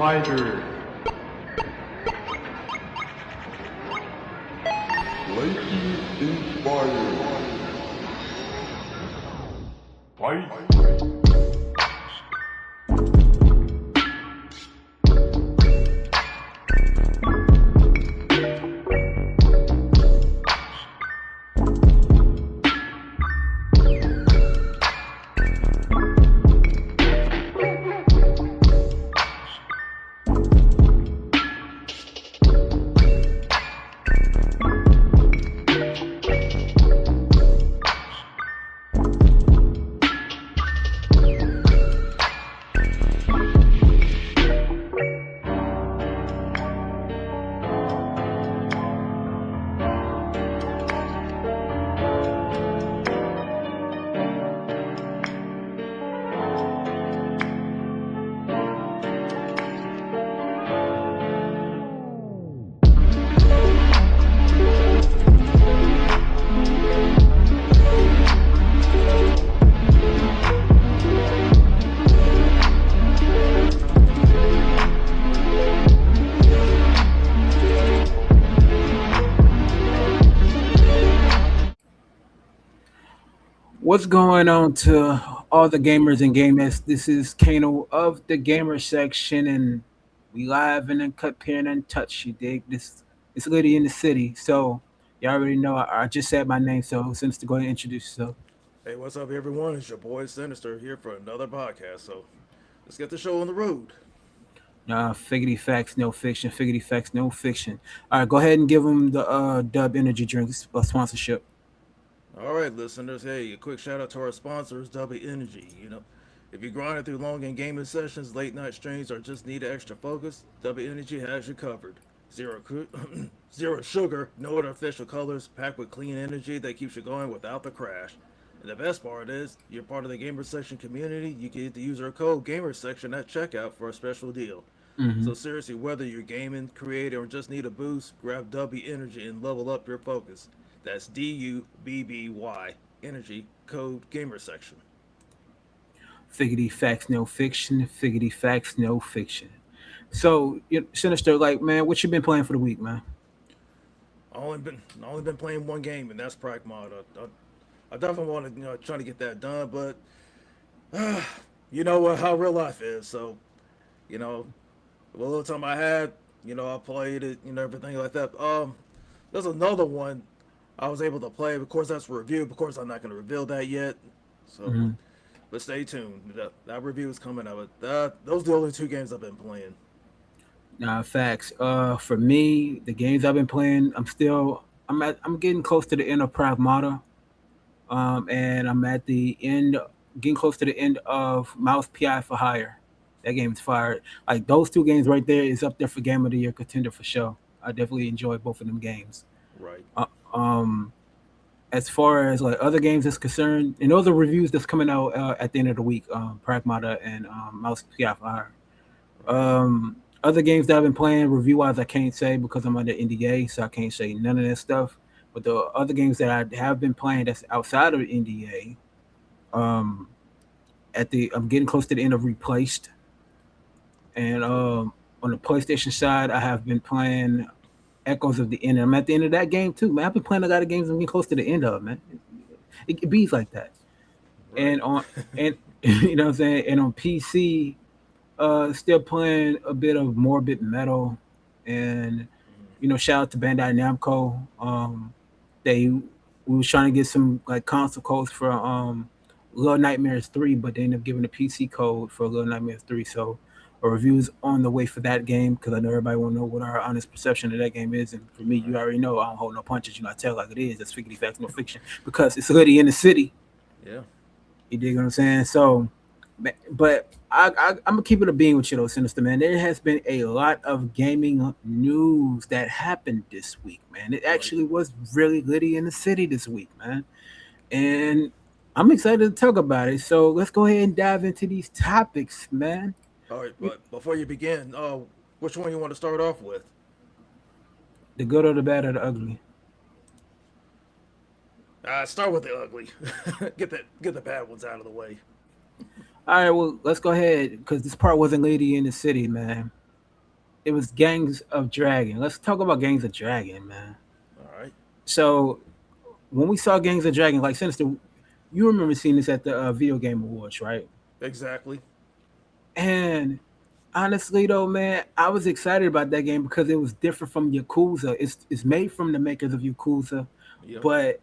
fighter. Lightning inspired. Fight. What's going on to all the gamers and gamers? This is Kano of the gamer section, and we live and uncut, peering and touch. You dig? This it's Liddy in the city, so you already know. I just said my name, so since to go ahead and introduce yourself. Hey, what's up, everyone? It's your boy Sinister here for another podcast. So let's get the show on the road. Figgity facts, no fiction. Figgity facts, no fiction. All right, go ahead and give them the Dub Energy drinks sponsorship. All right, listeners. Hey, a quick shout out to our sponsors, W Energy. If you're grinding through long and gaming sessions, late night streams, or just need extra focus, W Energy has you covered. Zero sugar, no artificial colors, packed with clean energy that keeps you going without the crash. And the best part is, you're part of the Gamer Section community. You get the user code Gamer Section at checkout for a special deal. Mm-hmm. So seriously, whether you're gaming, creating, or just need a boost, grab W Energy and level up your focus. That's DUBBY Energy code Gamer Section. Figgity facts, no fiction. Figgity facts, no fiction. So, Sinister, like, man, what you been playing for the week, man? I only been playing one game, and that's Pragmata. I definitely want to try to get that done, but you know what how real life is. So you know, the little time I had, I played it, everything like that. There's another one I was able to play. Of course, that's a review. Of course, I'm not going to reveal that yet. So, Mm-hmm. but stay tuned. That review is coming out. Those are the only two games I've been playing. Nah, facts. For me, the games I've been playing, I'm getting close to the end of Pragmata. And I'm at the end, getting close to the end of Mouse PI for Hire. That game is fired. Like those two games right there is up there for Game of the Year contender for sure. I definitely enjoy both of them games. Right. Uh, um, as far as like other games is concerned, and those are reviews that's coming out at the end of the week. Pragmata and Mouse PI for Hire. Right. Other games that I've been playing review wise, I can't say because I'm under NDA, so I can't say none of that stuff. But the other games that I have been playing that's outside of NDA, um, I'm getting close to the end of Replaced, and on the PlayStation side, I have been playing Echoes of the End. I'm at the end of that game too, man. I've been playing a lot of games. I'm getting close to the end of, man. It bees like that, Right. and on and you know what I'm saying. And on PC, still playing a bit of Morbid Metal, and shout out to Bandai Namco. They we was trying to get some like console codes for Little Nightmares 3, but they ended up giving a PC code for Little Nightmares 3. So a review's on the way for that game because I know everybody want to know what our honest perception of that game is. And for me, you Right. already know I don't hold no punches. I tell like it is. That's figgity facts, no fiction. Because it's hoodie in the city. Yeah. You dig what I'm saying? So, but I'm gonna keep it a being with you though, Sinister man. There has been a lot of gaming news that happened this week, man. It Right. actually was really litty in the city this week, man, and I'm excited to talk about it. So let's go ahead and dive into these topics, man. All right. But before you begin, which one you want to start off with? The good or the bad or the ugly. Start with the ugly. Get the bad ones out of the way. All right, well, let's go ahead because this part wasn't lady in the city, man. It was Gangs of Dragon. Let's talk about Gangs of Dragon, man. All right. So when we saw Gangs of Dragon, like Sinister, you remember seeing this at the Video Game Awards, right? Exactly. And honestly, though, man, I was excited about that game because it was different from Yakuza. It's made from the makers of Yakuza, Yep. but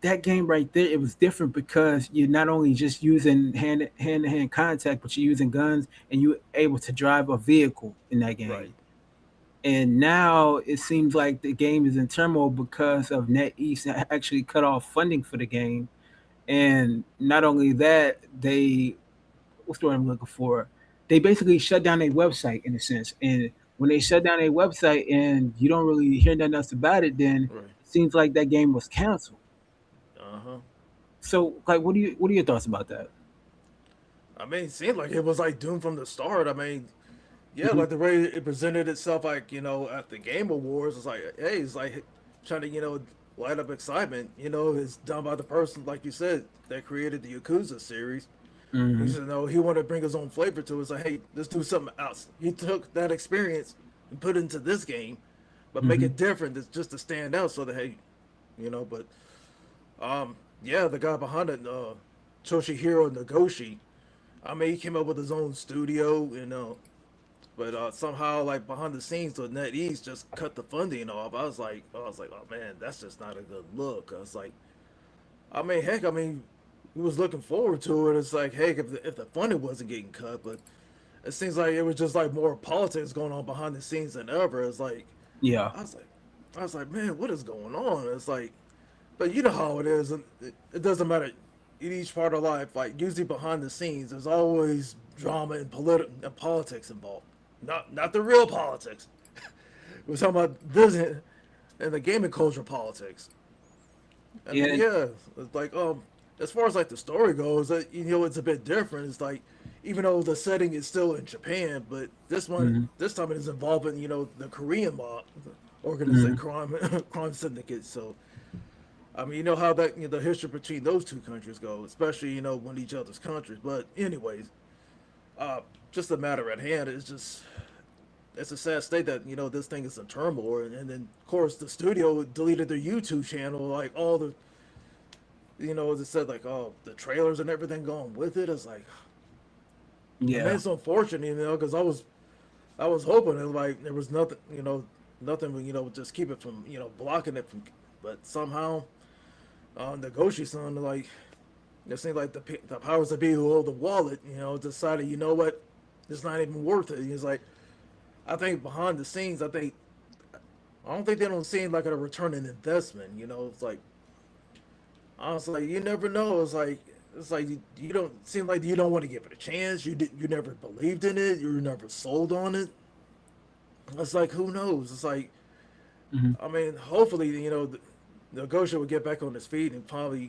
that game right there, it was different because you're not only just using hand to hand contact, but you're using guns and you're able to drive a vehicle in that game. Right. And now it seems like the game is in turmoil because of NetEase actually cut off funding for the game. And not only that, they what's the word I'm looking for? They basically shut down a website in a sense. And when they shut down a website and you don't really hear nothing else about it, then Right. it seems like that game was canceled. Uh huh. So, like, what are your thoughts about that? I mean, it seemed like it was like doomed from the start. I mean, yeah, Mhm, like the way it presented itself, like at the Game Awards, it's like, hey, it's like trying to light up excitement. It's done by the person, like you said, that created the Yakuza series. He mhm, said, no, he wanted to bring his own flavor to it. It's like, hey, let's do something else. He took that experience and put it into this game, but make mhm. it different, just to stand out. So that hey, but yeah, the guy behind it, Toshihiro Nagoshi. I mean, he came up with his own studio, but somehow, like behind the scenes, the NetEase just cut the funding off. I was like, oh man, that's just not a good look. I was like, I mean, heck, I mean, he was looking forward to it. It's like, heck, if the funding wasn't getting cut, but it seems like it was just like more politics going on behind the scenes than ever. It's like, Yeah. I was like, I was like, man, what is going on? It's like, but you know how it is, and it doesn't matter. In each part of life, like usually behind the scenes, there's always drama and and politics involved. Not the real politics. We're talking about business and the gaming culture politics. And then Yeah. yeah, it's like as far as like the story goes, it's a bit different. It's like even though the setting is still in Japan, but Mhm, this time it is involving the Korean mob organization mhm, crime syndicate. So I mean, you know how that the history between those two countries go, especially when each other's countries. But anyways, uh, just the matter at hand is just it's a sad state that this thing is in turmoil, and then of course the studio deleted their YouTube channel, like all the as it said, like the trailers and everything going with it. It's like, I mean, yeah. it's unfortunate, because I was hoping that like there was nothing, nothing, just keep it from blocking it from, but somehow the Goshi-san, like, it seems like the powers that be who hold the wallet, decided, what, it's not even worth it. He's like, I think behind the scenes, I don't think they don't seem like a return on investment. It's like, honestly, you never know. It's like you don't seem like you don't want to give it a chance. You never believed in it. You were never sold on it. It's like who knows? It's like Mhm, I mean, hopefully the Gosha will get back on his feet and probably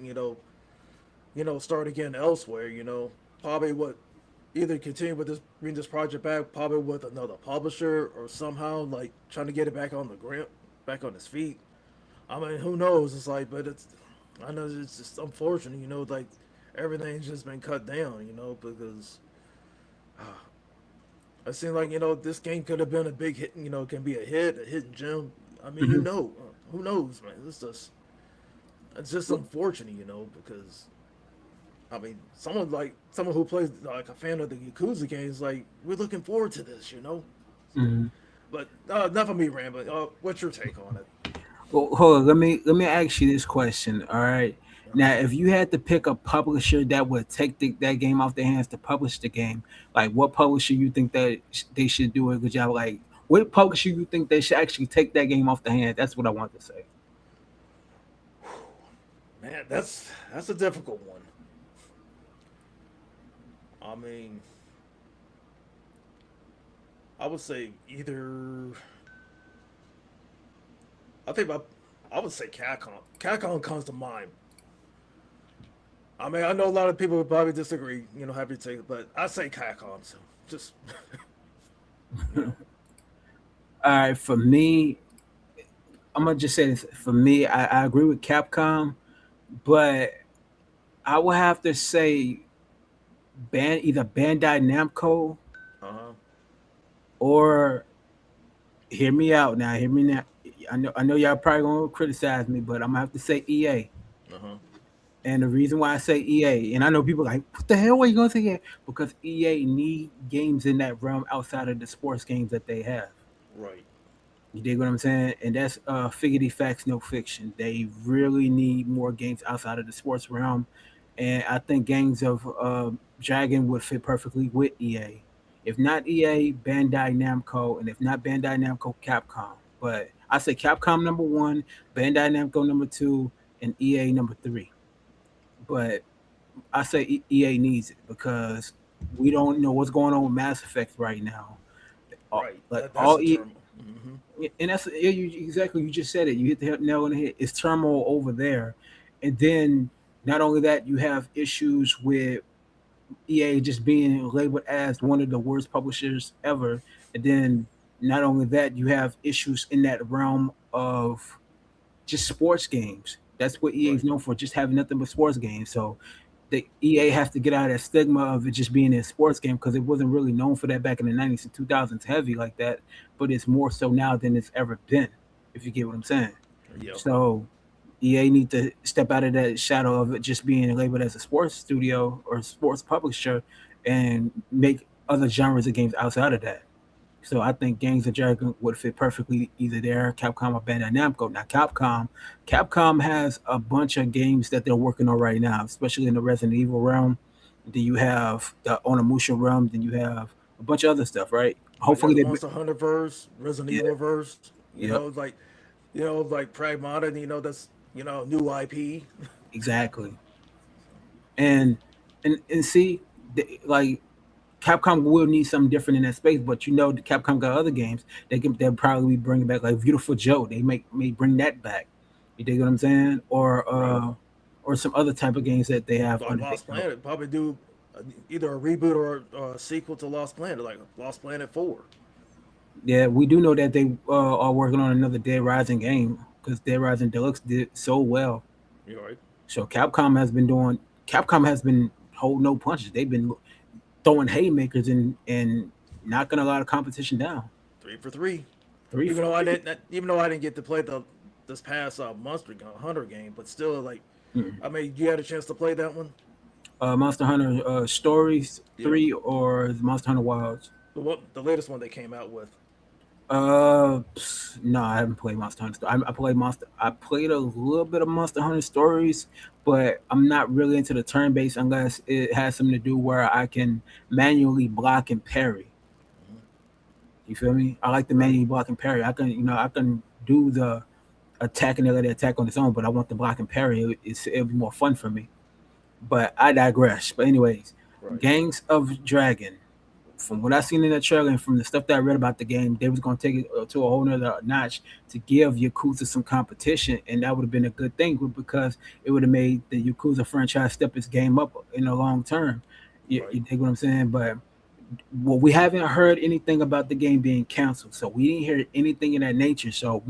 start again elsewhere. Probably what either continue with this bring this project back, probably with another publisher or somehow like trying to get it back on the ground, back on his feet. I mean, who knows? It's like, but I know it's just unfortunate. Like everything's just been cut down. Because it seems like this game could have been a big hit. Can be a hit, a hidden gem. I mean, mhm. who knows, man? It's just unfortunate, because I mean, someone who plays like a fan of the Yakuza games, like we're looking forward to this. Mhm. But enough of me rambling. What's your take on it? Well, hold on. Let me ask you this question. All right. All Now, right. if you had to pick a publisher that would take that game off their hands to publish the game, like what publisher you think that they should do a good job? Like, what publisher you think they should actually take that game off the hands? That's what I want to say. Man, that's a difficult one. I mean, I would say either. I think I would say Capcom. Capcom comes to mind. I mean, I know a lot of people would probably disagree. Have your take, but I say Capcom. So just you know, All right, for me, I'm gonna just say this. For me, I agree with Capcom, but I would have to say either Bandai Namco uh huh, or hear me out now. Hear me now. I know y'all probably gonna criticize me, but I'm gonna have to say EA. Uh huh. And the reason why I say EA, and I know people like, what the hell are you gonna say EA? Because EA need games in that realm outside of the sports games that they have. Right. You dig what I'm saying? And that's figgity facts, no fiction. They really need more games outside of the sports realm. And I think games of Dragon would fit perfectly with EA. If not EA, Bandai Namco, and if not Bandai Namco, Capcom. But I say Capcom number one, Bandai Namco number two, and EA number three. But I say EA needs it because we don't know what's going on with Mass Effect right now. Right. Like That's all a E, turmoil. Mm-hmm. and that's yeah, exactly. You just said it. You hit the nail on the head. It's turmoil over there, and then not only that, you have issues with EA just being labeled as one of the worst publishers ever, and then not only that, you have issues in that realm of just sports games. That's what EA is Right. known for, just having nothing but sports games. So the EA has to get out of that stigma of it just being a sports game because it wasn't really known for that back in the 90s and 2000s heavy like that, but it's more so now than it's ever been, if you get what I'm saying. Yep. So EA need to step out of that shadow of it just being labeled as a sports studio or sports publisher and make other genres of games outside of that. So I think Gangs of Dragon would fit perfectly either there, Capcom or Bandai Namco. Now Capcom has a bunch of games that they're working on right now, especially in the Resident Evil realm. Then you have the Onimusha realm. Then you have a bunch of other stuff, right? Right. Yeah, Hopefully the they, Monster Hunter verse, Resident yeah, Evil verse. yep, Like Pragmata. That's new IP. exactly. And and see, like Capcom will need something different in that space, but the Capcom got other games they'll probably bring it back, like Beautiful Joe. They may bring that back. You dig what I'm saying? Right. Or some other type of games that they have Like under their Lost belt. Planet, probably do either a reboot or a sequel to Lost Planet, like Lost Planet 4. Yeah, we do know that they are working on another Dead Rising game because Dead Rising Deluxe did so well. You're right. So Capcom has been holding no punches. They've been throwing haymakers and knocking a lot of competition down. 3 for 3. Three Even for though I three. didn't, even though I didn't get to play this past Hunter game, but still, like, Mm. I mean, you had a chance to play that one. Monster Hunter Stories Yeah, 3 or Monster Hunter Wilds? the latest one they came out with. No, I haven't played Monster Hunter. I played Monster. I played a little bit of Monster Hunter Stories, but I'm not really into the turn based unless it has something to do where I can manually block and parry. Hmm. You feel me? I like the Right. manually block and parry. I can do the attack and let it attack on its own, but I want the block and parry. It'll be more fun for me. But I digress. But anyways, Right. Gangs of Dragon. From what I seen in the trailer and from the stuff that I read about the game, they was going to take it to a whole nother notch to give Yakuza some competition, and that would have been a good thing because it would have made the Yakuza franchise step its game up in the long term. You Right. dig what I'm saying? But well, we haven't heard anything about the game being canceled, so we didn't hear anything in that nature. So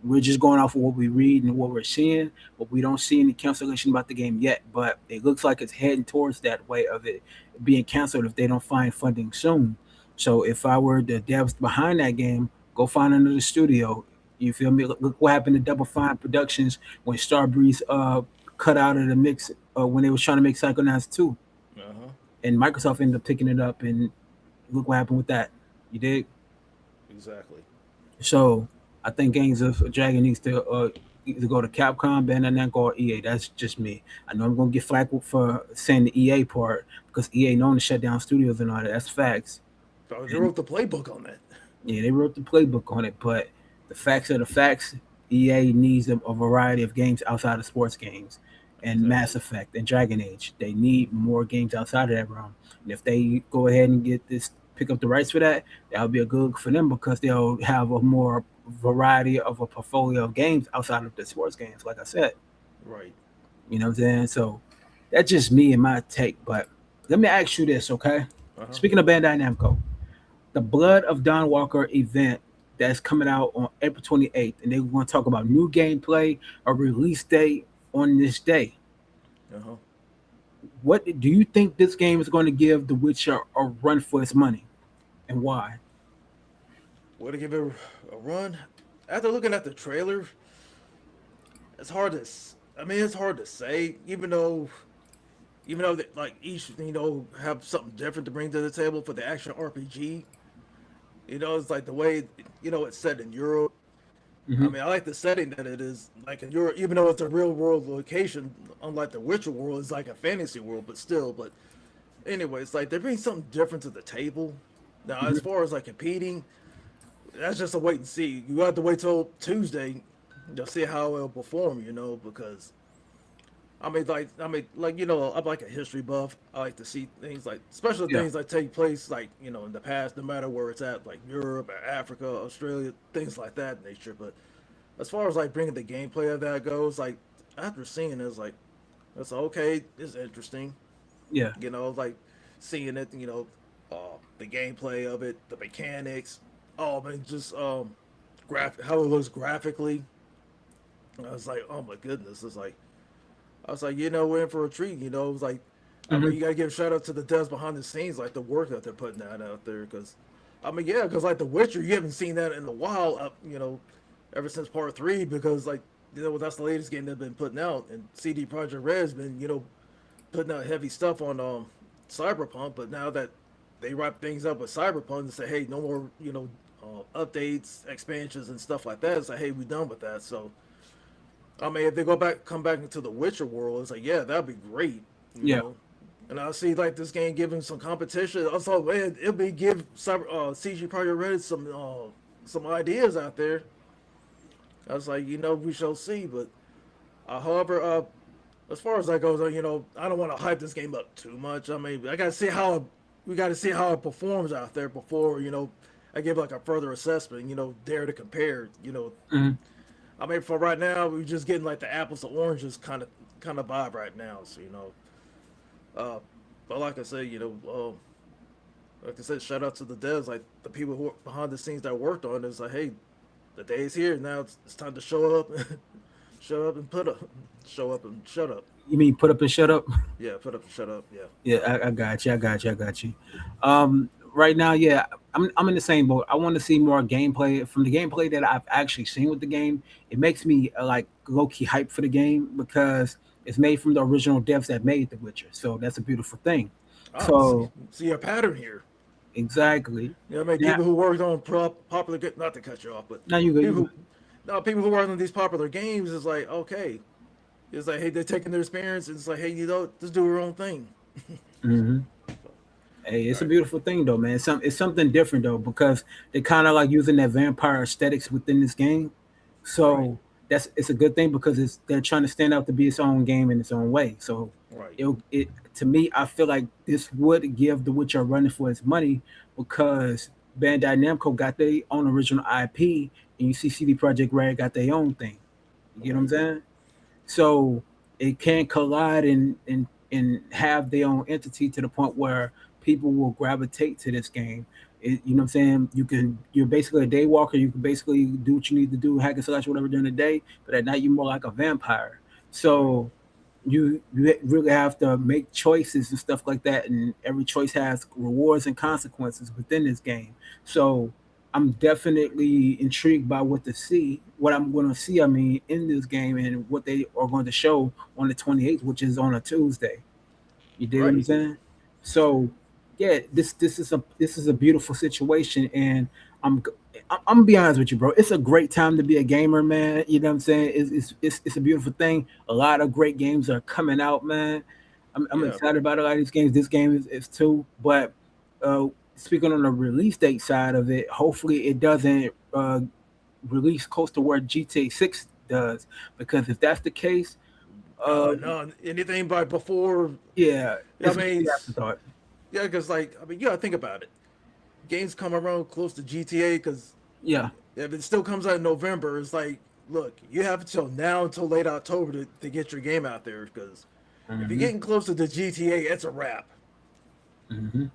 we're just going off of what we read and what we're seeing, but we don't see any cancellation about the game yet. But it looks like it's heading towards that way of it being canceled if they don't find funding soon. So if I were the devs behind that game, go find another studio. You feel me? Look what happened to Double Fine Productions when Starbreeze cut out of the mix when they was trying to make Psychonauts 2, Uh huh. and Microsoft ended up picking it up, and look what happened with that. You dig? Exactly. So I think Gangs of Dragon needs to either go to Capcom, Bandai Namco, or EA. That's just me. I know I'm gonna get flack for saying the EA part because EA known to shut down studios and all that. That's facts. So they And wrote the playbook on that. yeah, they wrote the playbook on it, but the facts are the facts. EA needs a variety of games outside of sports games, and Mass Exactly. Effect and Dragon Age. They need more games outside of that realm. And if they go ahead and pick up the rights for that, that would be a good for them because they'll have a more variety of a portfolio of games outside of the sports games. Like I said, Right. you know what I'm saying. So that's just me and my take. But let me ask you this, okay? Uh huh. Speaking of Bandai Namco, the Blood of Don Walker event that's coming out on April 28th, and they're going to talk about new gameplay, a release date on this day. Uh huh. What do you think this game is going to give The Witcher a run for its money, and why? Would I give it a run? After looking at the trailer, it's hard to. I mean, it's hard to say. Even though that, like each have something different to bring to the table for the action RPG. It's like the way it's set in Europe. I Hmm. mean, I like the setting that it is like in Europe, even though it's a real world location. Unlike the Witcher world, it's like a fantasy world, but still. But anyway, it's like they bring something different to the table. Now, as Hmm. far as like competing, that's just a wait and see. You have to wait till Tuesday to see how it'll perform. Because I'm like a history buff. I like to see things like special Yeah. things that take place like in the past, no matter where it's at, like Europe, or Africa, Australia, things like that nature. But as far as like bringing the gameplay of that goes, like after seeing it, it's like it's okay. It's interesting. Yeah. Like seeing it. The gameplay of it, the mechanics. Oh man, just how it looks graphically. I was like, oh my goodness. I was like, we're in for a treat. It was like, I mean, Hmm. you gotta give a shout out to the devs behind the scenes, like the work that they're putting out there. Because, I mean, yeah, because like The Witcher, you haven't seen that in a while, ever since Part Three. Because like, that's the latest game they've been putting out, and CD Projekt Red has been, putting out heavy stuff on Cyberpunk. But now that they wrap things up with Cyberpunk and say, hey, no more, updates, expansions, and stuff like that, it's like, hey, we're done with that. So I mean, if they come back into the Witcher world, it's like, yeah, that'd be great, you Yeah. know. And I see like this game giving some competition. Also, man, it'll be give CG Projekt Red some ideas out there. I was like, we shall see. But however, as far as that goes, I don't want to hype this game up too much. I mean, we got to see how it performs out there before I give like a further assessment. Dare to compare. Hmm. I mean, for right now, we're just getting like the apples to oranges kind of vibe right now. So uh, but like I said, like I said, shout out to the devs, like the people who are behind the scenes that worked on it. It's like, hey, the day's here now. It's time to show up, show up and put up, show up and shut up. You mean put up and shut up? Yeah, put up and shut up. Yeah. Yeah, I got you. I got you. I got you. Right now, yeah, I'm in the same boat. I want to see more gameplay from the gameplay that I've actually seen with the game. It makes me like low key hype for the game because it's made from the original devs that made The Witcher. So that's a beautiful thing. Oh, So see a pattern here. exactly. I mean, Now, people who worked on popular, not to cut you off, but now you go. people You who, no, people who worked on these popular games is like, okay, it's like, hey, they're taking their experience, and it's like, hey, just do your own thing. go. Hmm. Hey, it's a Right, beautiful thing though, man. It's something different though because they kind of like using that vampire aesthetics within this game. right, So it's a good thing because they're trying to stand out to be its own game in its own way. So right, it to me, I feel like this would give The Witcher a running for its money because Bandai Namco got their own original IP, and you see CD Projekt Red got their own thing. You get what I'm right, saying? So it can collide and have their own entity to the point where people will gravitate to this game. You know what I'm saying? You're basically a day walker. You can basically do what you need to do, hack and slash whatever during the day, but at night you're more like a vampire. right, So you really have to make choices and stuff like that, and every choice has rewards and consequences within this game. So I'm definitely intrigued by what I'm going to see. I mean, in this game and what they are going to show on the 28th, which is on a Tuesday. You dig what I'm right. saying? So, yeah, this is a beautiful situation, and I'm I'm gonna be honest with you, bro. It's a great time to be a gamer, man. You know what I'm saying? It's a beautiful thing. A lot of great games are coming out, man. I'm Yeah, excited about a lot of these games. This game is too. But uh, speaking on the release date side of it, hopefully it doesn't release close to where GTA 6 does, because if that's the case, no, anything by before. yeah, I it's gonna mean, be afterthought. yeah, because like, I mean, you gotta think about it. Games come around close to GTA because Yeah. if it still comes out in November, it's like, look, you have until now until late October to get your game out there. Because if you're Hmm. getting closer to GTA, it's a wrap. Hmm.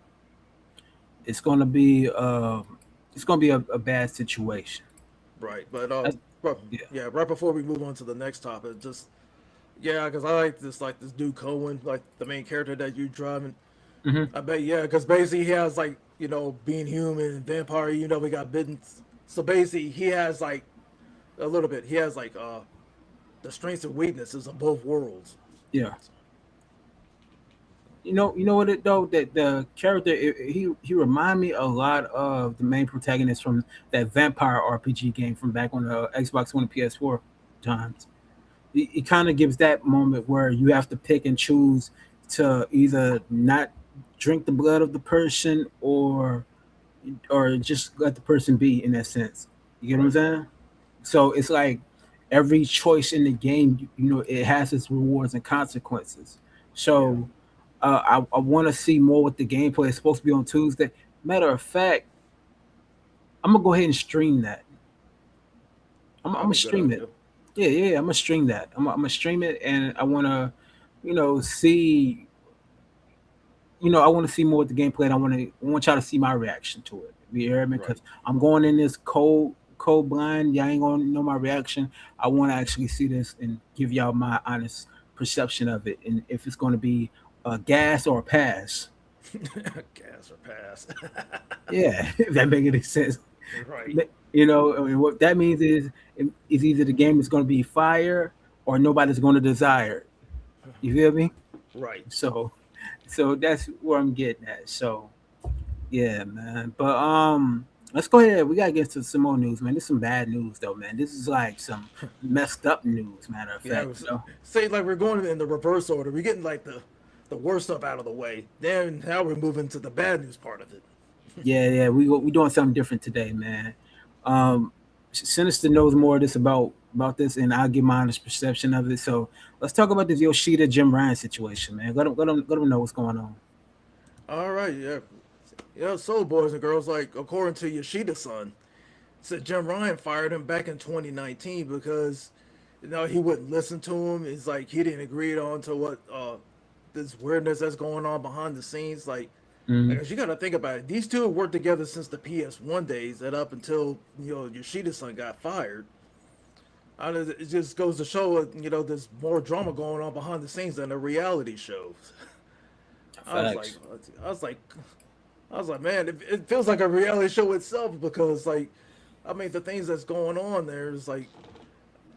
It's gonna be a bad situation. Right, but That's, yeah. yeah, right before we move on to the next topic, just yeah, because I like this dude Cohen, like the main character that you driving. Hmm. I bet yeah, because basically he has like being human and vampire. We got bitten. So basically, he has like a little bit. He has like the strengths and weaknesses of both worlds. Yeah. You know what it though, that the character, he remind me a lot of the main protagonist from that vampire RPG game from back on the Xbox One and PS4 times. It kind of gives that moment where you have to pick and choose to either not drink the blood of the person or just let the person be in that sense. You get what I'm Right. saying? So it's like every choice in the game, you know, it has its rewards and consequences. Yeah. So I want to see more with the gameplay. It's supposed to be on Tuesday. Matter of fact, I'm gonna go ahead and stream that. I'm That'd gonna be a good stream it. idea. Yeah, I'm gonna stream that. I'm gonna stream it, and I wanna, you know, see. You know, I want to see more with the gameplay, and I want y'all to see my reaction to it. You hear me? Right. Because I'm going in this cold blind. Y'all ain't gonna know my reaction. I want to actually see this and give y'all my honest perception of it, and if it's going to be a gas or a pass. Gas or pass. Yeah, if that makes any sense. Right. You know, I mean, what that means is either the game is going to be fire or nobody's going to desire it. You feel me? Right. So, so that's where I'm getting at. So, yeah, man. But let's go ahead. We gotta get to some more news, man. This is some bad news though, man. This is like some messed up news, matter of Yeah. fact. So Say like we're going in the reverse order. We're getting like the worst stuff out of the way. Then now we're moving to the bad news part of it. yeah, we doing something different today, man. Um Sinister knows more of this about this, and I'll give my honest perception of it. So let's talk about this Yoshida Jim Ryan situation, man. Let him know what's going on. All right. Yeah. Yeah. So boys and girls, like according to Yoshida-san, said Jim Ryan fired him back in 2019 because he wouldn't listen to him. It's like he didn't agree on to what this weirdness that's going on behind the scenes. Like, Hmm. because you got to think about it. These two have worked together since the PS1 days, and up until Yoshida-san got fired. It just goes to show there's more drama going on behind the scenes than a reality show. I was like, Facts. I was like, I was like, man, it feels like a reality show itself because like I mean, the things that's going on there is like,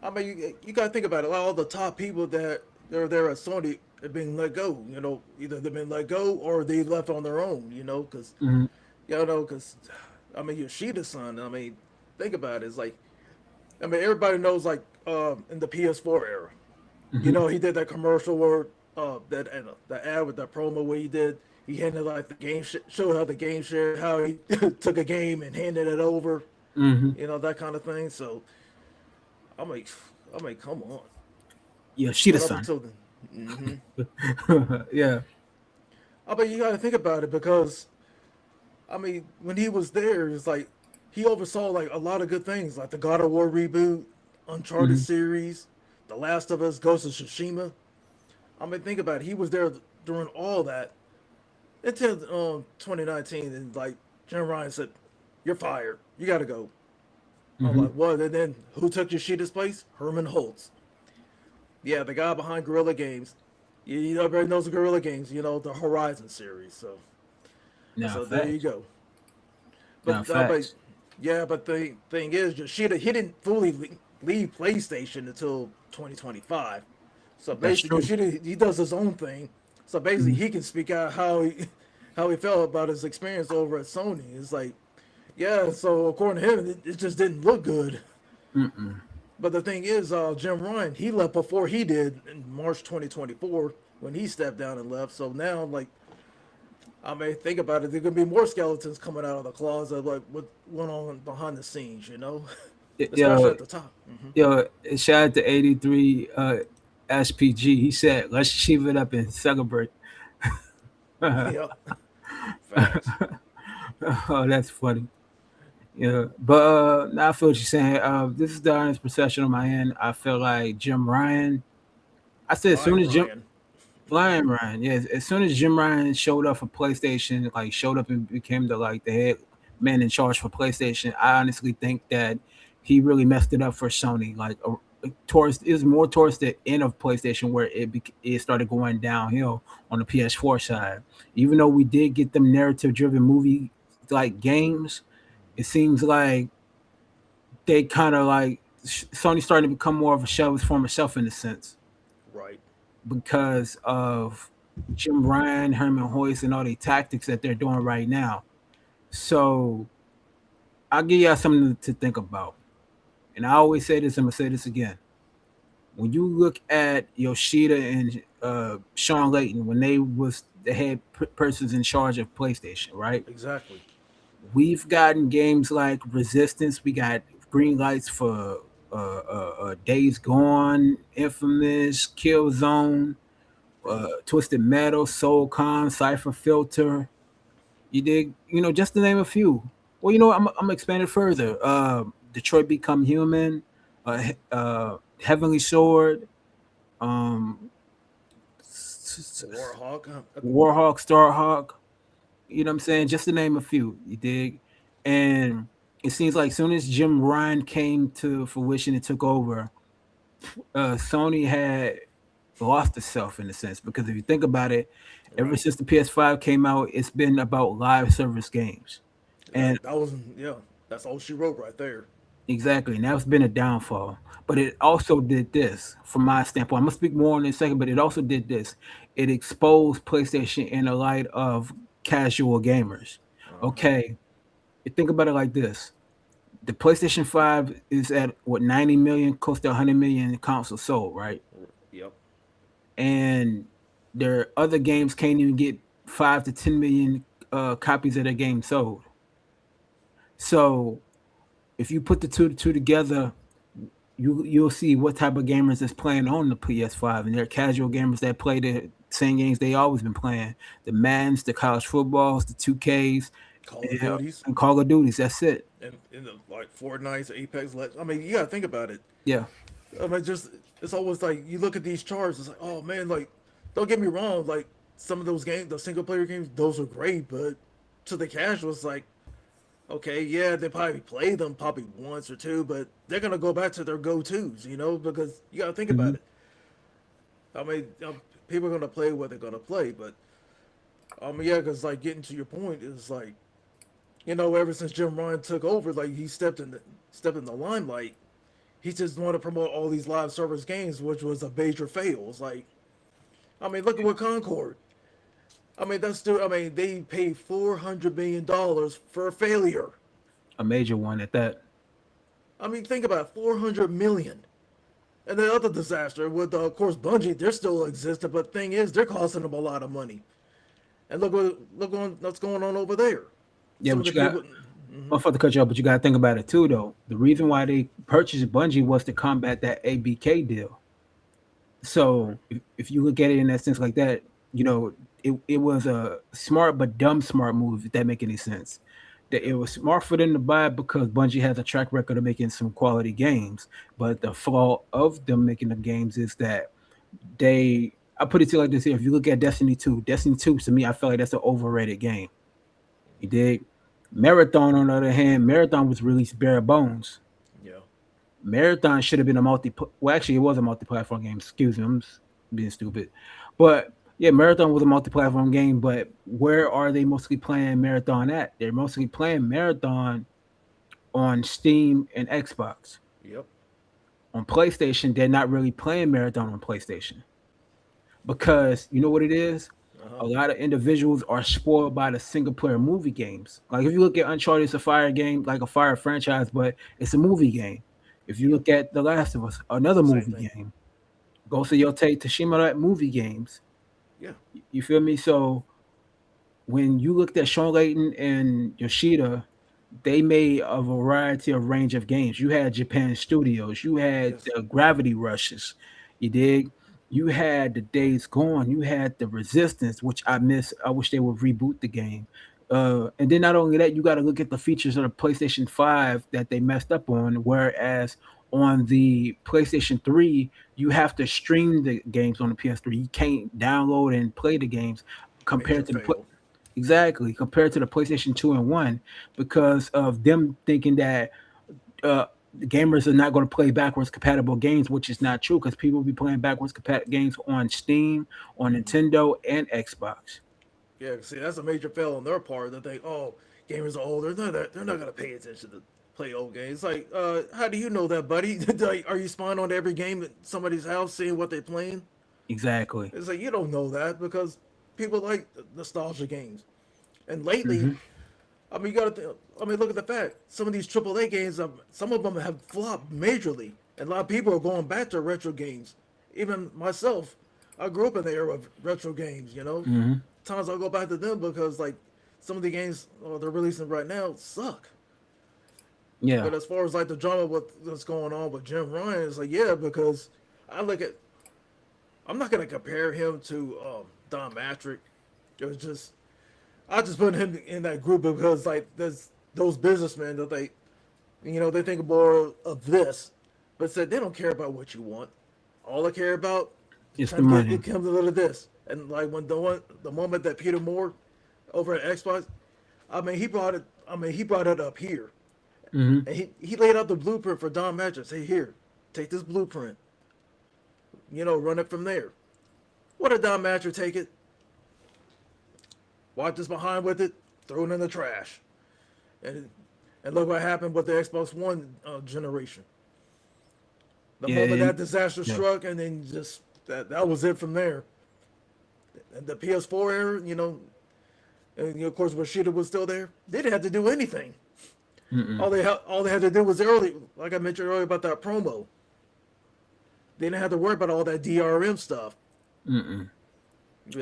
I mean, you got to think about it. All the top people that they're there at Sony are being let go. Either they've been let go or they left on their own. Because Hmm. because I mean, Yoshida-san. I mean, think about it. It's like, I mean, everybody knows like in the PS4 era. Hmm. He did that commercial where that the ad with that promo where he did. He handed like the game, showed how the game shared, how he took a game and handed it over, Hmm. that kind of thing. So I'm like, come on. Yoshida But up son. until then, Yeah. I mean, you got to think about it because, I mean, when he was there, it's like he oversaw like a lot of good things, like the God of War reboot, Uncharted Hmm. series, The Last of Us, Ghost of Tsushima. I mean, think about it. He was there during all that until 2019, and like Jim Ryan said, "You're fired. You got to go." I'm Hmm. like, "What?" And then who took Yoshida's place? Herman Holtz. Yeah, the guy behind Guerrilla Games. Everybody knows the Guerrilla Games. The Horizon series. So, Now so there you facts. go. Now But facts. yeah, but the thing is, Yoshida he didn't fully leave PlayStation until 2025. So That's basically, true. Yoshida he does his own thing. So basically, Mhm. he can speak out how he felt about his experience over at Sony. It's like, yeah. So according to him, it just didn't look good. Mm-mm. But the thing is, Jim Ryan he left before he did in March 2024 when he stepped down and left. So now, like, I mean, think about it. There's gonna be more skeletons coming out of the closet, like what went on behind the scenes, especially Yo, at the top. yo, shout out to 83 SPG. He said, let's chief it up and celebrate. Yeah, facts. Oh, that's funny. Yeah. But now I feel what you're saying. This is the honest perception on my end. I feel like Jim Ryan. I said as soon Flying as Jim Ryan. Ryan Ryan, yeah, as soon as Jim Ryan showed up for PlayStation, like showed up and became the head man in charge for PlayStation, I honestly think that he really messed it up for Sony. Like towards it was more towards the end of PlayStation where it started going downhill on the PS4 side. Even though we did get them narrative driven movie like games, it seems like they kind of like Sony starting to become more of a shell of its former self in a sense Right. because of Jim Ryan, Herman Hoyce, and all the tactics that they're doing right now. So I'll give y'all something to think about. And I always say this, I'm gonna say this again. When you look at Yoshida and Sean Layton when they was the head persons in charge of PlayStation, right? Exactly. We've gotten games like Resistance. We got green lights for Days Gone, Infamous, Killzone, Twisted Metal, Soulcon, Cipher Filter. You dig? Just to name a few. Well, I'm expanded further. Detroit Become Human, Heavenly Sword, um, Warhawk. Warhawk, Starhawk. You know what I'm saying? Just to name a few. You dig? And it seems like soon as Jim Ryan came to fruition and took over, Sony had lost itself in a sense because if you think about it, ever Right. since the PS5 came out, it's been about live service games. And That was, yeah. That's all she wrote right there. exactly, and that's been a downfall. But it also did this, from my standpoint. I'm gonna speak more on it in a second, but it also did this. It exposed PlayStation in the light of casual gamers. Uh huh. Okay, you think about it like this: the PlayStation 5 is at what 90 million, close to 100 million consoles sold, right? Yep. And their other games can't even get 5 to 10 million copies of their game sold. So if you put the two together, you'll see what type of gamers is playing on the PS5, and they're casual gamers that play the same games they always been playing: the Maddens, the college footballs, the 2Ks, Call of Duties and Call of Duties. That's it. and in the like Fortnite, Apex. I mean, you gotta think about it. Yeah. I mean, just it's always like you look at these charts. It's like, oh man, like don't get me wrong. Like some of those games, the single player games, those are great. But to the casuals, like okay, yeah, they probably play them probably once or two, but they're gonna go back to their go tos, because you gotta think Hmm. about it. I mean, people are gonna play what they're gonna play, but yeah, because like getting to your point is like, ever since Jim Ryan took over, like he stepped in the limelight. He just wanted to promote all these live service games, which was a major fail. It's like, I mean, look at what Concord. I mean, that's still. I mean, they paid $400 million for a failure. A major one at that. I mean, think about it, 400 million. And the other disaster with, of course, Bungie, they're still existing, but thing is, they're costing them a lot of money. And what's going on over there. Yeah, Some of but the you got. people, I'm about to cut you off, but you got to think about it too, though. The reason why they purchased Bungie was to combat that ABK deal. So if you look at it in that sense like that, you know, it was a smart but dumb smart move, if that make any sense. That yeah, it was smart for them to buy it because Bungie has a track record of making some quality games. But the flaw of them making the games is that they I put it to you like this here. If you look at Destiny 2 to me, I feel like that's an overrated game. You dig? Marathon, on the other hand, Marathon was released bare bones. yeah, Marathon should have been a well, actually, it was a multi-platform game. Excuse me, being stupid. But yeah, Marathon was a multi-platform game. But where are they mostly playing Marathon at? They're mostly playing Marathon on Steam and Xbox. yep, On PlayStation, they're not really playing Marathon on PlayStation because you know what it is. uh huh, A lot of individuals are spoiled by the single player movie games. Like if you look at Uncharted, it's a fire game, like a fire franchise, but it's a movie game. If you yep, look at The Last of Us, another same movie thing, game. Ghost of Yote Tashima, that movie games. yeah, You feel me? So when you looked at Sean Layton and Yoshida, they made a variety of range of games. You had Japan Studios, you had yes, the Gravity Rushes, you dig? You had the Days Gone, you had the Resistance, which I miss. I wish they would reboot the game. And then not only that, you got to look at the features of the PlayStation 5 that they messed up on. Whereas on the PlayStation 3, you have to stream the games on the PS3. You can't download and play the games major compared to the fail, exactly compared to the PlayStation 2 and 1 because of them thinking that uh, the gamers are not going to play backwards compatible games, which is not true because people will be playing backwards compatible games on Steam, on Nintendo, and Xbox. yeah. See, that's a major fail on their part. That they, oh, gamers are older. They're not gonna pay attention to. play old games. Like, how do you know that, buddy? Like, are you spying on every game at somebody's house, seeing what they're playing? Exactly. It's like you don't know that because people like nostalgia games. And lately, Hmm. I mean, you got to. I mean, look at the fact. Some of these AAA games, some of them have flopped majorly, and a lot of people are going back to retro games. Even myself, I grew up in the era of retro games. You know, Hmm. times I go back to them because like some of the games they're releasing right now suck. Yeah. But as far as like the drama what's going on with Jim Ryan, it's like yeah, because I look at. I'm not gonna compare him to Don Matrick. It was just I just put him in that group because like there's those businessmen that they think more of this, but said they don't care about what you want. All they care about It's the trying to get money. it comes a little of this. And like when the moment that Peter Moore over at Xbox, I mean he brought it up here. Hmm. And he laid out the blueprint for Don Matrick. Say here, take this blueprint. Run it from there. What did Don Matrick take it? Walked us behind with it, threw it in the trash. And and look what happened with the Xbox One generation. The Yeah. moment that disaster Yeah. struck, and then just that was it from there. And the PS4 era, and of course Rashida was still there. They didn't have to do anything. Mm-mm. All they had to do was early, like I mentioned earlier about that promo. They didn't have to worry about all that DRM stuff. Mm-mm. Yeah.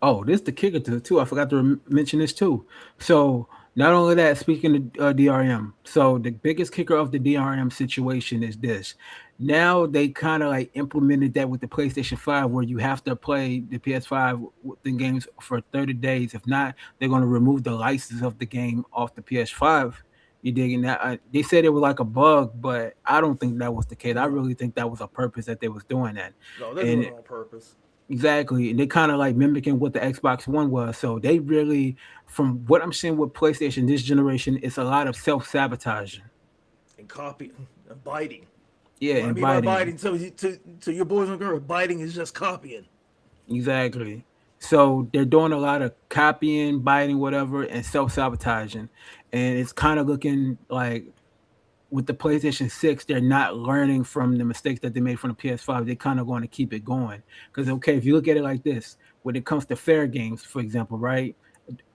Oh, this the kicker to too. I forgot to mention this too. So not only that, speaking of DRM, so the biggest kicker of the DRM situation is this. Now they kind of like implemented that with the PlayStation 5, where you have to play the PS5 the games for 30 days. If not, they're going to remove the license of the game off the PS5. You digging that? They said it was like a bug, but I don't think that was the case. I No, really think that was a purpose that they was doing that. no, they're doing And it on purpose. exactly. And they kind of like mimicking what the Xbox One was. So they really, from what I'm seeing with PlayStation this generation, it's a lot of self sabotaging. And copy and biting. Yeah, What I and mean by biting. biting, to your boys and girls, biting is just copying. Exactly. So they're doing a lot of copying, biting, whatever, and self sabotaging. And it's kind of looking like with the PlayStation 6, they're not learning from the mistakes that they made from the PS5. They're kind of going to keep it going. Because, okay, if you look at it like this, when it comes to fair games, for example, right?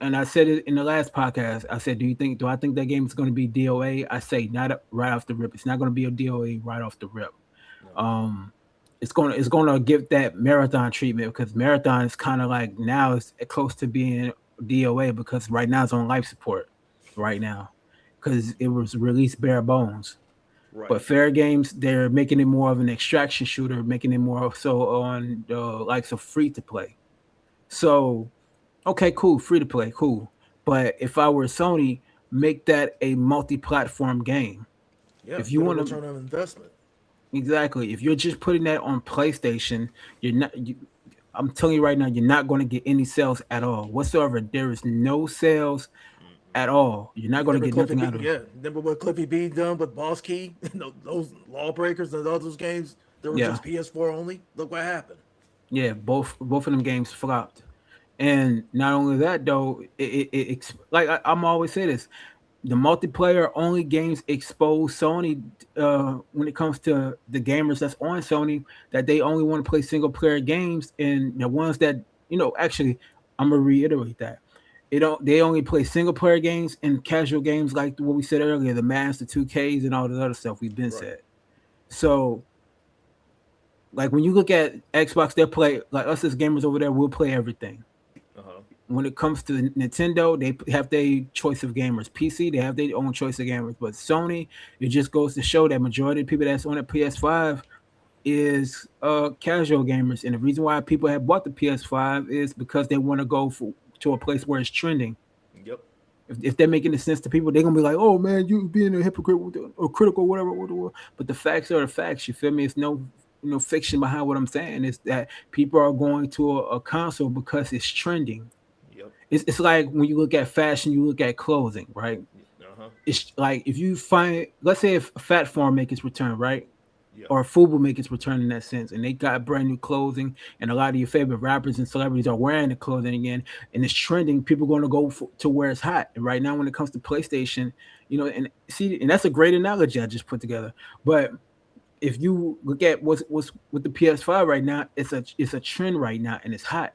And I said it in the last podcast. I said, do I think that game is going to be DOA? I say not right off the rip. It's not going to be a DOA right off the rip. No. Um, it's gonna give that marathon treatment because marathon is kind of like now it's close to being DOA because right now it's on life support right now because it was released bare bones. But Right. fair games, they're making it more of an extraction shooter, making it more so on the likes of free to play. So okay, cool, free to play, cool. But if I were Sony, make that a multi-platform game. Yeah, If you get a want to return on investment. exactly, if you're just putting that on PlayStation, you're not. I'm telling you right now, you're not going to get any sales at all whatsoever. There is no sales at all. You're not going to Remember get Cliffy nothing B? out of it. Yeah, remember what Cliffy B done with Boss Key? Those Lawbreakers and all those games that were Yeah, just PS4 only. Look what happened. yeah. Both of them games flopped. And not only that, though, like I'm always say this: the multiplayer only games expose Sony when it comes to the gamers that's on Sony that they only want to play single player games, and the ones that actually, I'm gonna reiterate that they only play single player games and casual games like what we said earlier, the Mass, the 2Ks, and all this other stuff we've been Right. said. So like when you look at Xbox, they play like us as gamers over there. We'll play everything. Uh huh. When it comes to Nintendo, they have their choice of gamers. PC, they have their own choice of gamers. But Sony, it just goes to show that majority of people that's on the PS5 is casual gamers. And the reason why people have bought the PS5 is because they want to to a place where it's trending. Yep. If they're making sense to people, they're gonna be like, "Oh man, you being a hypocrite or critical, whatever, whatever." But the facts are the facts. You feel me? It's no fiction behind what I'm saying. It's that people are going to a console because it's trending. Yep. It's like when you look at fashion, you look at clothing, right? Uh huh. It's like if you find, let's say, if Fat Farm make its return, right? Yeah. or Fubu make its return in that sense, and they got brand new clothing, and a lot of your favorite rappers and celebrities are wearing the clothing again, and it's trending. People are going to go to where it's hot. And right now, when it comes to PlayStation, and see, and that's a great analogy I just put together. But if you look at what's with the PS5 right now, it's a trend right now, and it's hot.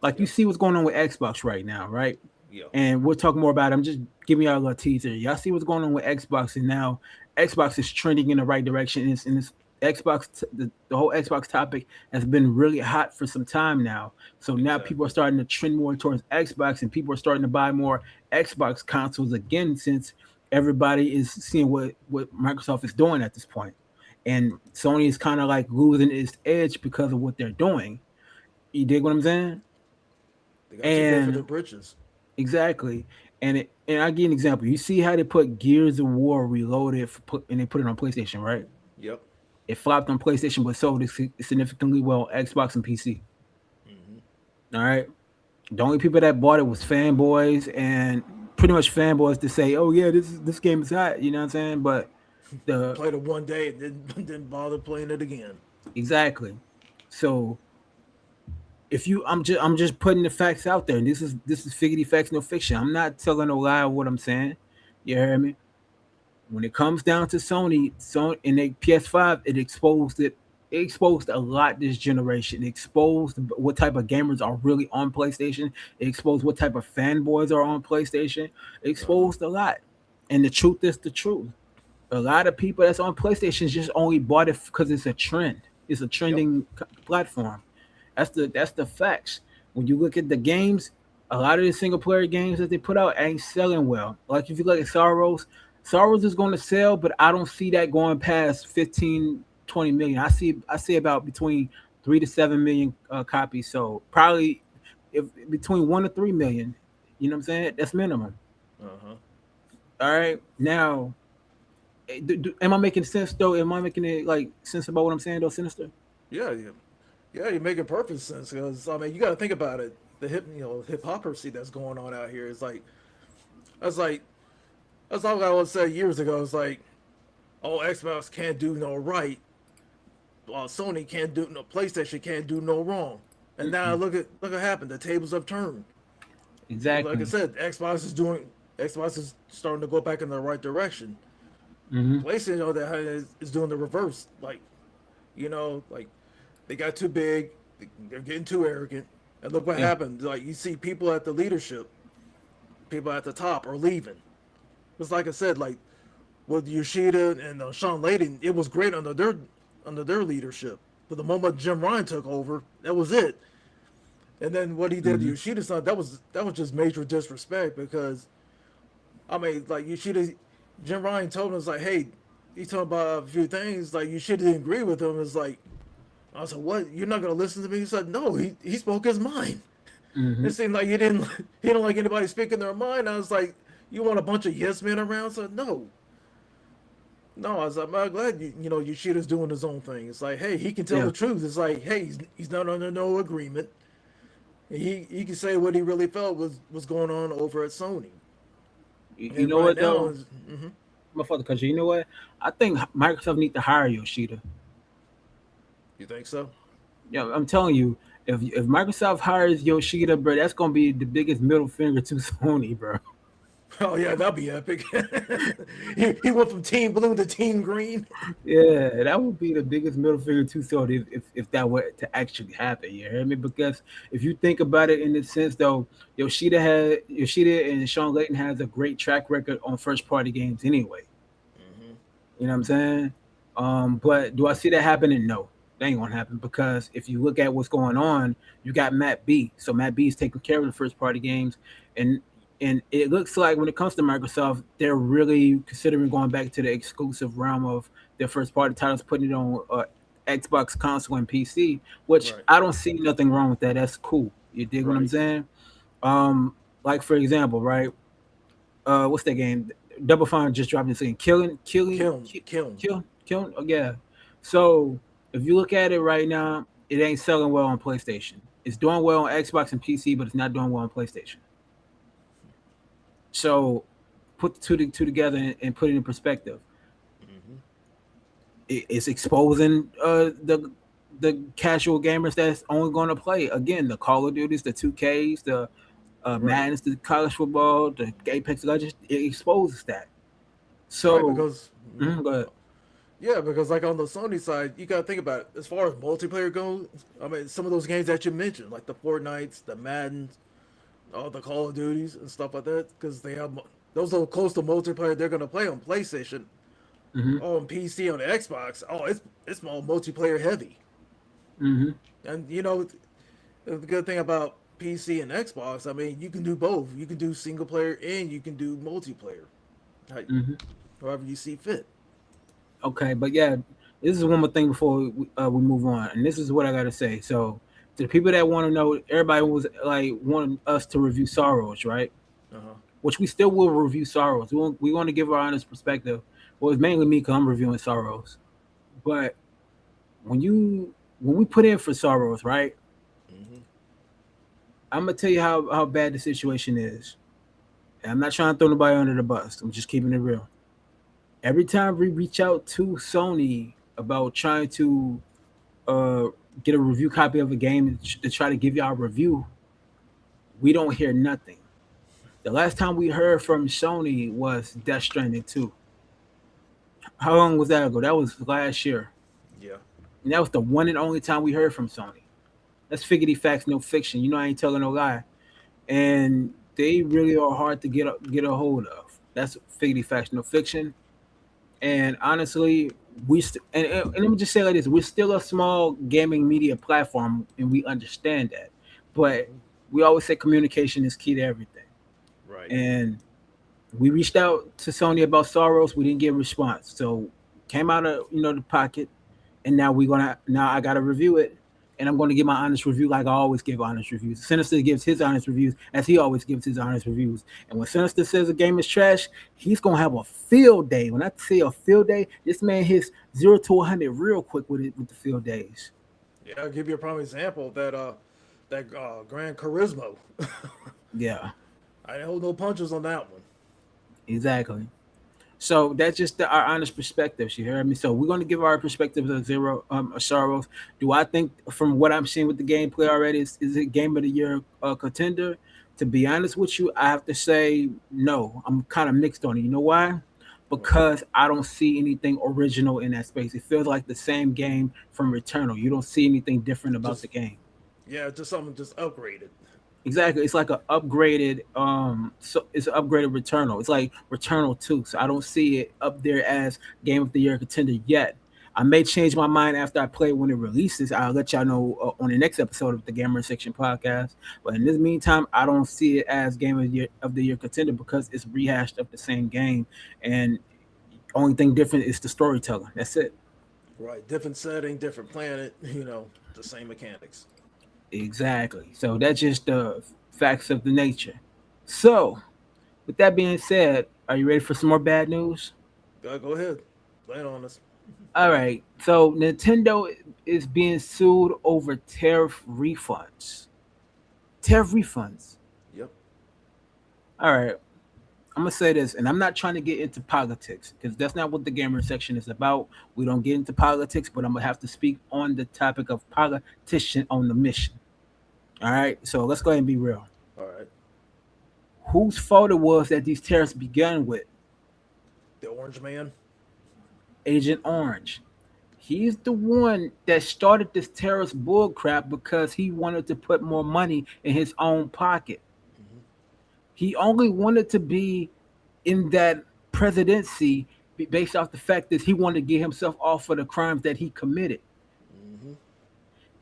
Like you Yep. see what's going on with Xbox right now, right? Yeah. And we'll talk more about it. I'm just giving y'all a little teaser. Y'all see what's going on with Xbox, and now Xbox is trending in the right direction. And this the whole Xbox topic has been really hot for some time now. So now people are Exactly. starting to trend more towards Xbox, and people are starting to buy more Xbox consoles again since everybody is seeing what Microsoft is doing at this point. And Sony is kind of like losing its edge because of what they're doing. You dig what I'm saying? They got too big for their And britches. exactly. And I give an example. You see how they put Gears of War Reloaded and they put it on PlayStation, right? Yep. It flopped on PlayStation, but sold significantly well on Xbox and PC. Hmm. All right. The only people that bought it was fanboys and pretty much fanboys to say, "Oh yeah, this game is hot." You know what I'm saying? But the Played it one day and then didn't bother playing it again. exactly. So if you, I'm just putting the facts out there. And this is figgity facts, no fiction. I'm not telling no lie of what I'm saying. You hear me? When it comes down to Sony and the PS5, it exposed it. It exposed a lot this generation. It exposed what type of gamers are really on PlayStation. It exposed what type of fanboys are on PlayStation. It Uh huh. exposed a lot. And the truth is the truth. A lot of people that's on PlayStation just only bought it because it's a trend. It's a Yep. trending platform. That's the facts. When you look at the games, a lot of the single player games that they put out ain't selling well. Like if you look at Sorrows is going to sell, but I don't see that going past 15, 20 million. I see about between 3 to 7 million copies. So probably if between 1 to 3 million. You know what I'm saying? That's minimum. Uh huh. All right. Now, am I making sense though? Am I making it like sense about what I'm saying though, Sinister? Yeah. Yeah. Yeah. You're making perfect sense because I mean you got to think about it. The hypocrisy that's going on out here is that's like that's all I would say years ago. It's like, oh, Xbox can't do no right, while Sony can't do no, PlayStation can't do no wrong. And now Mm-mm. look what happened. The tables have turned. Like I Exactly. said, Xbox is starting to go back in the right direction. Hmm. PlayStation, on the other hand, is doing the reverse. Like they got too big, they're getting too arrogant, and look what Yeah. happened. Like you see people at the leadership, people at the top are leaving. It's like I said, like with Yoshida and Sean Layden, it was great under their leadership. But the moment Jim Ryan took over, that was it. And then what he did to Hmm. Yoshida's son, that was just major disrespect because I mean, like Yoshida, Jim Ryan told him, it's like, hey, he told about a few things, like Yoshida didn't agree with him. It's like, I was like, what? You're not gonna listen to me? He said, no, he spoke his mind. Hmm. It seemed like he didn't like anybody speaking their mind. I was like, you want a bunch of yes men around? So no. No, I was like, I'm glad Yoshida's doing his own thing. It's like, hey, he can tell Yeah. the truth. It's like, hey, he's not under no agreement. He can say what he really felt was going on over at Sony. You And know right what now, though, is my father country. You know what? I think Microsoft need to hire Yoshida. you think so? Yeah, I'm telling you, if Microsoft hires Yoshida, bro, that's gonna be the biggest middle finger to Sony, bro. Oh yeah, that'd be epic. He went from Team Blue to Team Green. Yeah, that would be the biggest middle finger to Sony if that were to actually happen. You hear me? Because if you think about it in the sense though, Yoshida and Sean Layton has a great track record on first party games anyway. Hmm. You know what I'm saying? But do I see that happening? No, that ain't gonna happen because if you look at what's going on, you got Matt B. So Matt B is taking care of the first party games, and and it looks like when it comes to Microsoft, they're really considering going back to the exclusive realm of their first party titles, putting it on Xbox console and PC. Which Right. I don't see nothing wrong with that. That's cool. You dig what I'm Right. saying? Like for example, right? What's that game? Double Fine just dropped this thing. Kiln. Killing. Oh, yeah. So if you look at it right now, it ain't selling well on PlayStation. It's doing well on Xbox and PC, but it's not doing well on PlayStation. So put the two together and put it in perspective. Hmm. it's exposing the casual gamers that's only going to play again the Call of Duties, the 2Ks, the Right. Madden's, the college football, the Apex Legends. It exposes that. Right, So, because go ahead. yeah, because like on the Sony side, you gotta think about it. As far as multiplayer goes, I mean, some of those games that you mentioned, like the Fortnites, the Maddens, all the Call of Duties and stuff like that, because they have those are close to multiplayer they're gonna play on PlayStation, Hmm. on PC, on the Xbox. Oh, it's more multiplayer heavy, Hmm. and the good thing about PC and Xbox, I mean, you can do both. You can do single player and you can do multiplayer, how- Hmm. however you see fit. Okay, but yeah, this is one more thing before we move on, and this is what I gotta say. So, to the people that want to know, everybody was like wanting us to review Sorrows, right? Uh huh. Which we still will review Sorrows. We want to give our honest perspective. Well, it's mainly me because I'm reviewing Sorrows. But when we put in for Sorrows, right? Hmm. I'm gonna tell you how bad the situation is. And I'm not trying to throw nobody under the bus. I'm just keeping it real. Every time we reach out to Sony about trying to uh, get a review copy of a game to try to give y'all a review, we don't hear nothing. The last time we heard from Sony was Death Stranding 2. How long was that ago? That was last year. Yeah. And that was the one and only time we heard from Sony. That's figgity facts, no fiction. You know I ain't telling no lie. And they really are hard to get a hold of. That's figgity facts, no fiction. And honestly, and let me just say like this: we're still a small gaming media platform, and we understand that. But Hmm. we always say communication is key to everything. Right. And we reached out to Sony about Sorrows. We didn't get a response, so came out of the pocket, and now I gotta review it, and I'm gonna give my honest review like I always give honest reviews. Sinister gives his honest reviews as he always gives his honest reviews, and when Sinister says a game is trash, he's gonna have a field day. When I say a field day, this man hits 0 to 100 real quick with the field days. Yeah, I'll give you a prime example of that Grand Charisma. Yeah, I didn't hold no punches on that one. exactly. So that's just our honest perspectives. You hear me? So we're going to give our perspectives of Sorrows. Do I think from what I'm seeing with the gameplay already is it game of the year contender? To be honest with you, I have to say no. I'm kind of mixed on it. You know why? Okay. Because I don't see anything original in that space. It feels like the same game from Returnal. You don't see anything different about the Just game. yeah, just something just upgraded. Exactly. It's like an upgraded so it's an upgraded Returnal. It's like Returnal 2. So I don't see it up there as Game of the Year contender yet. I may change my mind after I play when it releases. I'll let y'all know on the next episode of the Gamer Section podcast. But in this meantime, I don't see it as Game of the Year contender because it's rehashed of the same game, and only thing different is the storytelling. That's it. Right. Different setting, different planet. The same mechanics. Exactly. So that's just the facts of the nature. So with that being said, are you ready for some more bad news? Go ahead. Lay it on us. All right. So Nintendo is being sued over tariff refunds. Tariff refunds. Yep. All right. I'm gonna say this, and I'm not trying to get into politics because that's not what the gamer section is about. We don't get into politics, but I'm gonna have to speak on the topic of politician on the mission. All right. So let's go ahead and be real. All right. Whose fault it was that these tariffs began with? The Orange Man. Agent Orange. He's the one that started this terrorist bullcrap because he wanted to put more money in his own pocket. Hmm. He only wanted to be in that presidency based off the fact that he wanted to get himself off for the crimes that he committed. Hmm.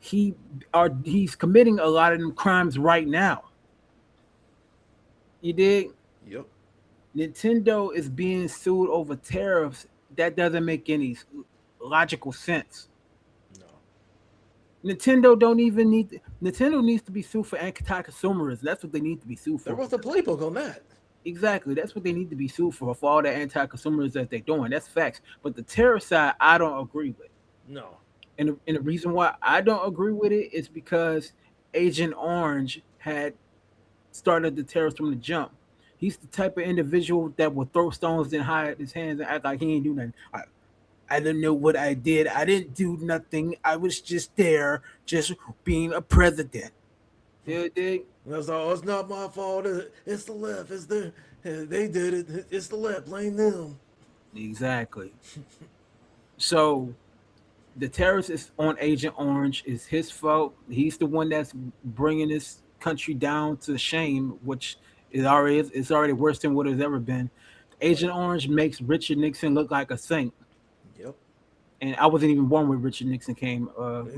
He's committing a lot of them crimes right now. You dig? Yep. Nintendo is being sued over tariffs. That doesn't make any logical sense. No. Nintendo needs to be sued for anti-consumerism. That's what they need to be sued There for. was a playbook on that. Exactly. That's what they need to be sued for all the anti-consumerism that they're doing. That's facts. But the tariff side, I don't agree with. No. And the reason why I don't agree with it is because Agent Orange had started the terrorists from the jump. He's the type of individual that will throw stones and hide his hands and act like he ain't do nothing. All right, I don't know what I did. I didn't do nothing. I was just there, just being a president. Yeah, dig? That's all. It's not my fault. It's the left. They did it. It's the left. Blame them. Exactly. So the terrorist is on Agent Orange. Is his fault. He's the one that's bringing this country down to shame, which is already worse than what it's ever been. Right. Agent Orange makes Richard Nixon look like a saint, Yep. and I wasn't even born when Richard Nixon came.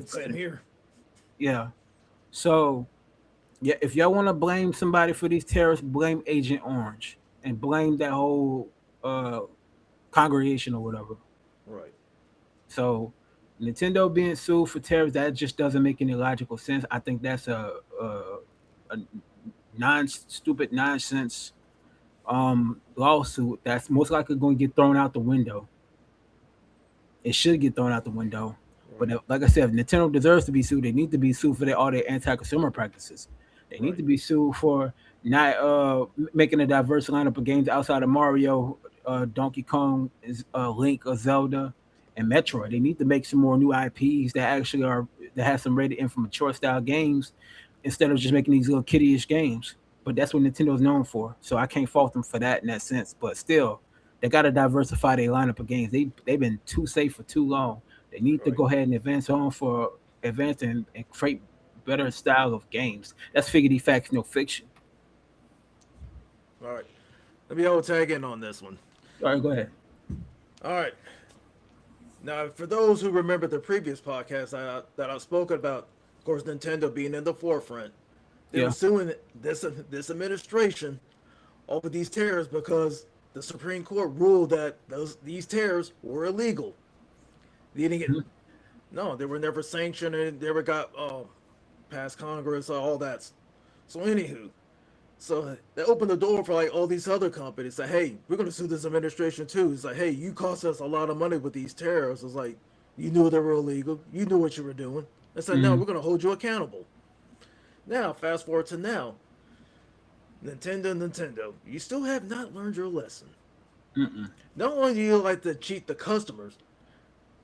Same here. Yeah. So yeah, if y'all want to blame somebody for these terrorists, blame Agent Orange and blame that whole uh, congregation or whatever. Right. So Nintendo being sued for terrorists, that just doesn't make any logical sense. I think that's a stupid nonsense lawsuit that's most likely going to get thrown out the window. It should get thrown out the window. But Right. like I said, if Nintendo deserves to be sued, they need to be sued for all their anti-consumer practices. They need Right. to be sued for not making a diverse lineup of games outside of Mario, Donkey Kong, Link, or Zelda, and Metroid. They need to make some more new IPs that have some rated in for mature style games instead of just making these little kiddie-ish games. But that's what Nintendo's known for. So I can't fault them for that in that sense. But still, they got to diversify their lineup of games. They've been too safe for too long. They need to Right. go ahead and advance and create better style of games. That's figgity facts, no fiction. All right. Let me hold tag in on this one. All right, go ahead. All right. Now, for those who remember the previous podcast that I've spoken about, of course, Nintendo being in the forefront, they were Yeah. suing this administration over these tariffs because the Supreme Court ruled that these tariffs were illegal. They didn't get Mhm. no, they were never sanctioned and never got past Congress or all that. So anywho, so they opened the door for like all these other companies. Say, hey, we're gonna sue this administration too. It's like, hey, you cost us a lot of money with these tariffs. It's like, you knew they were illegal. You knew what you were doing. They said, no, Mhm. we're gonna hold you accountable. Now, fast forward to now, Nintendo, you still have not learned your lesson. Mm-mm. Not only do you like to cheat the customers,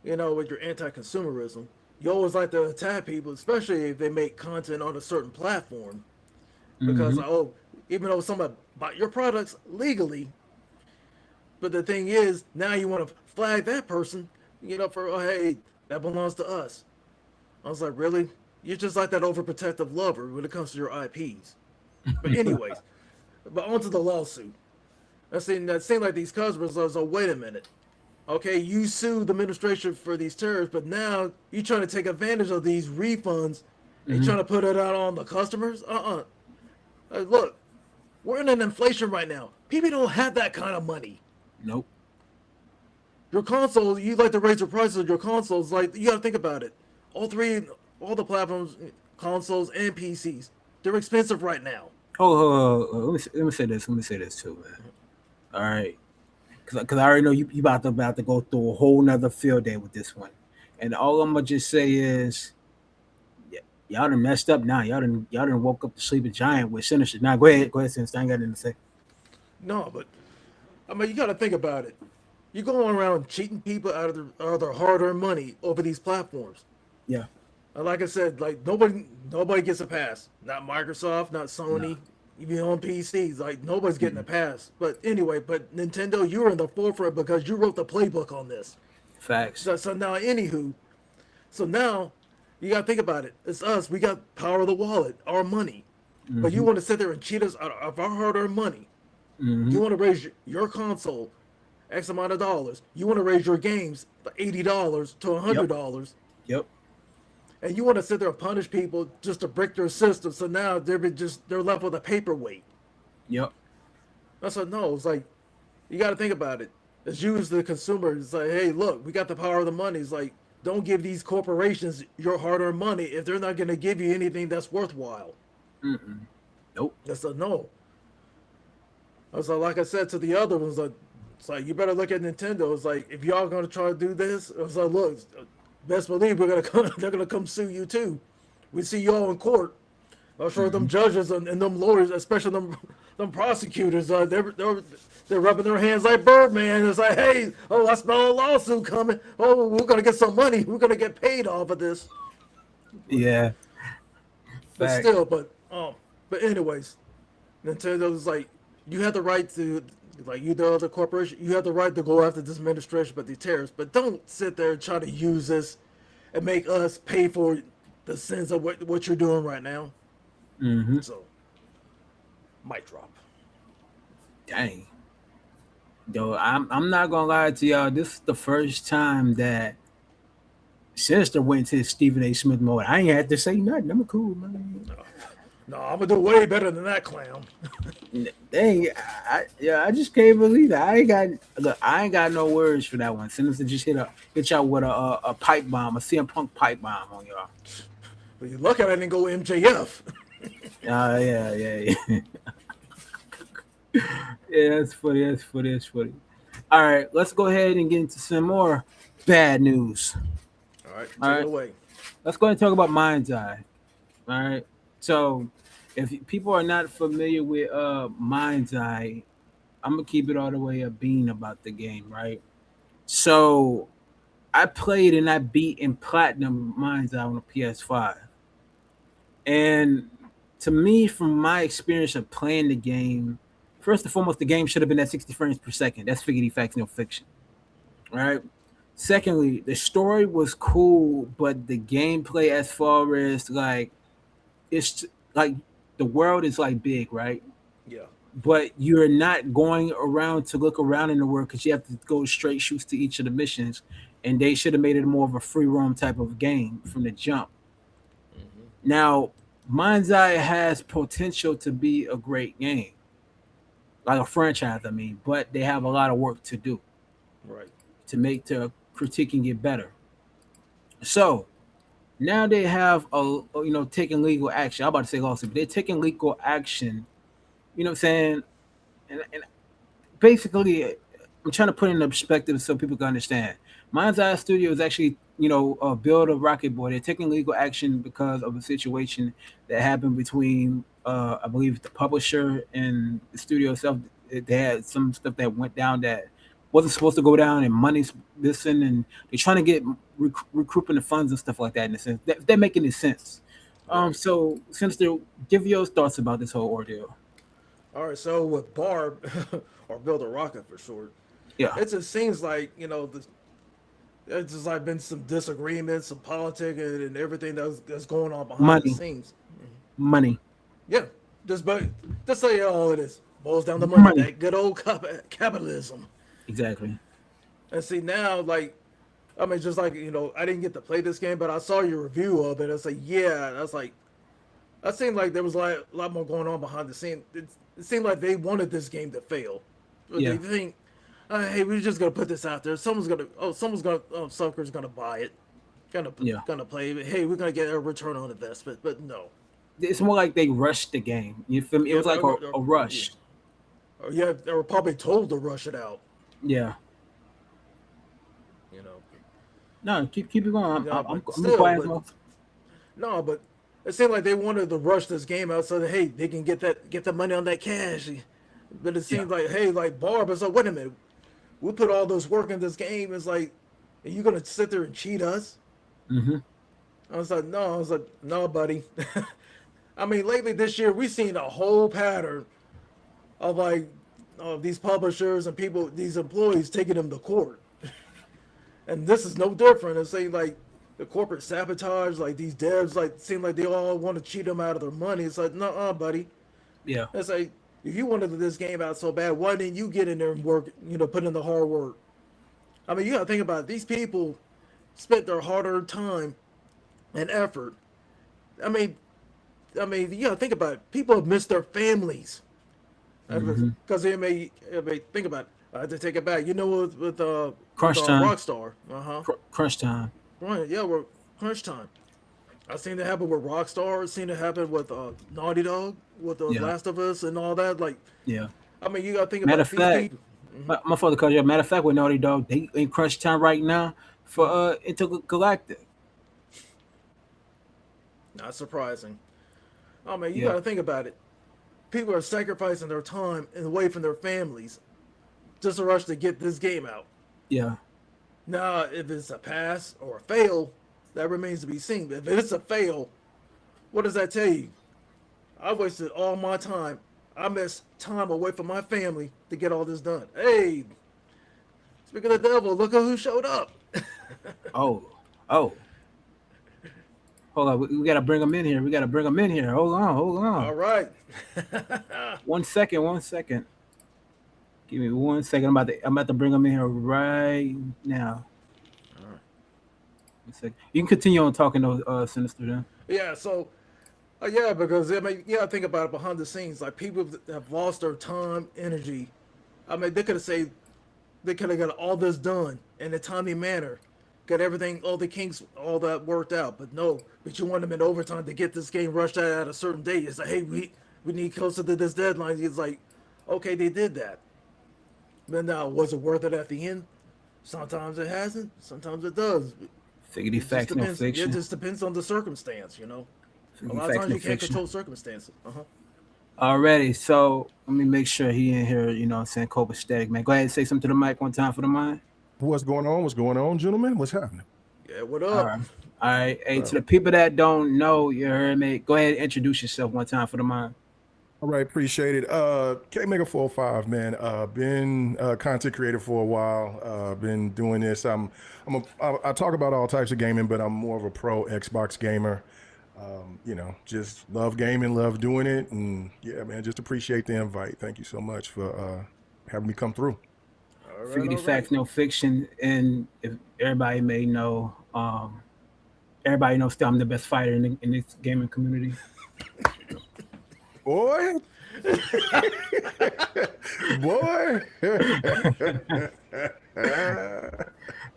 with your anti-consumerism, you always like to attack people, especially if they make content on a certain platform. Because Mhm. even though someone bought your products legally, but the thing is, now you want to flag that person, for hey, that belongs to us. I was like, really? You're just like that overprotective lover when it comes to your IPs. But anyways, but onto the lawsuit. That seemed like these customers was, oh, wait a minute. Okay, you sued the administration for these tariffs, but now you're trying to take advantage of these refunds and you're Mhm. trying to put it out on the customers? Look, we're in an inflation right now. People don't have that kind of money. Nope. Your console, you like to raise the prices of your consoles. Like, you got to think about it. All three, all the platforms, consoles and PCs, they're expensive right now. Let me say this. Let me say this too, man. All right, because I already know you about to go through a whole nother field day with this one, and all I'm gonna just say is, y'all done messed up now. Y'all done woke up the sleeping giant with Sinister. Now go ahead, Sinister. I ain't got nothing to say. No, but I mean, you got to think about it. You're going around cheating people out of their hard-earned money over these platforms. Yeah. Like I said, like nobody gets a pass. Not Microsoft, not No. Sony, even on PCs. Like nobody's getting a pass. But anyway, but Nintendo, you were in the forefront because you wrote the playbook on this. Facts. So now, anywho, so now you got to think about it. It's us. We got power of the wallet, our money. But you Mm-hmm. want to sit there and cheat us out of our hard-earned money. Mm-hmm. You want to raise your console X amount of dollars. You want to raise your games from $80 to Yep. $100, Yep. and you want to sit there and punish people just to break their system. So now they're left with a paperweight. Yep. That's what no. It's like you got to think about it. It's you as the consumer. It's like, hey, look, we got the power of the money. It's like don't give these corporations your hard-earned money if they're not going to give you anything that's worthwhile. Mm-mm. Nope. That's a no. So like I said to the other ones, like it's like you better look at Nintendo. It's like if y'all gonna try to do this, it's like look, best believe we're gonna come. They're gonna come sue you too. We see y'all in court. I'm sure them judges and them lawyers, especially them prosecutors, they're rubbing their hands like Birdman. It's like, hey, oh, I smell a lawsuit coming. Oh, we're gonna get some money. We're gonna get paid off of this. Yeah. But Fact. still, but anyways, Nintendo's like, you have the right to, like, you know, the corporation, you have the right to go after this administration, but the terrorists. But don't sit there and try to use this and make us pay for the sins of what you're doing right now. Mm-hmm. So, mic drop. Dang. Yo, I'm not gonna lie to y'all. This is the first time that Sinister went to Stephen A. Smith mode. I ain't had to say nothing. I'm cool, man. No, I'm gonna do way better than that clown. Dang, I just can't believe that. I ain't got no words for that one. Sinister just hit y'all with a pipe bomb, a CM Punk pipe bomb on y'all. But you're lucky I didn't go MJF. Yeah. Yeah, that's funny. All right, let's go ahead and get into some more bad news. All right, take it away. Let's go ahead and talk about Mind's Eye. All right. So, if people are not familiar with Mind's Eye, I'm gonna keep it all the way up being about the game, right? So, I played and I beat in platinum Mind's Eye on the PS5, and to me, from my experience of playing the game, first and foremost, the game should have been at 60 frames per second. That's figgity facts, no fiction, right? Secondly, the story was cool, but the gameplay, as far as like, it's like the world is like big, right? Yeah. But you're not going around to look around in the world because you have to go straight shoots to each of the missions, and they should have made it more of a free roam type of game from the jump. Mm-hmm. Now, Mind's Eye has potential to be a great game, like a franchise. I mean, but they have a lot of work to do, right, to critiquing it better. So now they have taking legal action. I'm about to say lawsuit, but they're taking legal action. You know what I'm saying? And basically, I'm trying to put it in perspective so people can understand. Mind's Eye Studios actually, build a rocket boy. They're taking legal action because of a situation that happened between, I believe, the publisher and the studio itself. They had some stuff that went down that wasn't supposed to go down, and money's missing, and they're trying to get recouping the funds and stuff like that. In a sense, they're making it sense. So, since they give your thoughts about this whole ordeal. All right, so with Barb, or Build a Rocket for short, yeah, it just seems like there's just like been some disagreements, some politics, and everything that's going on behind the scenes. Money. Yeah, just say all it is boils down to money. That good old capitalism. Exactly. And see now, like, I mean, just like I didn't get to play this game, but I saw your review of it. I was like, yeah, that's like, that seemed like there was a lot more going on behind the scene. It seemed like they wanted this game to fail. Yeah. They think, hey, we're just gonna put this out there. Sucker's gonna buy it, gonna play it. Hey, we're gonna get a return on investment. But no, it's more like they rushed the game. You feel me? It was like a rush. Yeah, they were probably told to rush it out. Yeah. No, keep it going. I'm quiet. No, but it seemed like they wanted to rush this game out so that, hey, they can get the money on that cash. But it seems like, hey, like Barb, it's like, wait a minute, we put all this work in this game. It's like, are you gonna sit there and cheat us? Mm-hmm. I was like, no, buddy. I mean, lately this year we've seen a whole pattern of these publishers and people, these employees taking them to court. And this is no different. It's saying like the corporate sabotage, like these devs, like seem like they all want to cheat them out of their money. It's like, no, buddy. Yeah. It's like, if you wanted this game out so bad, why didn't you get in there and work? Put in the hard work. I mean, you gotta think about it. These people spent their hard-earned time and effort. I mean, you gotta think about it. People have missed their families because they may think about it. I had to take it back. With Crunch Time. Rockstar. Crunch Time. Right, yeah, we're Crunch Time. I've seen it happen with Rockstar. I've seen it happen with Naughty Dog, with The Last of Us and all that. Like, yeah. I mean, you got to think about these people. My father called you. Matter of fact, with Naughty Dog, they in Crunch Time right now for Intergalactic. Not surprising. Oh man, you Yeah, got to think about it. People are sacrificing their time and away from their families just to rush to get this game out. yeah. Now, if it's a pass or a fail, that remains to be seen. But if it's a fail, what does that tell you? I wasted all my time. I missed time away from my family to get all this done. Hey, speaking of the devil, look at who showed up. Oh, oh. Hold on, we gotta bring him in here. We gotta bring him in here. Hold on, hold on. All right. 1 second, 1 second. Give me 1 second. I'm about to bring him in here right now. All right. 1 second. You can continue on talking though, Sinister. Then. Yeah, so yeah, because I mean, yeah, think about it behind the scenes. Like people have lost their time, energy. I mean, they could have got all this done in a timely manner, got everything, all the kinks, all that worked out. But no, but you want them in overtime to get this game rushed out at a certain date. It's like, hey, we need closer to this deadline. It's like, okay, they did that. But now, was it worth it at the end? Sometimes it hasn't. Sometimes it does. Figgity It just facts, no depends. fiction. It just depends on the circumstance, you know. A Figgity lot of facts, times no you can't fiction. control circumstances. Alrighty, so let me make sure he in here. You know, what I'm saying copacetic, man. Go ahead and say something to the mic one time for the mind. What's going on? What's going on, gentlemen? What's happening? Yeah, what All up? right, all right. Hey, to the people that don't know, you heard me. Go ahead and introduce yourself one time for the mind. All right, appreciate it. Kmega 45, man. Been content creator for a while. Been doing this. I talk about all types of gaming, but I'm more of a pro Xbox gamer. You know, just love gaming, love doing it, and yeah, man, just appreciate the invite. Thank you so much for having me come through. All right, Figgity all facts, right. no fiction. And if everybody may know, everybody knows still I'm the best fighter in this gaming community. Boy, boy.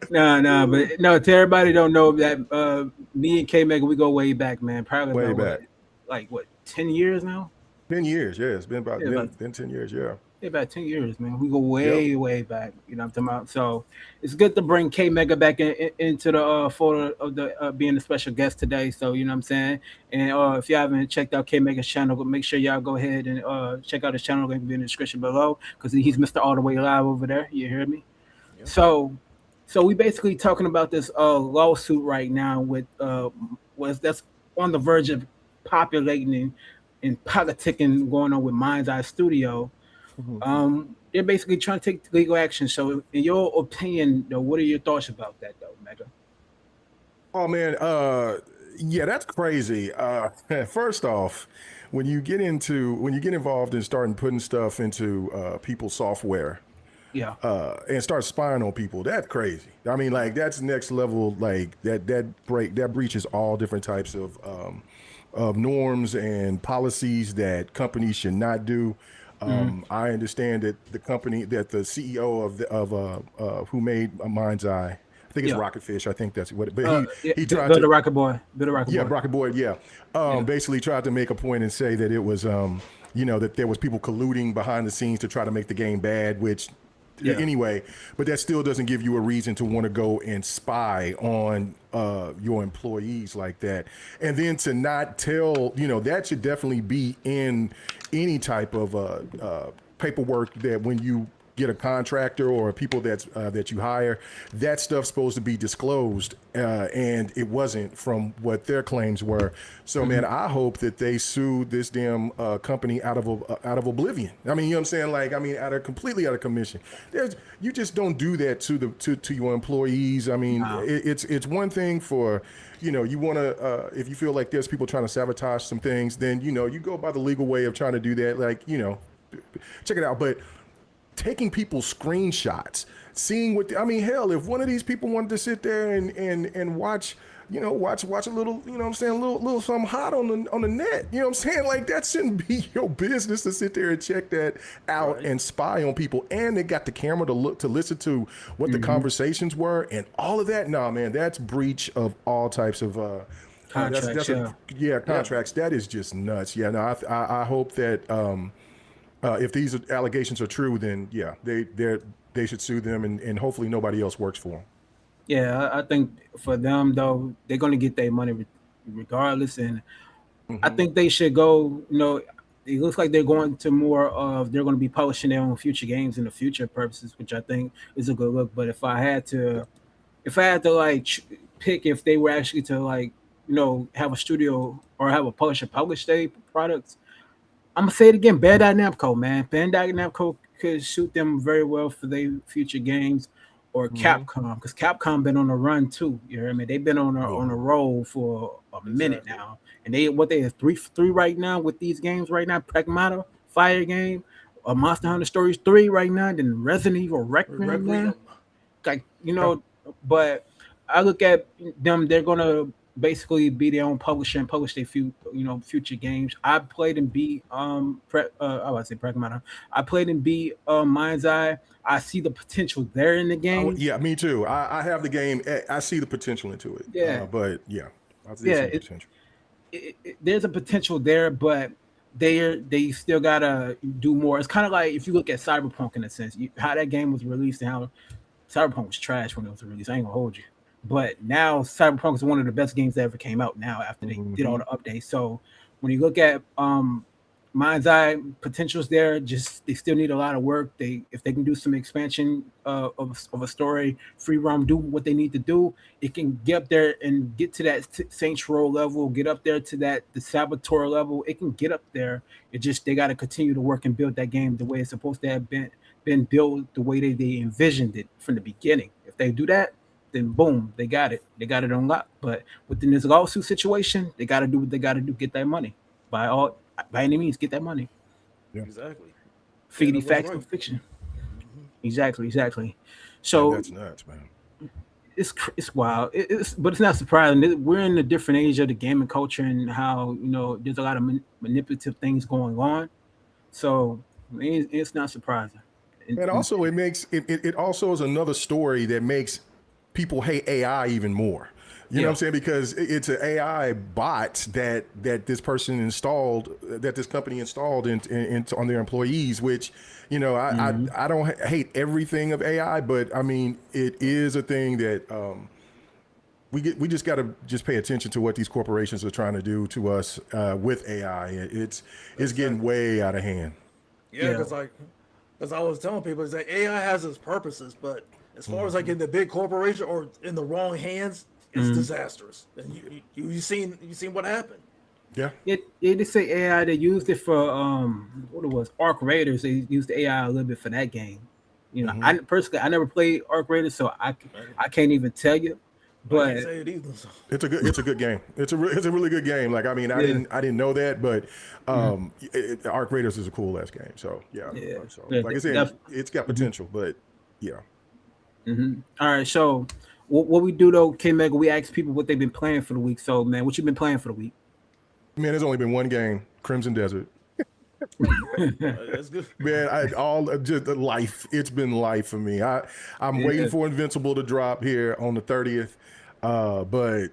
No, but no. To everybody don't know that me and K Mega we go way back, man. Probably Way about back. like what 10 years now. 10 years, yeah. It's been Yeah, about been 10 years, yeah. Yeah, about 10 years, man. We go Yep. way back. You know what I'm talking about? So it's good to bring K Mega back into the photo of the being a special guest today. So, you know what I'm saying? And if you haven't checked out K Mega's channel, make sure y'all go ahead and check out his channel. Going to be in the description below because he's Mr. All the Way Live over there. You hear me? Yep. So we basically talking about this lawsuit right now with that's on the verge of populating and politicking going on with Mind's Eye Studio. They're basically trying to take legal action. So, in your opinion, though, what are your thoughts about that, though, Mega? Oh man, yeah, that's crazy. First off, when you get involved in starting putting stuff into people's software, Yeah, and start spying on people, that's crazy. I mean, like that's next level. Like that breaches all different types of norms and policies that companies should not do. I understand that the CEO of who made Mind's Eye, I think it's Yeah. Rocketfish. I think that's what. But he Bill tried the to, Rocket Boy, Bill the Rocket yeah, Boy. Rocket Boy, yeah. Basically tried to make a point and say that it was, that there was people colluding behind the scenes to try to make the game bad, which Yeah. anyway, but that still doesn't give you a reason to want to go and spy on your employees like that. And then to not tell, that should definitely be in any type of paperwork that when you get a contractor or people that you hire, that stuff's supposed to be disclosed, and it wasn't from what their claims were. So, man, I hope that they sued this damn company out of oblivion. I mean, you know what I'm saying? Like, I mean, completely out of commission. You just don't do that to your employees. I mean, No. it's one thing for, you want to, if you feel like there's people trying to sabotage some things, then, you go by the legal way of trying to do that. Like, check it out. But taking people's screenshots, seeing hell, if one of these people wanted to sit there and watch, watch a little, a little something hot on the net, you know what I'm saying? Like that shouldn't be your business to sit there and check that out and spy on people. And they got the camera to listen to what the conversations were and all of that. Nah, man, that's breach of all types of Contracts, contracts. That is just nuts. Yeah, no, I hope that if these allegations are true, then yeah, they should sue them, and hopefully nobody else works for them. Yeah, I think for them though, they're gonna get their money regardless. And I think they should go. It looks like they're going to more of they're going to be publishing their own future games in the future purposes, which I think is a good look. But if I had to like pick if they were actually to like have a studio or have a publisher publish their products, I'm gonna say it again. Bandai Namco, man. Bandai Namco could suit them very well for their future games, or Capcom, because Capcom been on a run too. You hear me? They've been on a roll for a minute now, and they have three right now with these games right now. Pragmata, Fire Game, Monster Hunter Stories 3 right now, then Resident Evil Requiem. Now. Like but I look at them. They're gonna basically be their own publisher and publish their future games. I played and beat I would say Pragmata. I played and beat Mind's Eye. I see the potential there in the game. Yeah, me too. I have the game. I see the potential into it. Yeah, but yeah, I see some potential. There's a potential there, but they still gotta do more. It's kind of like if you look at Cyberpunk in a sense, how that game was released and how Cyberpunk was trash when it was released. I ain't gonna hold you. But now Cyberpunk is one of the best games that ever came out now after they did all the updates. So when you look at Mind's Eye, potential's there, just they still need a lot of work. If they can do some expansion of a story, free roam, do what they need to do, it can get up there and get to that Saints Row level, get up there to the Saboteur level. It can get up there. It just they got to continue to work and build that game the way it's supposed to have been built, the way they envisioned it from the beginning. If they do that, then boom, they got it. They got it on lock. But within this lawsuit situation, they got to do what they got to do, get that money. By any means, get that money. Yeah. Exactly. Figure facts and fiction. Exactly. So that's nuts, man. It's wild. But it's not surprising. We're in a different age of the gaming culture and how there's a lot of manipulative things going on. So it's not surprising. And also, it also is another story that makes people hate AI even more. You know what I'm saying? Because it's an AI bot that this person installed, that this company installed on their employees, which, I don't hate everything of AI, but I mean, it is a thing that we just got to just pay attention to what these corporations are trying to do to us with AI. It's getting way out of hand. Yeah, because as I was telling people, is that AI has its purposes, but as far as like in the big corporation or in the wrong hands, it's disastrous. And you seen what happened. Yeah. They say AI. They used it for what it was, Arc Raiders. They used the AI a little bit for that game. I personally never played Arc Raiders, so I can't even tell you. But I can't say it either, so. It's a good game. It's a really good game. Like, I mean, I didn't know that, but Arc Raiders is a cool ass game. So So like I said, it's got potential, but yeah. All right, so what we do though, Kmega, we ask people what they've been playing for the week. So man, what you been playing for the week? Man, there's only been one game, Crimson Desert. That's good. Man, just life. It's been life for me. I'm waiting for Invincible to drop here on the 30th. But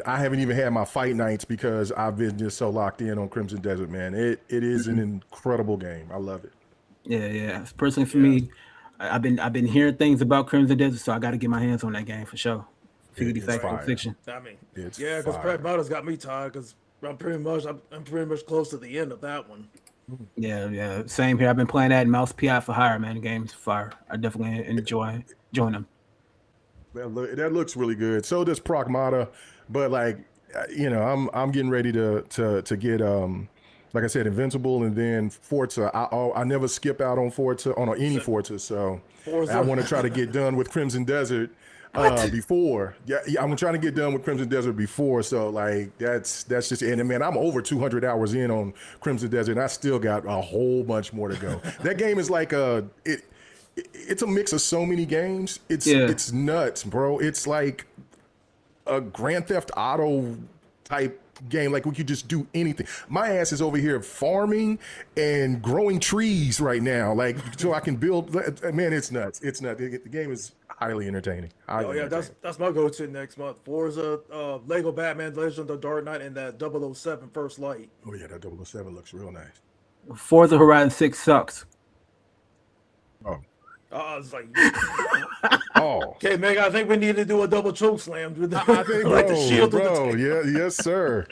I haven't even had my fight nights because I've been just so locked in on Crimson Desert, man. It is an incredible game. I love it. Yeah. Personally for me, I've been hearing things about Crimson Desert, so I got to get my hands on that game for sure. Figure facts fiction. I mean, because Pragmata's got me tired because I'm pretty much close to the end of that one. Yeah. Same here. I've been playing that in Mouse PI for hire, man. The game's fire. I definitely enjoy them. That looks really good. So does Pragmata, but like, I'm getting ready to get like I said, Invincible, and then Forza. I never skip out on Forza, on any Forza. So I want to try to get done with Crimson Desert before. Yeah, I'm trying to get done with Crimson Desert before. So like that's just it. And man, I'm over 200 hours in on Crimson Desert, and I still got a whole bunch more to go. That game is like it's a mix of so many games. It's nuts, bro. It's like a Grand Theft Auto type game. Like we could just do anything. My ass is over here farming and growing trees right now, like so I can build. Man, it's nuts. It's nuts. The game is highly entertaining. That's my go-to next month. Forza, Lego Batman Legend of the Dark Knight, and that 007 First Light. Oh yeah, that 007 looks real nice. Forza Horizon 6 sucks. Oh. It's like, okay, Meg. I think we need to do a double choke slam with the, I think, like the shield. Bro, yes, sir.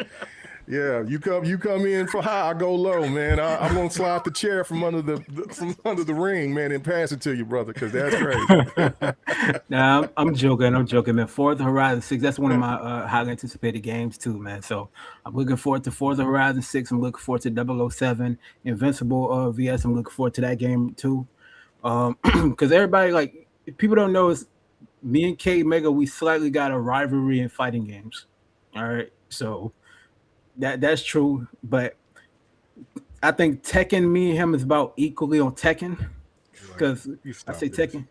Yeah, you come in for high, I go low, man. I'm gonna slide the chair from under the ring, man, and pass it to you, brother, because that's crazy. Nah, I'm joking. I'm joking, man. Forza Horizon 6, that's one of my highly anticipated games too, man. So I'm looking forward to Forza Horizon 6. I'm looking forward to 007, Invincible VS. I'm looking forward to that game too. Because everybody, like, if people don't know, is me and Kmega, we slightly got a rivalry in fighting games. All right. So that's true. But I think Tekken, me and him is about equally on Tekken. Because You I stop say this. Tekken.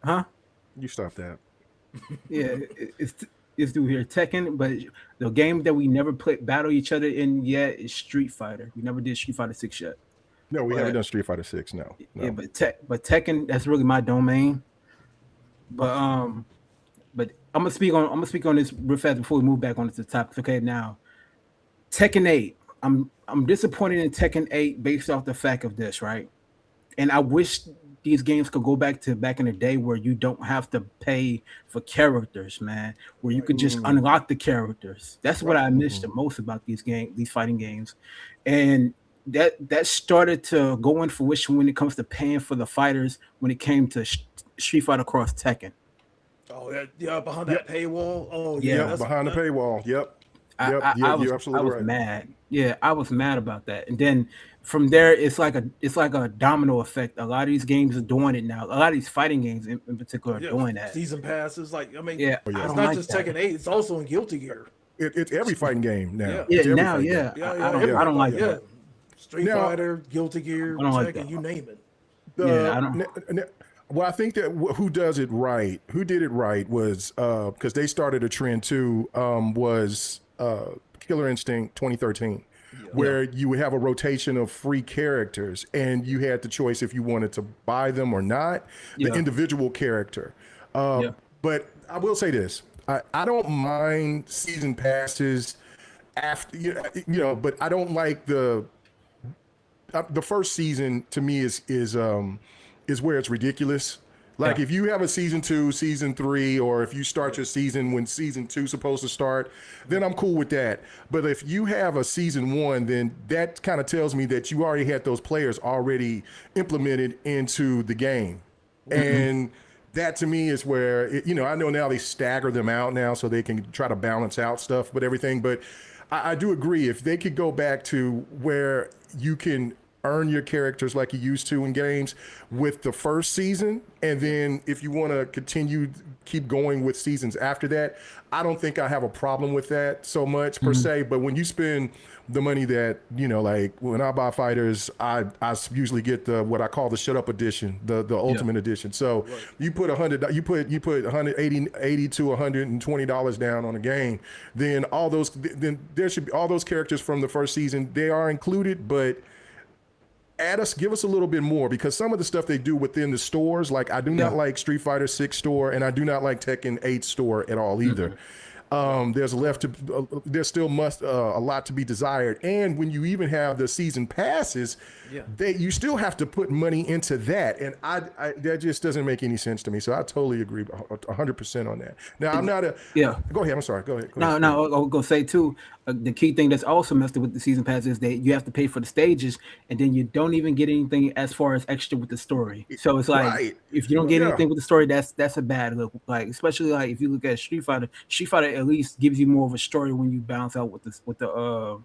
Huh? You stop that. Yeah, it's through here Tekken, but the game that we never played battle each other in yet is Street Fighter. We never did Street Fighter 6 yet. No, we But- haven't done Street Fighter 6. No. Yeah, but Tekken, that's really my domain. But I'm gonna speak on this real fast before we move back on to the topic. Okay, now Tekken 8. I'm disappointed in Tekken 8 based off the fact of this, right? And I wish these games could go back in the day where you don't have to pay for characters, man. Where you could just unlock the characters. That's what I miss the most about these fighting games, and that started to go in fruition when it comes to paying for the fighters. When it came to Street Fighter Cross Tekken, Oh yeah, behind that paywall. Oh Yeah, yeah, Yep, behind the paywall. Yep. I Yep, was, you're absolutely right. mad. Yeah, I was mad about that. And then from there, it's like a domino effect. A lot of these games are doing it now. A lot of these fighting games, in particular, are doing that. Season passes, like I mean, Yeah, I it's don't not like just that. Tekken 8. It's also in Guilty Gear. It's every fighting game now. Yeah. Yeah, It's every now, fighting game. yeah. I don't like that. Street Now- Fighter, Guilty Gear, I don't like Tekken, that. you name it. Yeah, I don't- Well, I think that who did it right was because they started a trend too. Was Killer Instinct 2013, where you would have a rotation of free characters, and you had the choice if you wanted to buy them or not, the Yeah. individual character. Yeah. But I will say this: I don't mind season passes after but I don't like the first season. To me is where it's ridiculous. Like Yeah. if you have a season 2, season 3, or if you start your season when season 2 is supposed to start, then I'm cool with that. But if you have a season 1, then that kind of tells me that you already had those players already implemented into the game. And that to me is where, I know now they stagger them out now so they can try to balance out stuff, but everything. But I do agree, if they could go back to where you can earn your characters like you used to in games with the first season, and then if you want to keep going with seasons after that, I don't think I have a problem with that so much per se. But when you spend the money that like when I buy fighters, I usually get what I call the shut up edition, the ultimate edition. So you put $100, you put $180 to $120 down on a game, then there should be all those characters from the first season. They are included, but give us a little bit more, because some of the stuff they do within the stores, like I do not like Street Fighter 6 store, and I do not like Tekken 8 store at all either. There's still a lot to be desired. And when you even have the season passes, you still have to put money into that. And I that just doesn't make any sense to me. So I totally agree 100% on that. Now I'm not go ahead. I'm sorry. Go ahead. No, I was gonna say too. The key thing that's also messed up with the season pass is that you have to pay for the stages, and then you don't even get anything as far as extra with the story. So it's like if you don't get anything with the story, that's a bad look. Like especially like if you look at Street Fighter at least gives you more of a story when you balance out with the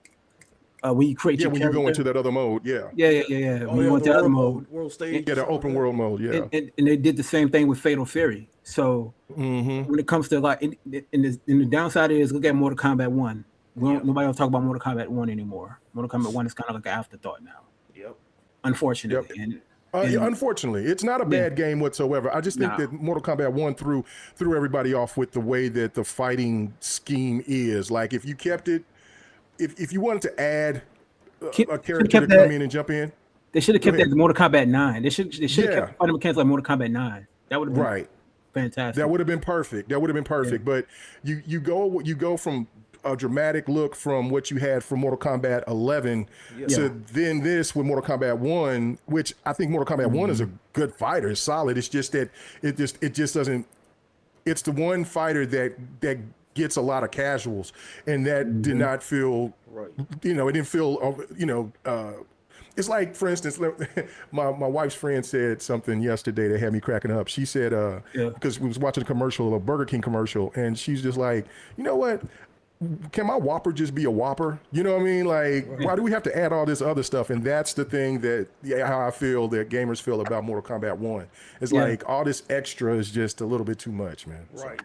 when you create your when character. you go into that other mode, Yeah. Oh, When you went to other mode, world stage. the open world mode, and they did the same thing with Fatal Fury. So when it comes to like, in the downside is look at Mortal Kombat 1. Nobody will talk about Mortal Kombat 1 anymore. Mortal Kombat 1 is kind of like an afterthought now. Yep. Unfortunately. Yep. Unfortunately, it's not a bad game whatsoever. I just think that Mortal Kombat 1 threw everybody off with the way that the fighting scheme is. Like if you kept it, if you wanted to add a character to come in and jump in, they should have kept that as Mortal Kombat 9. They should have kept fighting mechanics like Mortal Kombat 9. That would have been fantastic. That would have been perfect. Yeah. But you go from a dramatic look from what you had from Mortal Kombat 11 to then this with Mortal Kombat 1, which I think Mortal Kombat 1 is a good fighter. It's solid. It's just that it just doesn't. It's the one fighter that gets a lot of casuals, and that did not feel Right. You know, it didn't feel, it's like, for instance, my wife's friend said something yesterday that had me cracking up. She said, Yeah. because we was watching a commercial, a Burger King commercial, and she's just like, you know what? Can my Whopper just be a Whopper? You know what I mean? Like, why do we have to add all this other stuff? And that's the thing that, how I feel that gamers feel about Mortal Kombat 1. It's Yeah. like all this extra is just a little bit too much, man. Right.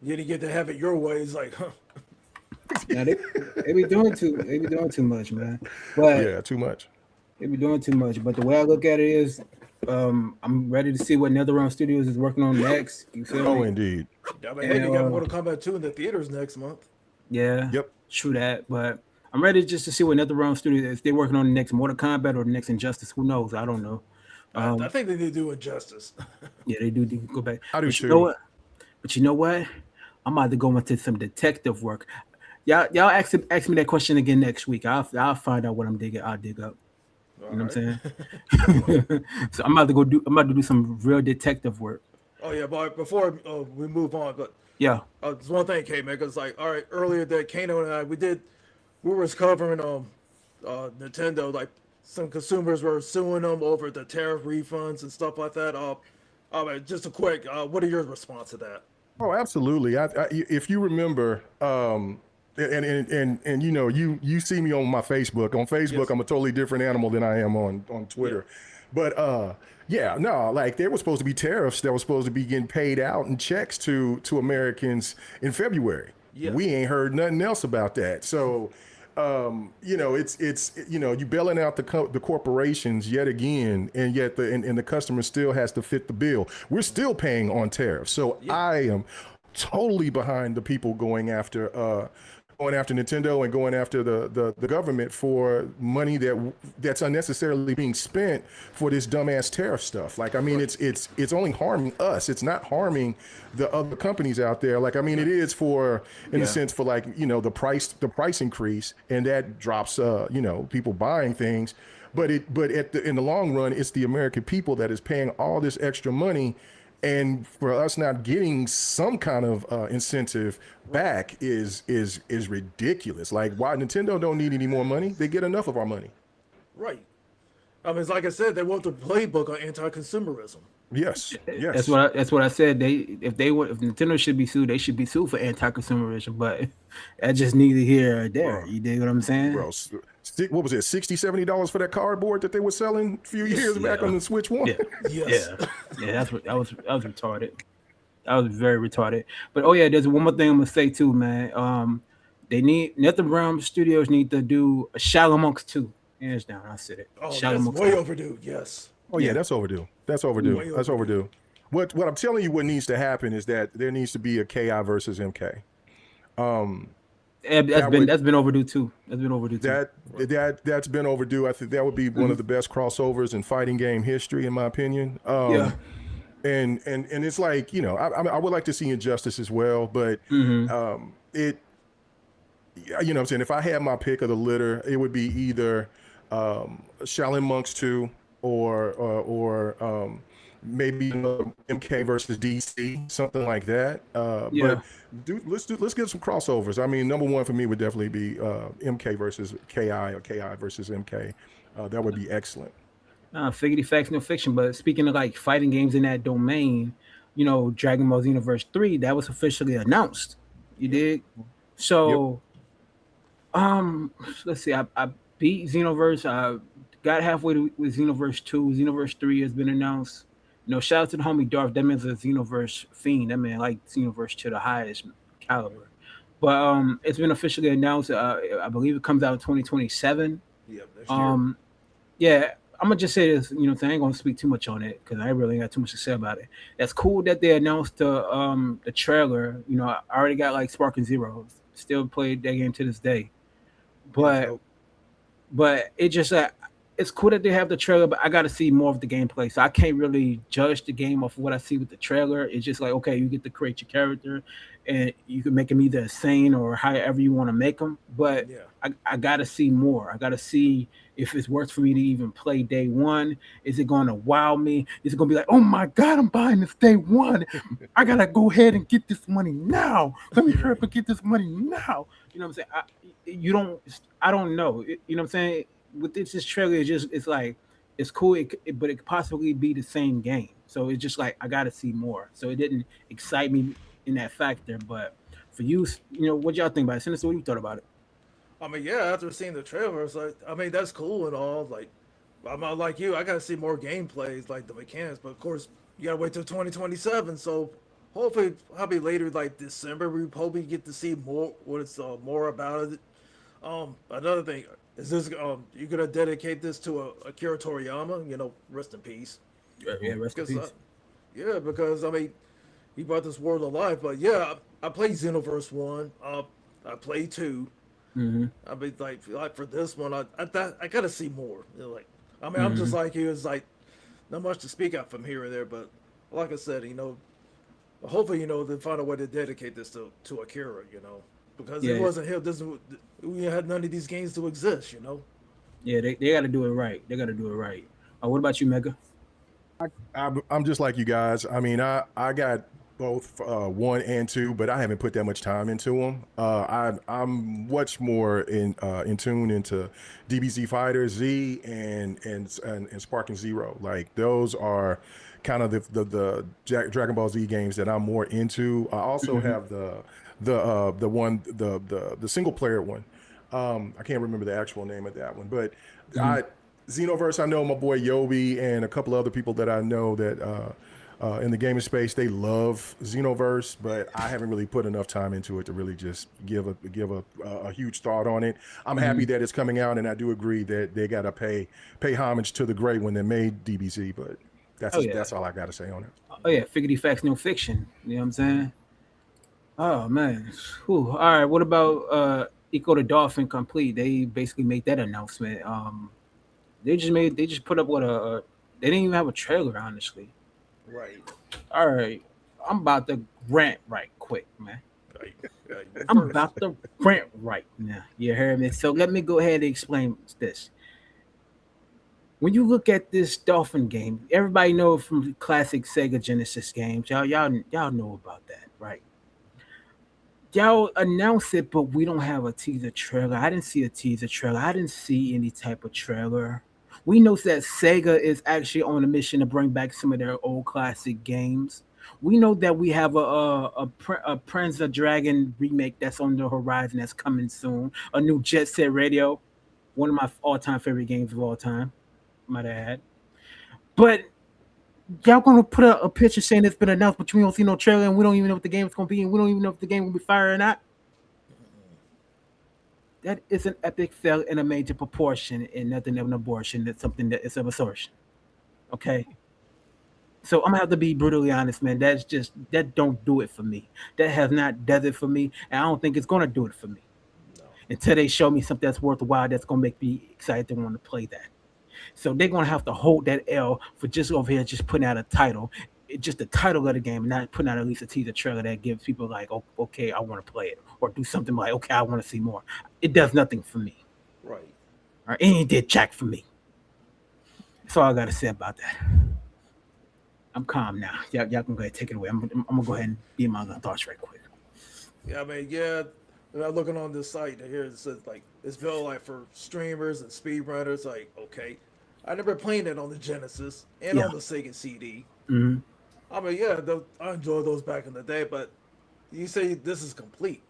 You didn't get to have it your way. It's like, huh. Now they be doing too much, man. But Yeah, too much. they be doing too much. But the way I look at it is, I'm ready to see what NetherRealm Studios is working on next. You feel Oh, me? indeed. I mean, hey, they got Mortal Kombat 2 in the theaters next month. Yeah. Yep. True that. But I'm ready just to see what NetherRealm Studios, if they're working on the next Mortal Kombat or the next Injustice. Who knows? I don't know. I think they need to do Injustice. Yeah, they do go back. I do But too. you know what? But you know what? I'm about to go into some detective work. Y'all ask me that question again next week. I'll find out what I'm digging. I'll dig up. You know what I'm saying? So I'm about to do some real detective work. Oh, yeah, but before we move on, but Yeah. there's one thing, Kmega, it's like, all right, earlier that Kano and I, we were covering Nintendo, like some consumers were suing them over the tariff refunds and stuff like that. Just a quick, what are your response to that? Oh, absolutely. If you remember, and you know, you see me on my Facebook. On Facebook, Yes. I'm a totally different animal than I am on Twitter. But yeah, no, like there were supposed to be tariffs that were supposed to be getting paid out in checks to Americans in February. Yeah. We ain't heard nothing else about that. So, you know, it's you know, you bailing out the corporations yet again, and yet the customer still has to fit the bill. We're still paying on tariffs. So I am totally behind the people going after Nintendo and going after the government for money that's unnecessarily being spent for this dumbass tariff stuff. Like, I mean, it's only harming us. It's not harming the other companies out there. Like, I mean, it is in a sense for, like, you know, the price increase, and that drops you know, people buying things. But in the long run, it's the American people that is paying all this extra money. And for us not getting some kind of incentive back is ridiculous. Like, why Nintendo don't need any more money? They get enough of our money. Right. I mean, it's like I said, they want the playbook on anti-consumerism. Yes. That's what I said. If Nintendo should be sued, they should be sued for anti-consumerism. But that's just neither here or there. Bro. You dig what I'm saying? Bro, what was it, $60-$70 for that cardboard that they were selling a few years back on the Switch 1? Yeah. Yes. Yeah, that was retarded. That was very retarded. But there's one more thing I'm gonna say too, man. They need NetherRealm Studios need to do a Shadow Monks 2. Hands down, I said it. Oh, Shadow that's Monks way 2. overdue. Yes. Oh yeah, that's overdue. That's overdue. That's overdue. What I'm telling you, what needs to happen is that there needs to be a KI versus MK. That's been overdue too. That's been overdue too. That's been overdue. I think that would be one of the best crossovers in fighting game history, in my opinion. And it's like, you know, I would like to see Injustice as well, but it, you know what I'm saying, if I had my pick of the litter, it would be either Shaolin Monks 2 or maybe another MK versus DC, something like that. But let's get some crossovers. I mean, number one for me would definitely be MK versus KI or KI versus MK. That would be excellent. Figgity facts, no fiction. But speaking of like fighting games in that domain, you know, Dragon Ball Xenoverse 3, that was officially announced. You dig? So, let's see. I beat Xenoverse. I got halfway with Xenoverse 2. Xenoverse 3 has been announced. You know, shout out to the homie Darth. That man's a Xenoverse fiend. That man like Xenoverse to the highest caliber. But it's been officially announced. I believe it comes out in 2027. Yeah. Next year. Yeah. I'm gonna just say this. You know, I ain't gonna speak too much on it because I really ain't got too much to say about it. That's cool that they announced the trailer. You know, I already got like Sparking Zero. Still played that game to this day. But it just it's cool that they have the trailer, but I got to see more of the gameplay. So I can't really judge the game off of what I see with the trailer. It's just like, okay, you get to create your character, and you can make him either insane or however you want to make him. But Yeah. I got to see more. I got to see if it's worth for me to even play day one. Is it going to wow me? Is it going to be like, oh my God, I'm buying this day one. I got to go ahead and get this money now. Let me hurry up and get this money now. You know what I'm saying? I don't know. You know what I'm saying? With this trailer, it's like it's cool, but it could possibly be the same game. So it's just like I got to see more. So it didn't excite me in that factor. But for you, what y'all think about it? Sinister, what you thought about it? I mean, yeah, after seeing the trailer, it's like, I mean, that's cool and all. Like, I'm not like you. I gotta see more gameplays, like the mechanics. But of course, you gotta wait till 2027. So hopefully, probably later, like December, we probably get to see more. What it's more about it. Another thing is this. You gonna dedicate this to Akira Toriyama? Rest in peace. Yeah, rest in Because peace. yeah, because I mean, he brought this world alive. But yeah, I played Xenoverse 1. I played 2. Mm-hmm. I mean, like for this one, I gotta see more. Like, I mean, I'm just like you. It's like not much to speak out from here and there, but like I said, hopefully, they find a way to dedicate this to Akira, because Yeah. it wasn't him. We had none of these games to exist. Yeah, they got to do it right. They got to do it right. What about you, Mega? I'm just like you guys. I mean, I got both 1 and 2, but I haven't put that much time into them. I'm much more in tune into DBZ Fighter Z and Sparking Zero. Like those are kind of the Dragon Ball Z games that I'm more into. I also have the single player one. I can't remember the actual name of that one, but Xenoverse, I know my boy Yobi and a couple other people that I know that in the gaming space, they love Xenoverse, but I haven't really put enough time into it to really just give a huge thought on it. I'm happy that it's coming out, and I do agree that they got to pay homage to the great one that made DBZ, but that's all I got to say on it. Oh yeah, figgity facts, no fiction. You know what I'm saying? Oh man. Whew. All right. What about Eco the Dolphin Complete? They basically made that announcement. They just put up they didn't even have a trailer, honestly. Right. All right. I'm about to rant right quick, man. Right. I'm about to rant right now. You heard me? So let me go ahead and explain this. When you look at this Dolphin game, everybody know from classic Sega Genesis games. Y'all know about that, right? Y'all announce it, but we don't have a teaser trailer. I didn't see a teaser trailer. I didn't see any type of trailer. We know that Sega is actually on a mission to bring back some of their old classic games. We know that we have a Prince of Dragon remake that's on the horizon that's coming soon. A new Jet Set Radio, one of my all-time favorite games of all time, might add. But y'all gonna put a picture saying it's been announced, but we don't see no trailer, and we don't even know what the game is gonna be, and we don't even know if the game will be fire or not. That is an epic fail in a major proportion, and nothing of an abortion. That's something that is of assertion. Okay. So I'm gonna have to be brutally honest, man. That don't do it for me. That has not does it for me, and I don't think it's gonna do it for me until they show me something that's worthwhile. That's gonna make me excited to want to play that. So they're gonna have to hold that L for just over here, just putting out a title, just the title of the game, and not putting out at least a teaser trailer that gives people like, oh, okay, I want to play it, or do something like, okay, I want to see more. It does nothing for me. Right. All right, and it did jack for me. That's all I gotta say about that. I'm calm now. Y'all can go ahead and take it away. I'm gonna go ahead and be my thoughts right quick. Yeah, I mean, yeah. I'm looking on this site here. It says like it's built like for streamers and speedrunners. Like, okay, I never played it on the Genesis and on the Sega CD. Mm-hmm. I mean, yeah, I enjoyed those back in the day. But you say this is complete.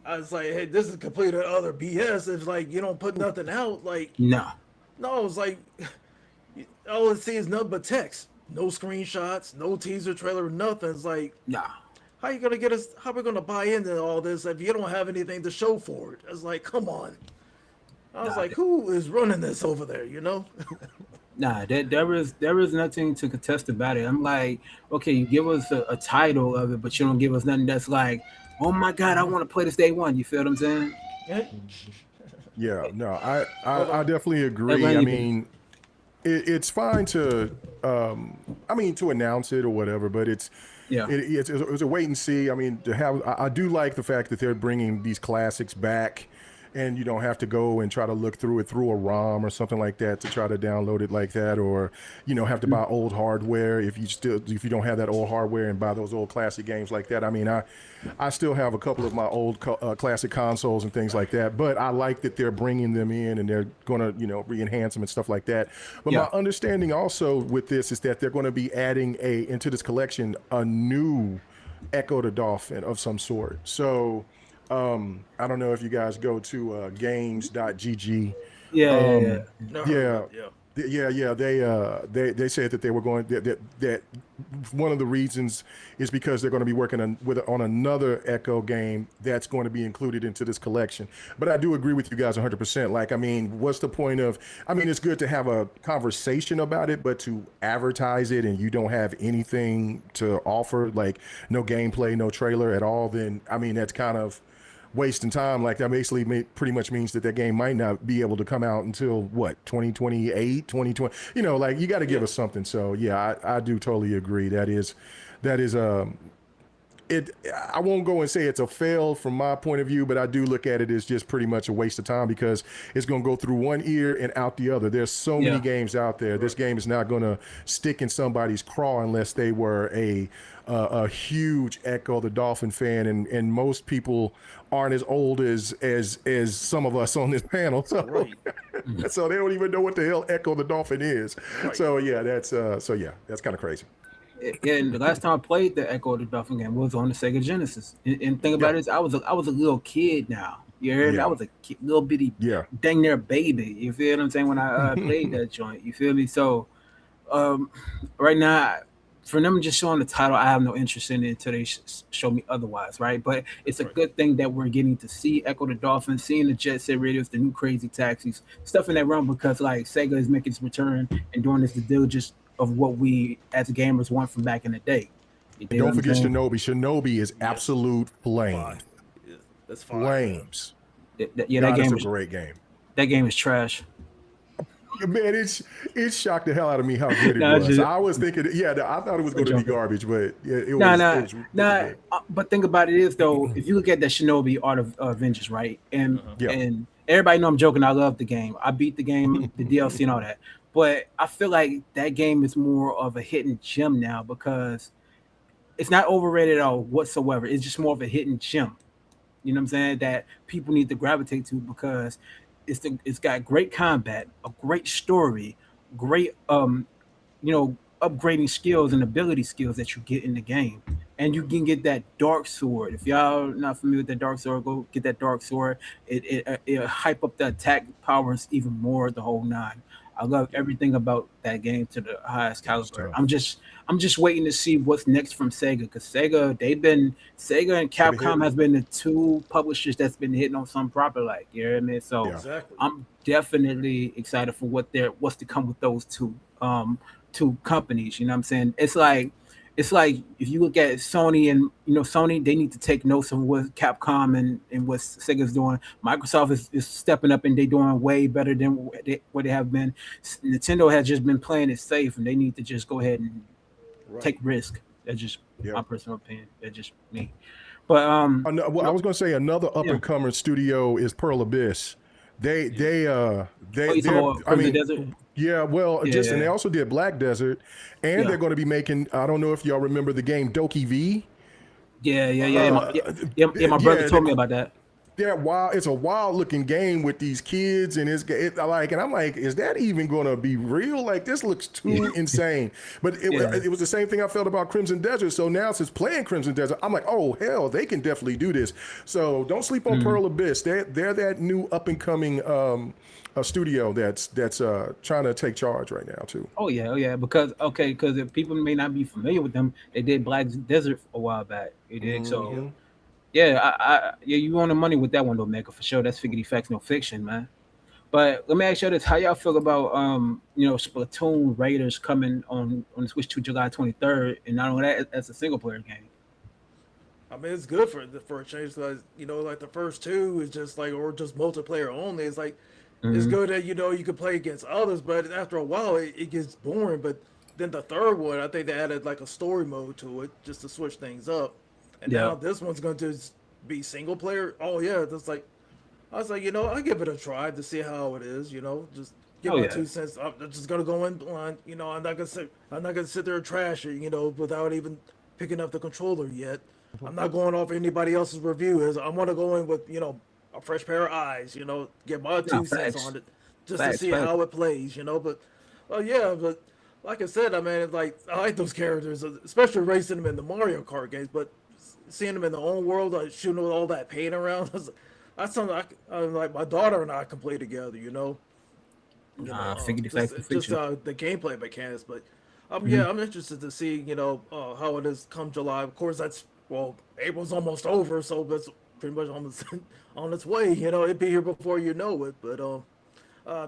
I was like, hey, this is complete of other BS. It's like you don't put nothing out. Like, No. it's like all it see is nothing but text. No screenshots, no teaser trailer, nothing. It's like, Nah. how you gonna get us? How we gonna buy into all this if you don't have anything to show for it? It's like, come on. I was like, who is running this over there? Nah, there is nothing to contest about it. I'm like, okay, you give us a title of it, but you don't give us nothing that's like, oh my God, I want to play this day one. You feel what I'm saying? Yeah, no, I definitely agree. Atlanta I even- mean, it's fine to, I mean, to announce it or whatever, but Yeah. it's a wait and see. I mean, to have, I do like the fact that they're bringing these classics back, and you don't have to go and try to look through it through a ROM or something like that to try to download it like that, or have to buy old hardware if you don't have that old hardware and buy those old classic games like that. I mean, I still have a couple of my old classic consoles and things like that, but I like that they're bringing them in and they're going to re-enhance them and stuff like that. But Yeah. my understanding also with this is that they're going to be adding into this collection a new Echo the Dolphin of some sort. So I don't know if you guys go to games.gg. Yeah. No, Yeah. yeah. Yeah. They said that they were going that one of the reasons is because they're going to be working on another Echo game that's going to be included into this collection. But I do agree with you guys 100%. Like, I mean, what's the point of? I mean, it's good to have a conversation about it, but to advertise it and you don't have anything to offer, like no gameplay, no trailer at all, then I mean, that's kind of wasting time. Like, that basically pretty much means that game might not be able to come out until what, 2028, 2020, like, you got to give us something. So yeah, I do totally agree. That is it. I won't go and say it's a fail from my point of view, but I do look at it as just pretty much a waste of time because it's going to go through one ear and out the other. There's so many games out there. This game is not going to stick in somebody's craw unless they were a huge Echo the Dolphin fan, and most people aren't as old as some of us on this panel, so so they don't even know what the hell Echo the Dolphin is. So yeah, that's kind of crazy. Yeah, and the last time I played the Echo of the Dolphin game was on the Sega Genesis. And thing about it is, I was a little kid now. You heard me? I was a little bitty, dang near baby. You feel what I'm saying? When I played that joint, you feel me? So, right now, for them just showing the title, I have no interest in it until they show me otherwise, right? But it's a good thing that we're getting to see Echo the Dolphin, seeing the Jet Set Radios, the new Crazy Taxis, stuff in that realm, because like Sega is making its return and doing this due diligence of what we as gamers want from back in the day. Don't forget Shinobi. Shinobi is absolute flame. Yeah, that's fine. Flames. That game is a great game. That game is trash. Man, it shocked the hell out of me how good it was. I was thinking, I thought it was going to be garbage, but it was really good. But think about it is though, if you look at the Shinobi Art of Vengeance, right? And everybody know I'm joking. I love the game. I beat the game, the DLC and all that. But I feel like that game is more of a hidden gem now because it's not overrated at all whatsoever. It's just more of a hidden gem. You know what I'm saying? That people need to gravitate to because it's got great combat, a great story, great upgrading skills and ability skills that you get in the game. And you can get that dark sword. If y'all not familiar with that dark sword, go get that dark sword. It hype up the attack powers even more, the whole nine. I love everything about that game to the highest caliber. I'm just waiting to see what's next from Sega, because Sega and Capcom has been the two publishers that's been hitting on some proper, like, you know what I mean? So I'm definitely excited for what's to come with those two companies. You know what I'm saying? It's like if you look at Sony and Sony, they need to take notes of what Capcom and what Sega's doing. Microsoft is stepping up and they're doing way better than what they have been. Nintendo has just been playing it safe, and they need to just go ahead and take risk. That's just my personal opinion. That's just me. But I was going to say another up and coming studio is Pearl Abyss. Desert? And they also did Black Desert, and they're going to be making. I don't know if y'all remember the game Doki V. My brother told me about that. It's a wild looking game with these kids, and I'm like, is that even going to be real? Like, this looks too insane. But it was the same thing I felt about Crimson Desert. So now since playing Crimson Desert, I'm like, oh hell, they can definitely do this. So don't sleep on Pearl Abyss. They're that new up and coming studio that's trying to take charge right now too. Oh yeah, because if people may not be familiar with them, they did Black Desert a while back. They did so. Yeah, you on the money with that one though, Mega, for sure. That's Figgity Facts, no fiction, man. But let me ask you this: how y'all feel about Splatoon Raiders coming on the Switch to July 23rd, and not only that, as a single player game? I mean, it's good for a change because like the first two is just like or just multiplayer only. It's like it's Mhm. good that you can play against others, but after a while it gets boring. But then the third one, I think they added like a story mode to it just to switch things up. And now Yep. this one's going to be single player. Oh yeah, that's like I was like, I'll give it a try to see how it is. Just give Oh my yeah. 2 cents. I'm just gonna go in blind. I'm not gonna sit there and trash it. Without even picking up the controller yet. I'm not going off anybody else's review. I want to go in with a fresh pair of eyes. Get my No, 2 cents facts. on it, just to Facts. see Facts. how it plays. But well, yeah, but like I said, I mean, it's like I like those characters, especially racing them in the Mario Kart games. But seeing them in their own world, like shooting with all that paint around, that's something like my daughter and I can play together. Figure the Just facts to just fiction. the gameplay mechanics. But Mhm. I'm interested to see how it is come July. Of course, April's almost over, so that's pretty much on on its way. It'd be here before you know it. But uh,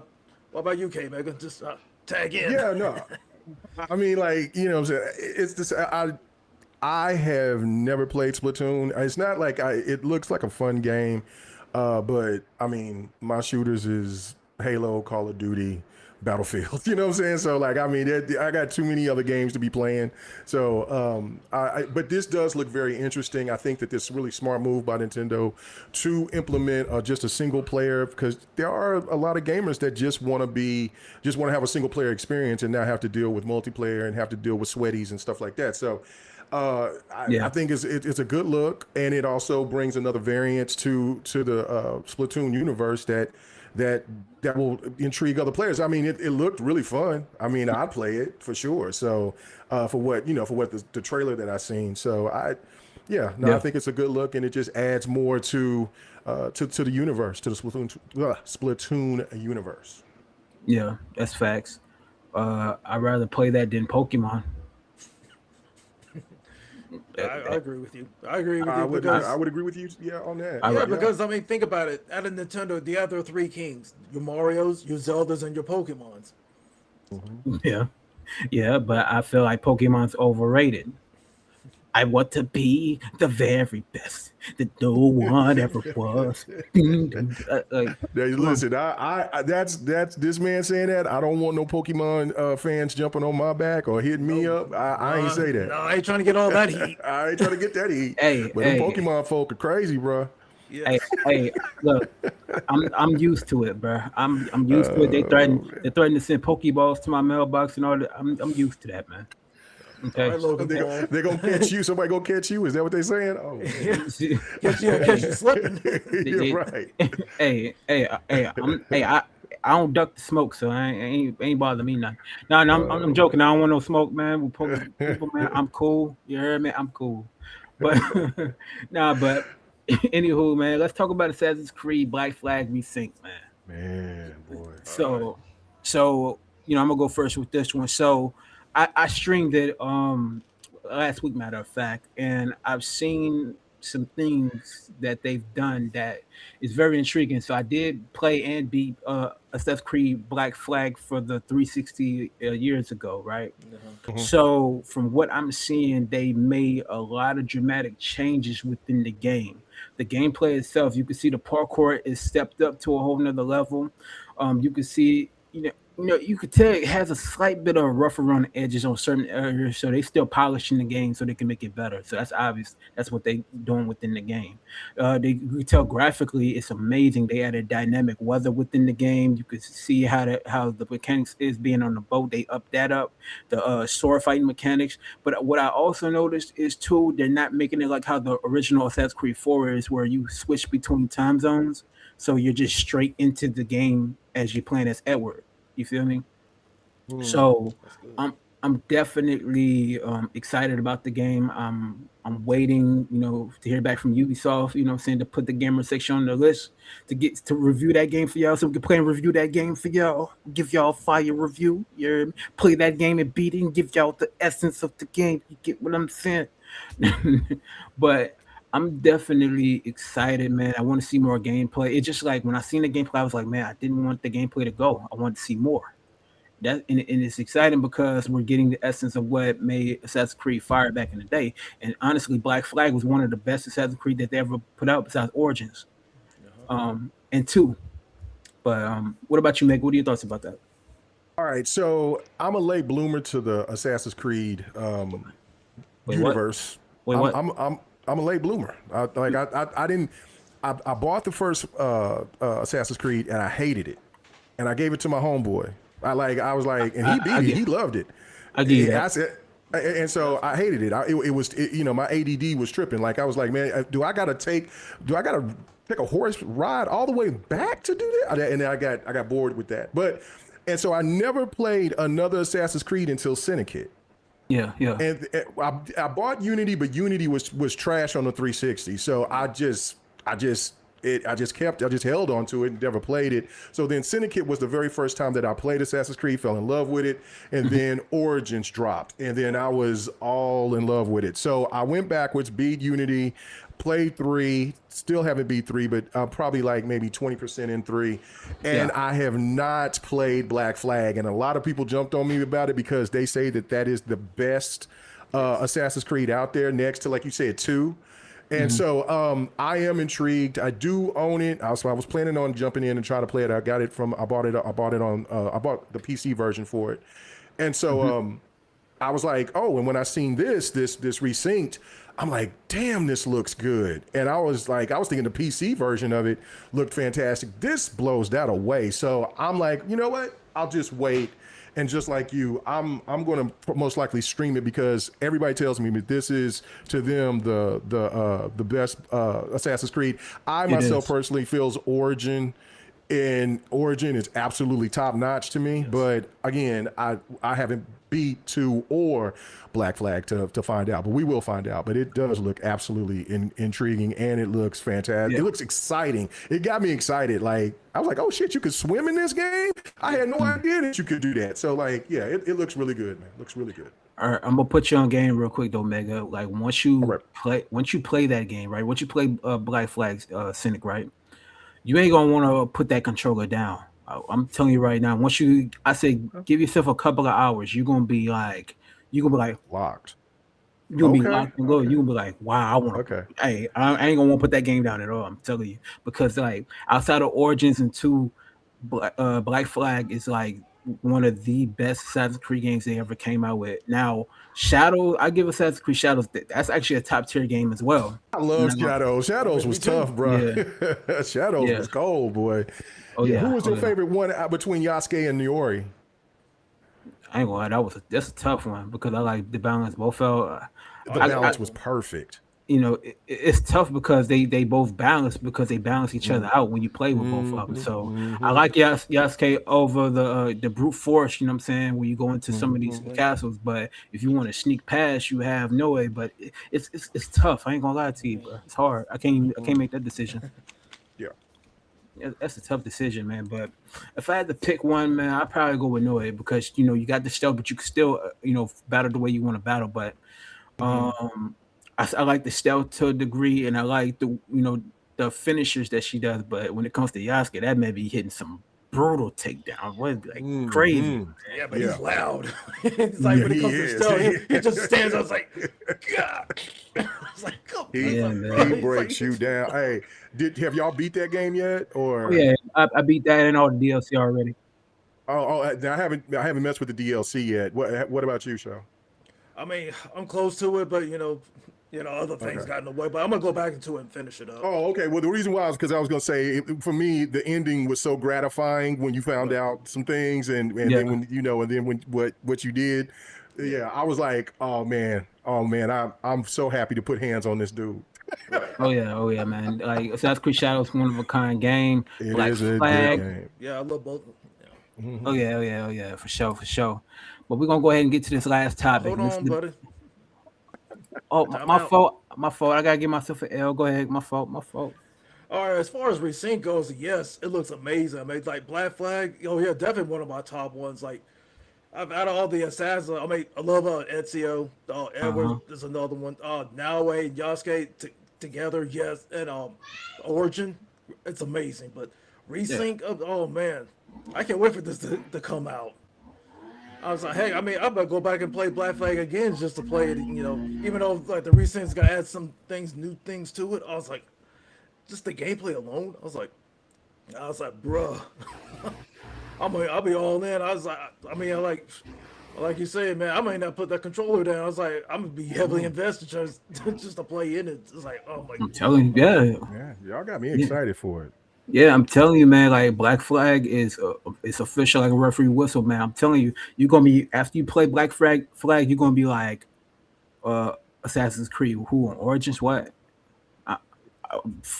what about you, Kmega? Just tag in. Yeah, no. I mean, like, what I'm saying, it's this. I have never played Splatoon. It's not like it looks like a fun game, but I mean, my shooters is Halo, Call of Duty, Battlefield. You know what I'm saying? So like, I mean, I got too many other games to be playing. So, but this does look very interesting. I think that this really smart move by Nintendo to implement just a single player, because there are a lot of gamers that just want to have a single player experience and not have to deal with multiplayer and have to deal with sweaties and stuff like that. So I Yeah. think it's a good look, and it also brings another variance to the Splatoon universe that that will intrigue other players. I mean, it looked really fun. I mean, I'd play it for sure. So for what the trailer that I seen. So yeah, no, I Yeah. think it's a good look, and it just adds more to the universe, to the Splatoon universe. Yeah. That's facts. I'd rather play that than Pokemon. That, I that, agree with you. I agree with I you would I, because I would agree with you. Yeah, on that. I, yeah, ra- Yeah. because I mean, think about it. Out of Nintendo, the other three kings: your Mario's, your Zeldas, and your Pokemons. Mhm. yeah. Yeah. But I feel like Pokemon's overrated. I want to be the very best that no one ever was. Like, Hey, come on. listen, that's this man saying that. I don't want no Pokemon fans jumping on my back or hitting me No, up. I ain't say no, that. I ain't trying to get all that heat. I ain't trying to get that heat. Hey, But them hey, Pokemon folk are crazy, bro. hey, Yes. hey, look, I'm used to it, bro. I'm used to it. Man. They threaten to send Pokeballs to my mailbox and all that. I'm used to that, man. All Okay. right, Logan Paul. They gonna catch you. Somebody gonna catch you. Is that what they saying? Oh man. Catch you slipping. You're They- right. I don't duck the smoke, so ain't bother me nothing. No, no, I'm joking. I don't want no smoke, man. With people, man, I'm cool. You heard me? I'm cool. But nah, but anywho, man, let's talk about Assassin's Creed Black Flag Resynced, man. Man, boy. All right. So, I'm gonna go first with this one. So, I streamed it last week, matter of fact, and I've seen some things that they've done that is very intriguing. So I did play and beat Assassin's Creed Black Flag for the 360 years ago, right? Uh-huh. Mhm. So from what I'm seeing, they made a lot of dramatic changes within the game. The gameplay itself, you can see the parkour is stepped up to a whole nother level. You can see, you could tell it has a slight bit of rough around the edges on certain areas, so they still polishing the game so they can make it better. So that's obvious. That's what they doing within the game. You can tell graphically it's amazing. They added dynamic weather within the game. You could see how the mechanics is being on the boat. They up that up. The sword fighting mechanics. But what I also noticed is too, they're not making it like how the original Assassin's Creed 4 is, where you switch between time zones. So you're just straight into the game as you're playing as Edward. You feel me? Hmm. So That's good. I'm definitely excited about the game. I'm waiting, to hear back from Ubisoft. You know, what I'm saying, to put the gamer section on the list to get to review that game for y'all, so we can play and review that game for y'all. Give y'all a fire review. You play that game and beat it, and give y'all the essence of the game. You get what I'm saying? But I'm definitely excited, man. I want to see more gameplay. It's just like when I seen the gameplay, I was like, man, I didn't want the gameplay to go. I wanted to see more. and it's exciting because we're getting the essence of what made Assassin's Creed fire back in the day. And honestly, Black Flag was one of the best Assassin's Creed that they ever put out besides Origins, and two. But what about you, Meg? What are your thoughts about that? All right, so I'm a late bloomer to the Assassin's Creed Wait, what? universe. Wait, I'm, what? I'm a late bloomer. I didn't. I bought the first Assassin's Creed and I hated it, and I gave it to my homeboy. I was like, and he beat it. He loved it. I give you And that. I said, and so I hated it. My ADD was tripping. Like I was like, man, do I gotta take a horse ride all the way back to do that? And then I got bored with that. And so I never played another Assassin's Creed until Syndicate. Yeah. And I bought Unity, but Unity was trash on the 360. So I just held on to it and never played it. So then Syndicate was the very first time that I played Assassin's Creed, fell in love with it, and then Origins dropped, and then I was all in love with it. So I went backwards, beat Unity, played 3, still haven't beat 3, but probably like maybe 20% in 3, and I have not played Black Flag, and a lot of people jumped on me about it because they say that is the best Assassin's Creed out there, next to, like you said, 2. And so I am intrigued. I do own it. I was planning on jumping in and trying to play it. I bought the PC version for it. And so I was like, oh, and when I seen this Resynced, I'm like, damn, this looks good. And I was thinking the PC version of it looked fantastic. This blows that away. So I'm like, you know what? I'll just wait. And just like you, I'm going to most likely stream it because everybody tells me that this is to them the best Assassin's Creed. I myself personally feels Origin is absolutely top notch to me. Yes. But again, I haven't beat 2 or Black Flag to find out, but we will find out. But it does look absolutely intriguing, and it looks fantastic. It looks exciting. It got me excited. Like I was like, oh shit, you could swim in this game? I had no idea that you could do that. So like, yeah, it looks really good, man. It looks really good. All right, I'm gonna put you on game real quick though, Mega. Like once you play that game, right? Once you play Black Flag Cynic, right? You ain't gonna want to put that controller down. I'm telling you right now. I say give yourself a couple of hours. You're gonna be like locked. You're gonna be locked and loaded. You're gonna be like, wow, I want to. Hey, I ain't gonna want to put that game down at all. I'm telling you, because like outside of Origins and 2, Black Flag is like one of the best Assassin's Creed games they ever came out with. Now, Shadow, I give Assassin's Creed Shadows. That's actually a top tier game as well. I love Shadows. Shadows was tough, bro. Yeah. Shadows was cold, boy. Oh yeah. Who was your favorite one between Yasuke and Niori? I ain't gonna lie, that's a tough one because I like the balance. Both felt the balance was perfect. You know, it's tough because they both balance because they balance each other out when you play with both of them. So I like Yasuke over the brute force. You know what I'm saying? When you go into some of these castles, but if you want to sneak past, you have Noe. But it's tough. I ain't gonna lie to you, bro. It's hard. I can't make that decision. That's a tough decision, man. But if I had to pick one, man, I'd probably go with Noe because you got the stealth, but you can still battle the way you want to battle. But I like the stealth to a degree, and I like the finishers that she does. But when it comes to Yasuke, that may be hitting some brutal takedown. What like crazy? Yeah, but he's loud. It's like when it comes to stealth, he just stands up like, God. It's like, come on, he breaks you down. Hey, have y'all beat that game yet? Or I beat that in all the DLC already. I haven't messed with the DLC yet. What about you, Shaw? I mean, I'm close to it, but other things got in the way. But I'm gonna go back into it and finish it up. Oh, okay. Well, the reason why is because I was gonna say, for me, the ending was so gratifying when you found out some things, and then when what you did. Yeah, I was like, oh man, I'm so happy to put hands on this dude. Oh yeah, man. Like Assassin's Creed Shadows, one of a kind game. It Black is a Flag. good game. Yeah, I love both of them. Yeah. Oh yeah, for sure. But we're gonna go ahead and get to this last topic. Hold on, buddy. Oh, my fault. I gotta give myself an L. Go ahead. My fault. All right. As far as Resynced goes, yes, it looks amazing. I mean, like Black Flag. Oh yeah, definitely one of my top ones. Like, out of all the assassins, I mean, I love Ezio. Edward is another one. Naoe and Yasuke together, yes, and Origin, it's amazing. But Resynced, oh man, I can't wait for this to come out. I was like, hey, I mean, I'm gonna go back and play Black Flag again just to play it. Even though like the Resynced's gonna add some things, new things to it. I was like, just the gameplay alone. I was like, bruh, I'll be all in. I was like, I mean, like you said, man, I might not put that controller down. I was like, I'm gonna be heavily invested just to play in it. It's like, oh my. I'm telling you, yeah. Yeah, y'all got me excited for it. Yeah, I'm telling you, man. Like Black Flag is it's official, like a referee whistle, man. I'm telling you, you're gonna be after you play Black Flag, you're gonna be like, Assassin's Creed, who on Origins, what?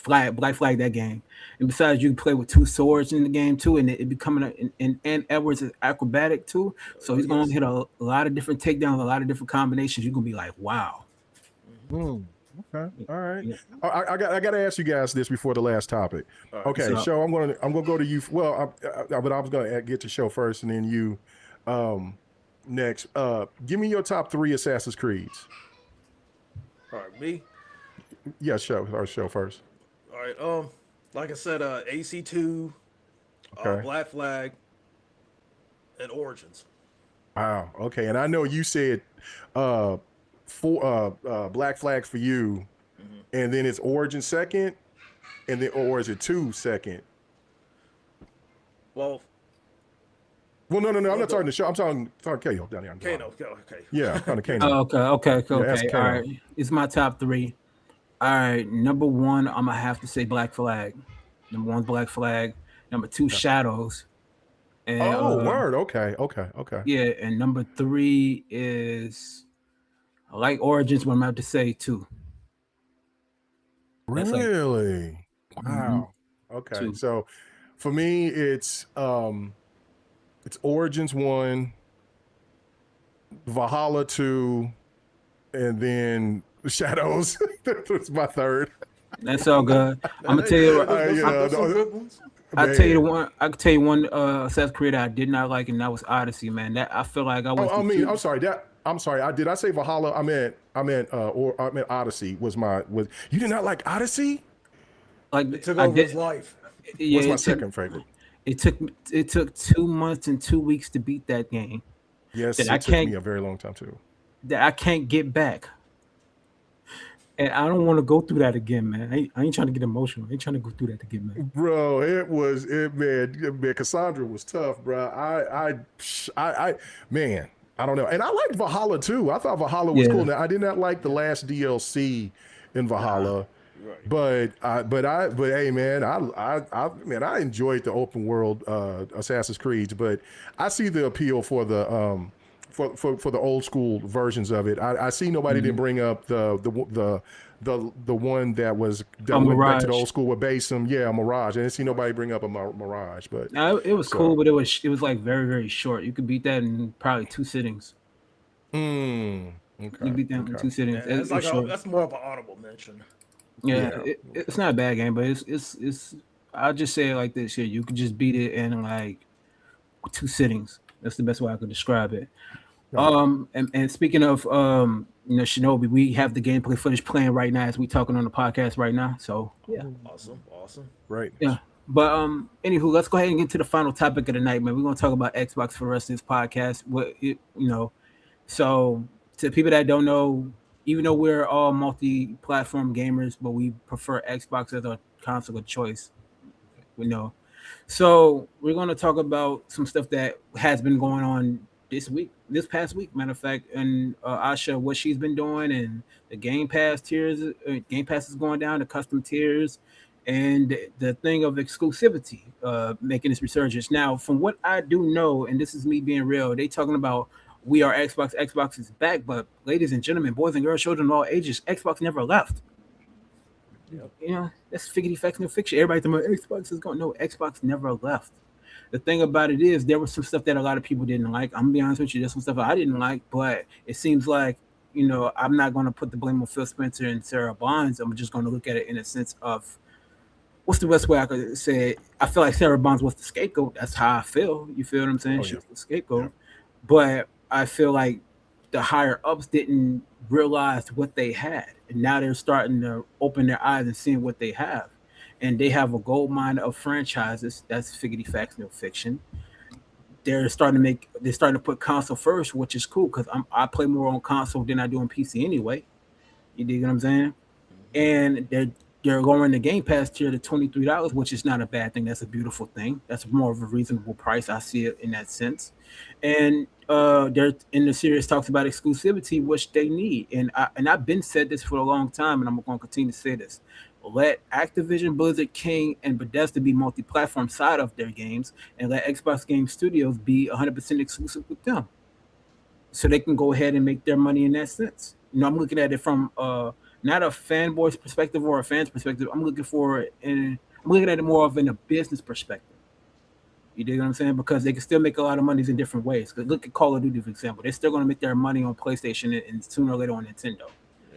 Black Flag that game. And besides, you can play with two swords in the game too, and it becoming and Edwards is acrobatic too, so he's gonna hit a lot of different takedowns, a lot of different combinations. You're gonna be like, wow. Okay, all right. Yeah. I got to ask you guys this before the last topic. Okay, So- Show, I'm gonna go to you. Well, but I was gonna get to Show first, and then you next. Give me your top 3 Assassin's Creeds. All right, me. Yeah, Show first. All right. Like I said, AC2, Okay. Black Flag, and Origins. Wow. Okay, and I know you said Black Flag for you, and then it's Origin second, and then or is it 2 second? Well, No. I'm not talking to Show. I'm talking Kano down here. Kano. Okay. Yeah, I'm talking Kano. Okay. ask All Kano. right. It's my top 3. All right, number 1, I'm gonna have to say Black Flag. Number 1's Black Flag. Number 2, Shadows. And, Word. Okay. Yeah, and number 3 is I like Origins, but I'm gonna have to say 2. That's like- Really? Wow. Okay. 2. So for me, it's Origins 1, Valhalla 2, and then Shadows. That's my 3rd. That's all good. I'm gonna tell you. Those some good ones. I tell you the one. I can tell you one Assassin's Creed I did not like, and that was Odyssey. Man, that I feel like I was. I'm sorry. I'm sorry. Did I say Valhalla? I meant Odyssey was you did not like Odyssey? like It took I over did- his life. Yeah, What's my it took- second favorite? It took 2 months and 2 weeks to beat that game. Yes, That it I took can't- me a very long time too. That I can't get back. And I don't want to go through that again, man. I ain't trying to get emotional. I ain't trying to go through that again, man. Bro, man. Cassandra was tough, bro. Man, I don't know. And I liked Valhalla too. I thought Valhalla was Yeah. cool. Now I did not like the last DLC in Valhalla, but hey, man, I enjoyed the open world Assassin's Creed. But I see the appeal for the for the old school versions of it. I see nobody didn't bring up the one that went back Mirage. to the old school with Basim. Yeah, Mirage. I didn't see nobody bring up a Mirage, but It was cool, but it was like very, very short. You could beat that in probably 2 sittings. okay. You beat that in 2 sittings. Yeah, It's short. that's more of an honorable mention. Yeah, it's not a bad game, but it's. I'll just say it like this here: you could just beat it in like 2 sittings. That's the best way I could describe it. And speaking of Shinobi, we have the gameplay footage playing right now as we talking on the podcast right now. So yeah, Awesome. Right. yeah. But anywho, let's go ahead and get to the final topic of the night, man. We're gonna talk about Xbox for the rest of this podcast. So to people that don't know, even though we're all multi-platform gamers, but we prefer Xbox as our console of choice. We know. So we're gonna talk about some stuff that has been going on this past week, matter of fact, and Asha, what she's been doing, and the Game Pass tiers. Game Pass is going down, the custom tiers, and the thing of exclusivity making its resurgence. Now, from what I do know, and this is me being real, they talking about we are Xbox. Xbox is back, but ladies and gentlemen, boys and girls, children of all ages, Xbox never left. Yep. That's figgity facts, no fiction. Everybody thinking Xbox is going. No, Xbox never left. The thing about it is, there was some stuff that a lot of people didn't like. I'm gonna be honest with you, there's some stuff I didn't like, but it seems like, I'm not gonna put the blame on Phil Spencer and Sarah Bonds. I'm just gonna look at it in a sense of what's the best way I could say it? I feel like Sarah Bonds was the scapegoat. That's how I feel. You feel what I'm saying? She's the scapegoat. But I feel like the higher ups didn't realize what they had, and now they're starting to open their eyes and seeing what they have. And they have a gold mine of franchises. That's figgity facts, no fiction. they're starting to put console first, which is cool because I play more on console than I do on PC anyway. You dig what I'm saying? And they're lowering the Game Pass tier to $23, which is not a bad thing. That's a beautiful thing. That's more of a reasonable price. I see it in that sense. And they're in the series talks about exclusivity, which they need. And I've been said this for a long time, and I'm going to continue to say this. Let Activision, Blizzard, King, and Bethesda be multi-platform side of their games, and let Xbox Game Studios be 100% exclusive with them, so they can go ahead and make their money in that sense. I'm looking at it from not a fanboy's perspective or a fan's perspective. I'm looking at it more of in a business perspective. You dig what I'm saying? Because they can still make a lot of money in different ways. Because look at Call of Duty, for example. They're still going to make their money on PlayStation and sooner or later on Nintendo.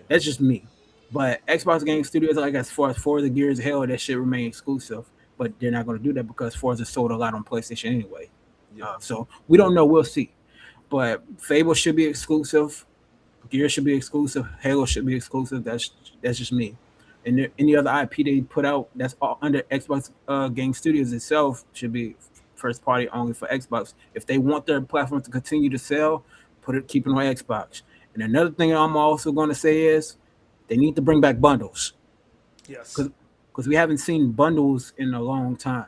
That's just me. But Xbox Game Studios, like as far as Forza, Gears of Hell, that should remain exclusive. But they're not going to do that because Forza sold a lot on PlayStation anyway. So we don't know. We'll see. But Fable should be exclusive. Gears should be exclusive. Halo should be exclusive. That's just me. And any other IP they put out that's all under Xbox Game Studios itself should be first party only for Xbox. If they want their platform to continue to sell, keep it on Xbox. And another thing I'm also going to say is they need to bring back bundles. Yes. Because we haven't seen bundles in a long time.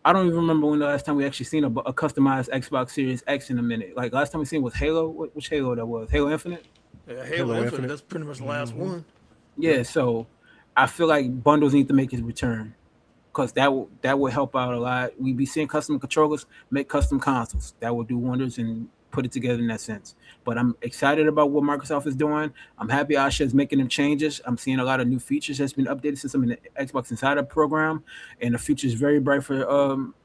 I don't even remember when the last time we actually seen a customized Xbox Series X in a minute. Like last time we seen was Halo. Which Halo that was? Halo Infinite? Yeah, Halo Infinite. That's pretty much the last one. Yeah, so I feel like bundles need to make its return because that will help out a lot. We be seeing custom controllers, make custom consoles. That will do wonders and put it together in that sense. But I'm excited about what Microsoft is doing. I'm happy Asha is making them changes. I'm seeing a lot of new features that's been updated since I'm in the Xbox Insider program, and the future is very bright for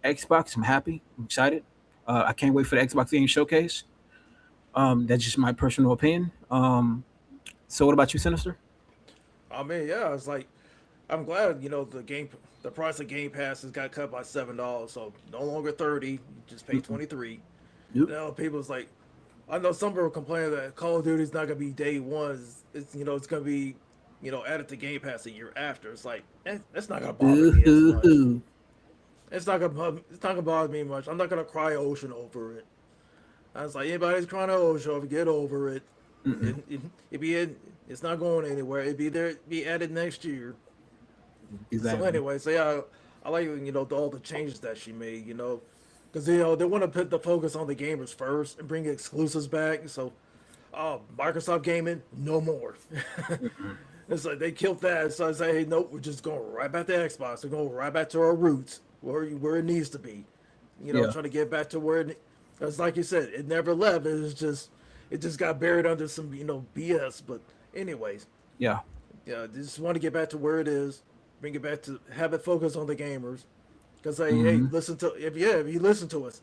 Xbox. I'm happy. I'm excited. I can't wait for the Xbox Game Showcase. That's just my personal opinion. So what about you, Sinister? I mean, yeah, it's like I'm glad the price of Game Pass has got cut by $7, so no longer 30, you just pay 23. Yep. People's like, I know some people complaining that Call of Duty is not gonna be day one. It's gonna be added to Game Pass a year after. It's like that's not gonna bother me as much. It's not gonna bother me much. I'm not gonna cry ocean over it. I was like, anybody's crying ocean over, get over it. It's not going anywhere. Be added next year. Exactly. So anyway, I like all the changes that she made. Because they want to put the focus on the gamers first and bring exclusives back. So, Microsoft Gaming, no more. It's like they killed that. So I say, hey, nope, we're just going right back to Xbox. We're going right back to our roots, where it needs to be. Trying to get back to where it's like you said, it never left. It just got buried under some BS. But anyways, just want to get back to where it is. Bring it back to have it focus on the gamers. Because hey, listen to if you listen to us,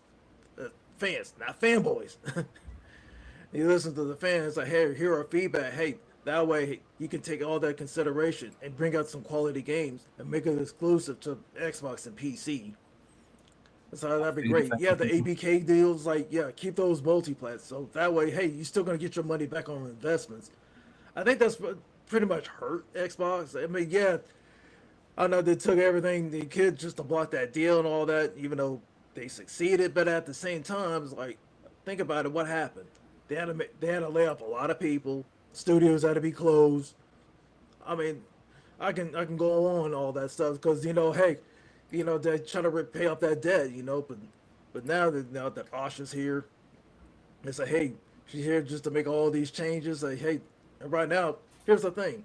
fans, not fanboys. You listen to the fans. Like, hey, here are feedback. Hey, that way you can take all that consideration and bring out some quality games and make it exclusive to Xbox and PC. So that'd be great. Yeah, the ABK deals, keep those multiplats. So that way, hey, you're still gonna get your money back on investments. I think that's pretty much hurt Xbox. I mean, yeah. I know they took everything they could just to block that deal and all that, even though they succeeded. But at the same time, it's like, think about it. What happened? They had to lay off a lot of people. Studios had to be closed. I mean, I can go on all that stuff because hey, they're trying to pay off that debt. But now that Asha's here, it's like, hey, she's here just to make all these changes. Like, hey, and right now, here's the thing.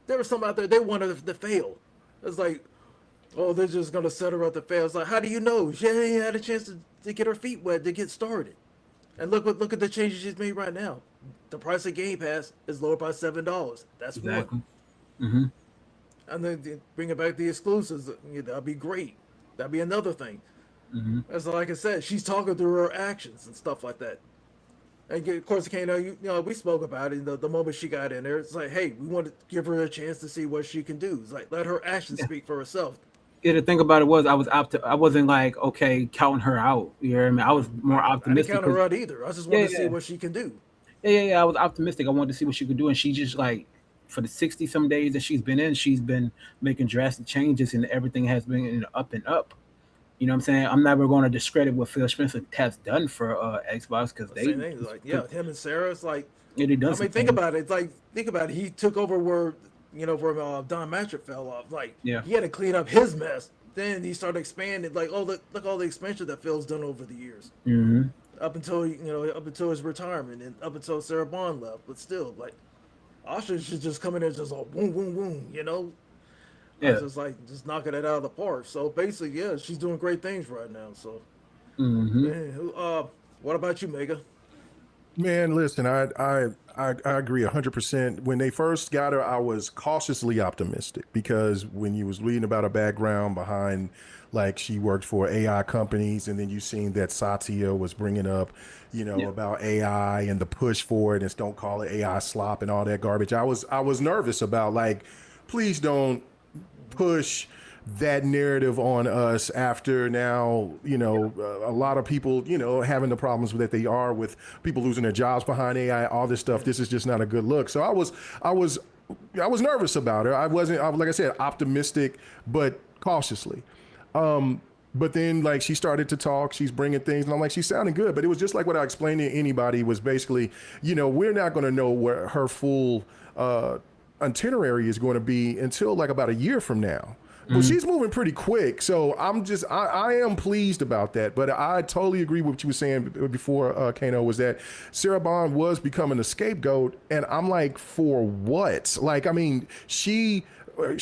There was some out there they wanted to fail. It's like, oh, they're just gonna set her up to fail. It's like, how do you know? She ain't had a chance to get her feet wet to get started. And look at the changes she's made right now. The price of Game Pass is lowered by $7. That's exactly. one. And then bringing back the exclusives, that'd be great. That'd be another thing. As like I said, she's talking through her actions and stuff like that. And of course, we spoke about it. The moment she got in there, it's like, hey, we want to give her a chance to see what she can do. It's like, let her actions speak for herself. Yeah, the thing about it was, I wasn't like, okay, counting her out. You know what I mean? I was more optimistic. I didn't count her out either. I just wanted to see what she can do. Yeah. I was optimistic. I wanted to see what she could do, and she just for the 60-some days that she's been in, she's been making drastic changes, and everything has been in up and up. You know what I'm saying? I'm never going to discredit what Phil Spencer has done for Xbox because they, Same thing. Like, yeah, him and Sarah. It's like, they done I some mean, think things. about it. It's like, think about it. He took over where, where Don Matrick fell off. Like, Yeah. he had to clean up his mess. Then he started expanding. Like, oh, look all the expansion that Phil's done over the years. Hmm. Up until up until his retirement and up until Sarah Bond left. But still, like, Asha should just come in there and just like boom, boom, boom. Yeah. Just like just knocking it out of the park. So basically, yeah, she's doing great things right now. So, Hmm. man, what about you, Mega? Man, listen, I agree 100%. When they first got her, I was cautiously optimistic because when you was reading about her background behind, like she worked for AI companies, and then you seen that Satya was bringing up, about AI and the push for it, and don't call it AI slop and all that garbage. I was nervous about, like, please don't push that narrative on us after now, a lot of people, having the problems that they are with people losing their jobs behind AI, all this stuff. This is just not a good look. So I was nervous about her. Like I said, optimistic, but cautiously. But then, like, she started to talk, she's bringing things, and I'm like, she's sounding good. But it was just like what I explained to anybody was basically, we're not going to know where her full itinerary is going to be until like about a year from now. But she's moving pretty quick, so I am pleased about that. But I totally agree with what you were saying before, Kano, was that Sarah Bond was becoming a scapegoat, and I'm like, for what? Like, I mean, she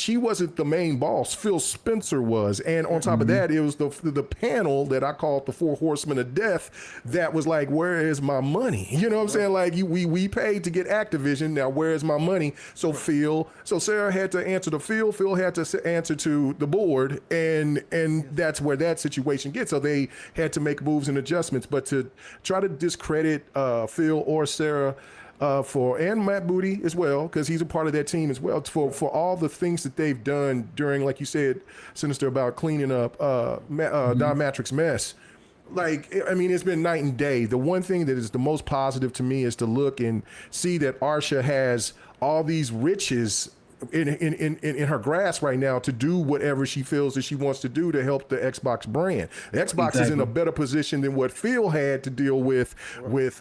wasn't the main boss. Phil Spencer was, and on top of that, it was the panel that I called the Four Horsemen of Death that was like, where is my money? You know what I'm saying? Like, we paid to get Activision. Now, where is my money? So Sarah had to answer to Phil. Phil had to answer to the board, and that's where that situation gets. So they had to make moves and adjustments. But to try to discredit Phil or Sarah. And Matt Booty as well, because he's a part of that team as well, for all the things that they've done during, like you said, Sinister, about cleaning up Don Matrick's mess. Like, I mean, it's been night and day. The one thing that is the most positive to me is to look and see that Arsha has all these riches in her grasp right now to do whatever she feels that she wants to do to help the Xbox brand. The Xbox is in a better position than what Phil had to deal with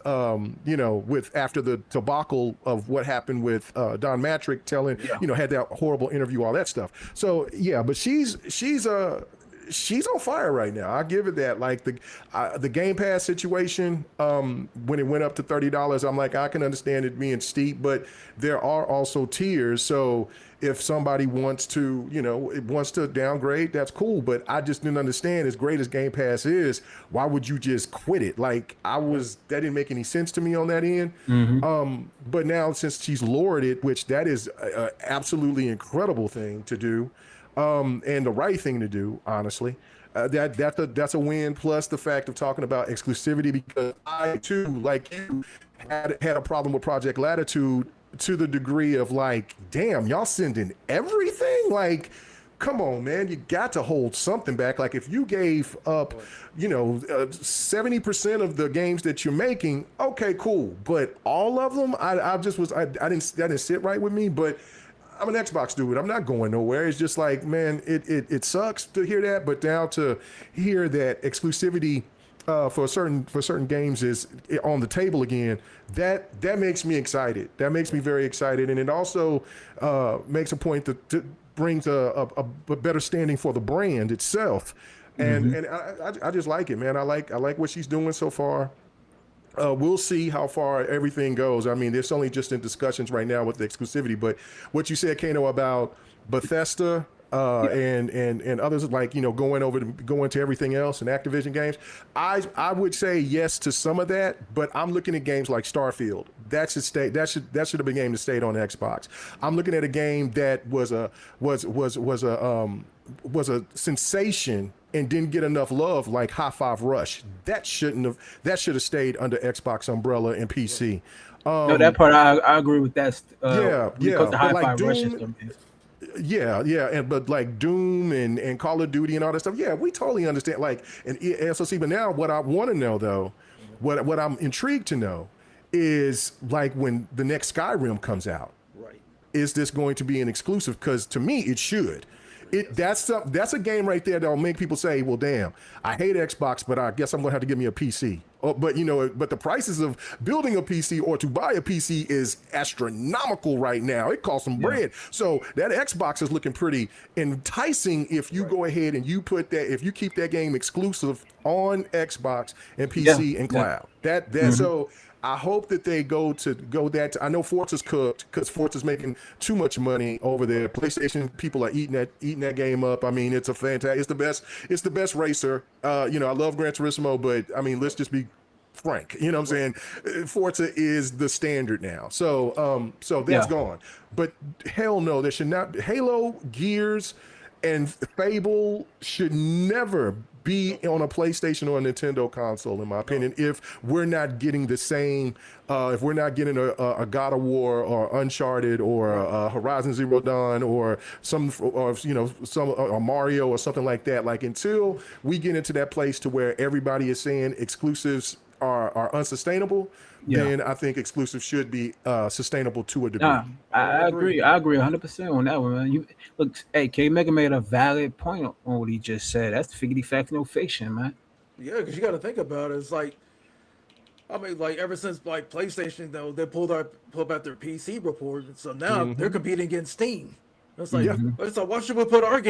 after the debacle of what happened with Don Matrick telling, had that horrible interview, all that stuff. So yeah, but she's on fire right now. I give it that. Like the Game Pass situation, when it went up to $30, I'm like, I can understand it being steep, but there are also tiers. So if somebody wants to downgrade, that's cool. But I just didn't understand, as great as Game Pass is, why would you just quit it? Like, that didn't make any sense to me on that end. But now, since she's lowered it, which that is an absolutely incredible thing to do. And the right thing to do, honestly. That's a win. Plus the fact of talking about exclusivity, because I too, like you, had a problem with Project Latitude to the degree of like, damn, y'all sending everything? Like, come on, man, you got to hold something back. Like, if you gave up, 70% of the games that you're making, okay, cool. But all of them, I didn't sit right with me. But I'm an Xbox dude. I'm not going nowhere. It's just like, man, it sucks to hear that, but now to hear that exclusivity for certain games is on the table again, that makes me excited. That makes me very excited, and it also makes a point that brings a better standing for the brand itself. And I just like it, man. I like what she's doing so far. We'll see how far everything goes. I mean, there's only just in discussions right now with the exclusivity, but what you said, Kano, about Bethesda and others, like, going to everything else and Activision games, I would say yes to some of that, but I'm looking at games like Starfield. That should have been a game that stayed on Xbox. I'm looking at a game that was a sensation and didn't get enough love, like High Five Rush. That should have stayed under Xbox umbrella and PC. No, that part I agree with that. Because the High Five Rush system is. But like Doom and Call of Duty and all that stuff, we totally understand. Like, and SOC, but now what I want to know though, what I'm intrigued to know is, like, when the next Skyrim comes out, Right. is this going to be an exclusive? Because to me, it should. That's a game right there that'll make people say, well, damn, I hate Xbox, but I guess I'm gonna have to give me a PC. But but the prices of building a PC or to buy a PC is astronomical right now. It costs some bread. So that Xbox is looking pretty enticing if you go ahead and if you keep that game exclusive on Xbox and PC and cloud. So I hope that they go that. I know Forza's cooked because Forza's making too much money over there. PlayStation people are eating that game up. I mean, it's a fantastic. It's the best racer. I love Gran Turismo, but I mean, let's just be frank. You know what I'm saying? Forza is the standard now. So that's gone. But hell no, there should not. Halo, Gears, and Fable should never be on a PlayStation or a Nintendo console, in my opinion, if we're not getting the same, if we're not getting a God of War or Uncharted or Horizon Zero Dawn or some Mario or something like that. Like until we get into that place to where everybody is saying exclusives are unsustainable, then I think exclusives should be sustainable to a degree. I agree. I agree 100% on that one, man. Kmega made a valid point on what he just said. That's figgity fact, no fiction, man. Yeah, because you got to think about it. It's like, I mean, like ever since like PlayStation, though, they pulled out their PC report, so now they're competing against Steam. It's like, it's like, why should we put our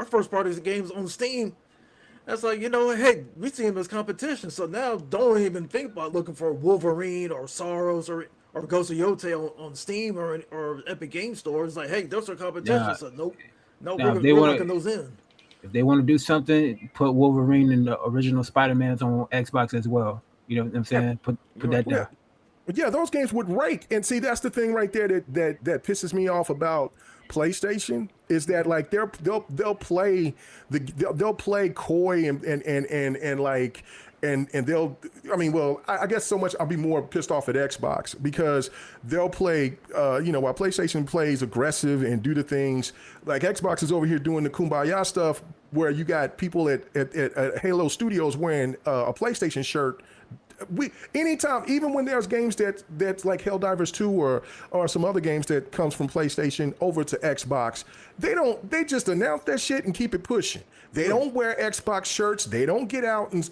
first party games on Steam? That's like, hey, we see them as competition. So now don't even think about looking for Wolverine or Soros or Ghost of Yote on Steam or Epic Game Store. It's like, hey, those are competition. So nope, we're locking those in. If they want to do something, put Wolverine and the original Spider-Man's on Xbox as well. You know what I'm saying? Put that down. Yeah, those games would rake. And see, that's the thing right there that pisses me off about PlayStation is that like they'll play coy and they'll, I guess so much I'll be more pissed off at Xbox because they'll play while PlayStation plays aggressive and do the things like Xbox is over here doing the kumbaya stuff where you got people at Halo Studios wearing a PlayStation shirt. Anytime, even when there's games that's like Helldivers 2 or some other games that comes from PlayStation over to Xbox, they just announce that shit and keep it pushing. They don't wear Xbox shirts. They don't get out and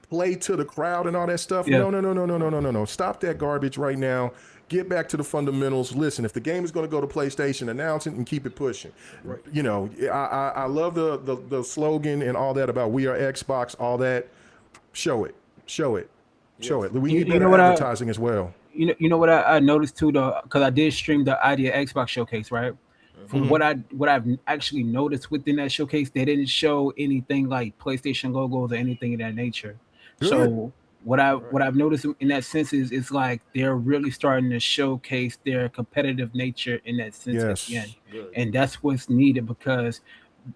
play to the crowd and all that stuff. Yeah. No. Stop that garbage right now. Get back to the fundamentals. Listen, if the game is going to go to PlayStation, announce it and keep it pushing. Right. I love the slogan and all that about we are Xbox, all that. Show it. We need better advertising as well. You know what I noticed too, though, because I did stream the Idea Xbox showcase, right? From what I've actually noticed within that showcase, they didn't show anything like PlayStation logos or anything of that nature. Good. So what I've noticed in that sense is it's like they're really starting to showcase their competitive nature in that sense again, and that's what's needed because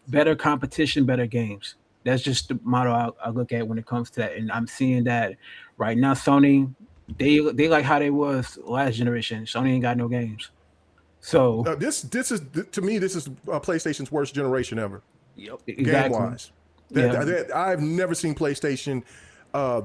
better competition, better games. That's just the model I look at when it comes to that, and I'm seeing that right now. Sony, they like how they was last generation. Sony ain't got no games, so this is to me this is PlayStation's worst generation ever. Yep, exactly. Game wise, I've never seen PlayStation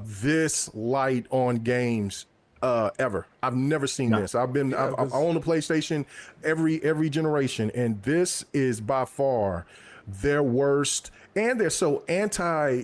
this light on games ever. I've never seen this. I own a PlayStation every generation, and this is by far their worst. And they're so anti,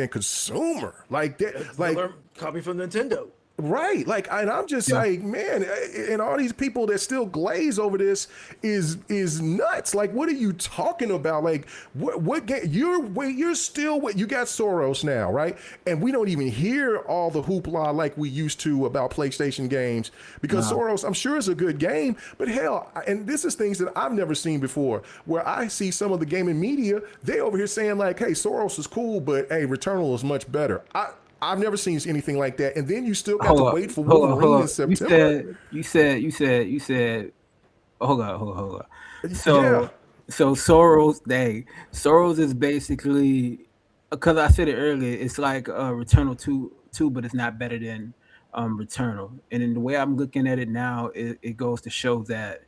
consumer. Like that, like copy from Nintendo. Right. Like, and I'm just like, man, and all these people that still glaze over this is nuts. Like, what are you talking about? Like, what game? You're still what you got Soros now, right? And we don't even hear all the hoopla like we used to about PlayStation games because Soros, I'm sure, is a good game, but hell, and this is things that I've never seen before, where I see some of the gaming media, they over here saying like, hey, Soros is cool, but hey, Returnal is much better. I've never seen anything like that. And then you still got to wait for Wolverine in September. You said, hold on. So Soros is basically, because I said it earlier, it's like Returnal 2, but it's not better than Returnal. And in the way I'm looking at it now, it goes to show that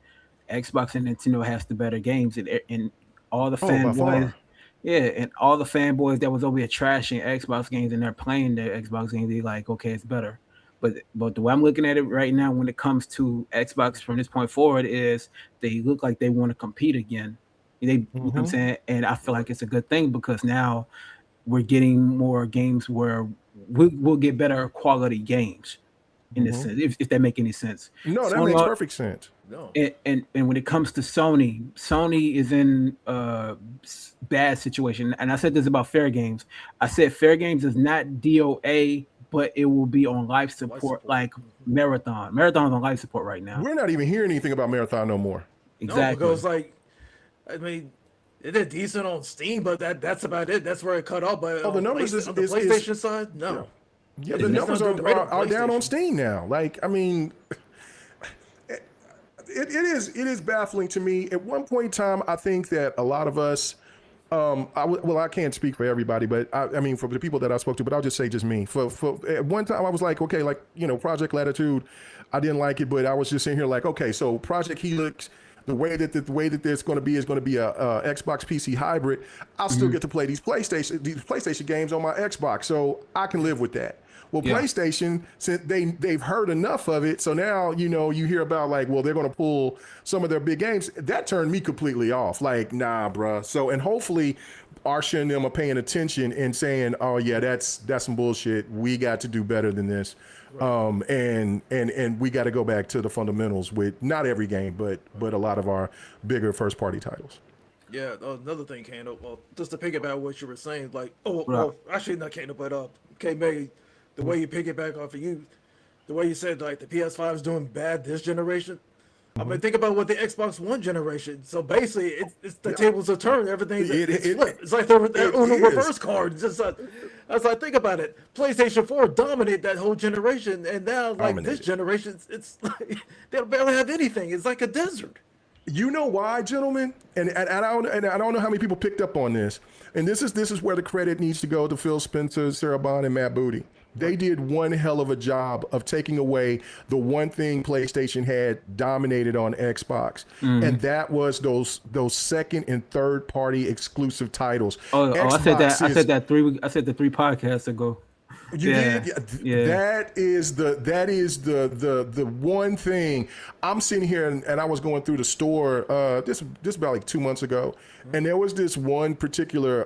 Xbox and Nintendo has the better games, and all the fanboys. Yeah, and all the fanboys that was over here trashing Xbox games and they're playing their Xbox games, they're like, okay, it's better. But the way I'm looking at it right now, when it comes to Xbox from this point forward, is they look like they want to compete again. You know what I'm saying? And I feel like it's a good thing because now we're getting more games where we'll get better quality games in this sense, if that make any sense. No, that Sony makes al- perfect sense. No. and when it comes to Sony is in a bad situation. And I said this about Fair Games. I said Fair Games is not DOA, but it will be on life support, like Marathon. Marathon's on life support right now. We're not even hearing anything about Marathon no more. Exactly. No, because like, I mean, it did decent on Steam, but that's about it. That's where it cut off. But the numbers on the PlayStation side, no. Yeah, the numbers are down on Steam now. Like, I mean, it is baffling to me. At one point in time, I think that a lot of us, I can't speak for everybody, but I mean, for the people that I spoke to, but I'll just say just me. For at one time, I was like, okay, like, Project Latitude, I didn't like it, but I was just sitting here like, okay, so Project Helix, the way that there's going to be is going to be a Xbox PC hybrid. I'll still get to play these PlayStation games on my Xbox, so I can live with that. Well, PlayStation, since they've heard enough of it, so now you hear about like, well, they're going to pull some of their big games. That turned me completely off. Like, nah, bruh. So, and hopefully, Arsha and them are paying attention and saying, oh yeah, that's some bullshit. We got to do better than this, and we got to go back to the fundamentals with not every game, but a lot of our bigger first party titles. Yeah, another thing, Kano. Well, just to piggyback what you were saying, like, actually not Kano, but Kmega. The way you piggyback off of you, the way you said like the PS5 is doing bad this generation. I mean, think about what the Xbox One generation. So basically, it's the tables are turned. Everything's flipped. It's like they're on a reverse card. It's just as I think about it, PlayStation 4 dominated that whole generation, and now like this generation, it's like they don't barely have anything. It's like a desert. You know why, gentlemen? And I don't know how many people picked up on this. And this is where the credit needs to go to Phil Spencer, Sarah Bond, and Matt Booty. They did one hell of a job of taking away the one thing PlayStation had dominated on Xbox, and that was those second and third party exclusive titles. I said that 3 podcasts ago. You did? Yeah. That is the one thing. I'm sitting here and I was going through the store this about like 2 months ago, and there was this one particular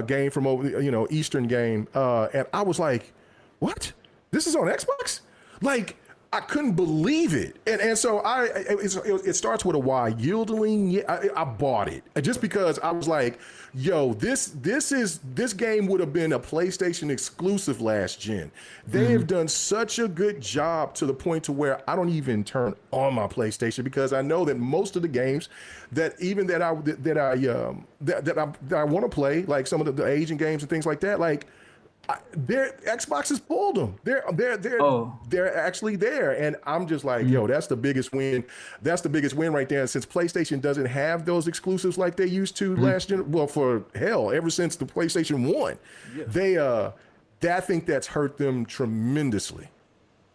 game from over, Eastern game, and I was like, what? This is on Xbox? Like, I couldn't believe it, and so it starts with a Y. Yieldling, I bought it just because I was like, yo, this game would have been a PlayStation exclusive last gen. They have done such a good job to the point to where I don't even turn on my PlayStation because I know that most of the games that I want to play, like some of the Asian games and things like that, like. Xbox has pulled them. They're actually there, and I'm just like, yo, that's the biggest win. That's the biggest win right there. And since PlayStation doesn't have those exclusives like they used to last gen, well, for hell, ever since the PlayStation 1, I think that's hurt them tremendously.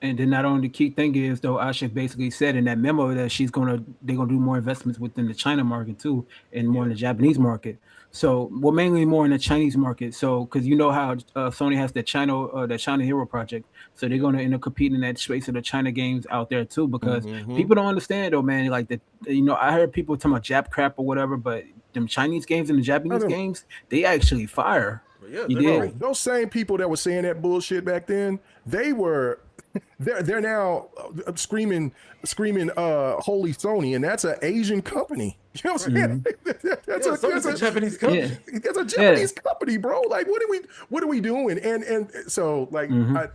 And then not only the key thing is though, Asha basically said in that memo that they're gonna do more investments within the China market too, and more in the Japanese market. So, well, mainly more in the Chinese market. So, because you know how Sony has the China Hero project, so they're gonna end up competing in that space of the China games out there too. Because people don't understand though, man. Like I heard people talking about Jap crap or whatever, but them Chinese games and the Japanese games, they actually fire. Yeah, those same people that were saying that bullshit back then, they're now screaming holy Sony, and that's an Asian company. You know what I'm saying? That's a Japanese company. Yeah. It's a Japanese company, bro. Like, what are we doing? And so like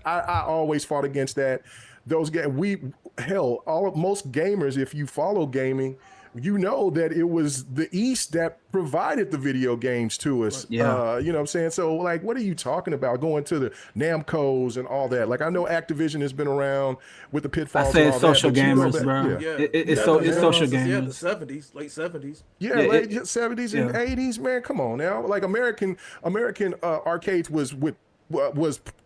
I always fought against that. Those most gamers, if you follow gaming, you know that it was the East that provided the video games to us. Yeah. You know what I'm saying? So like, what are you talking about going to the Namcos and all that? Like, I know Activision has been around with the pitfalls. I say it's social gamers, bro. It's social gamers. Yeah, the 70s, late 70s. Yeah, late 70s and 80s, man. Come on now. Like American arcades was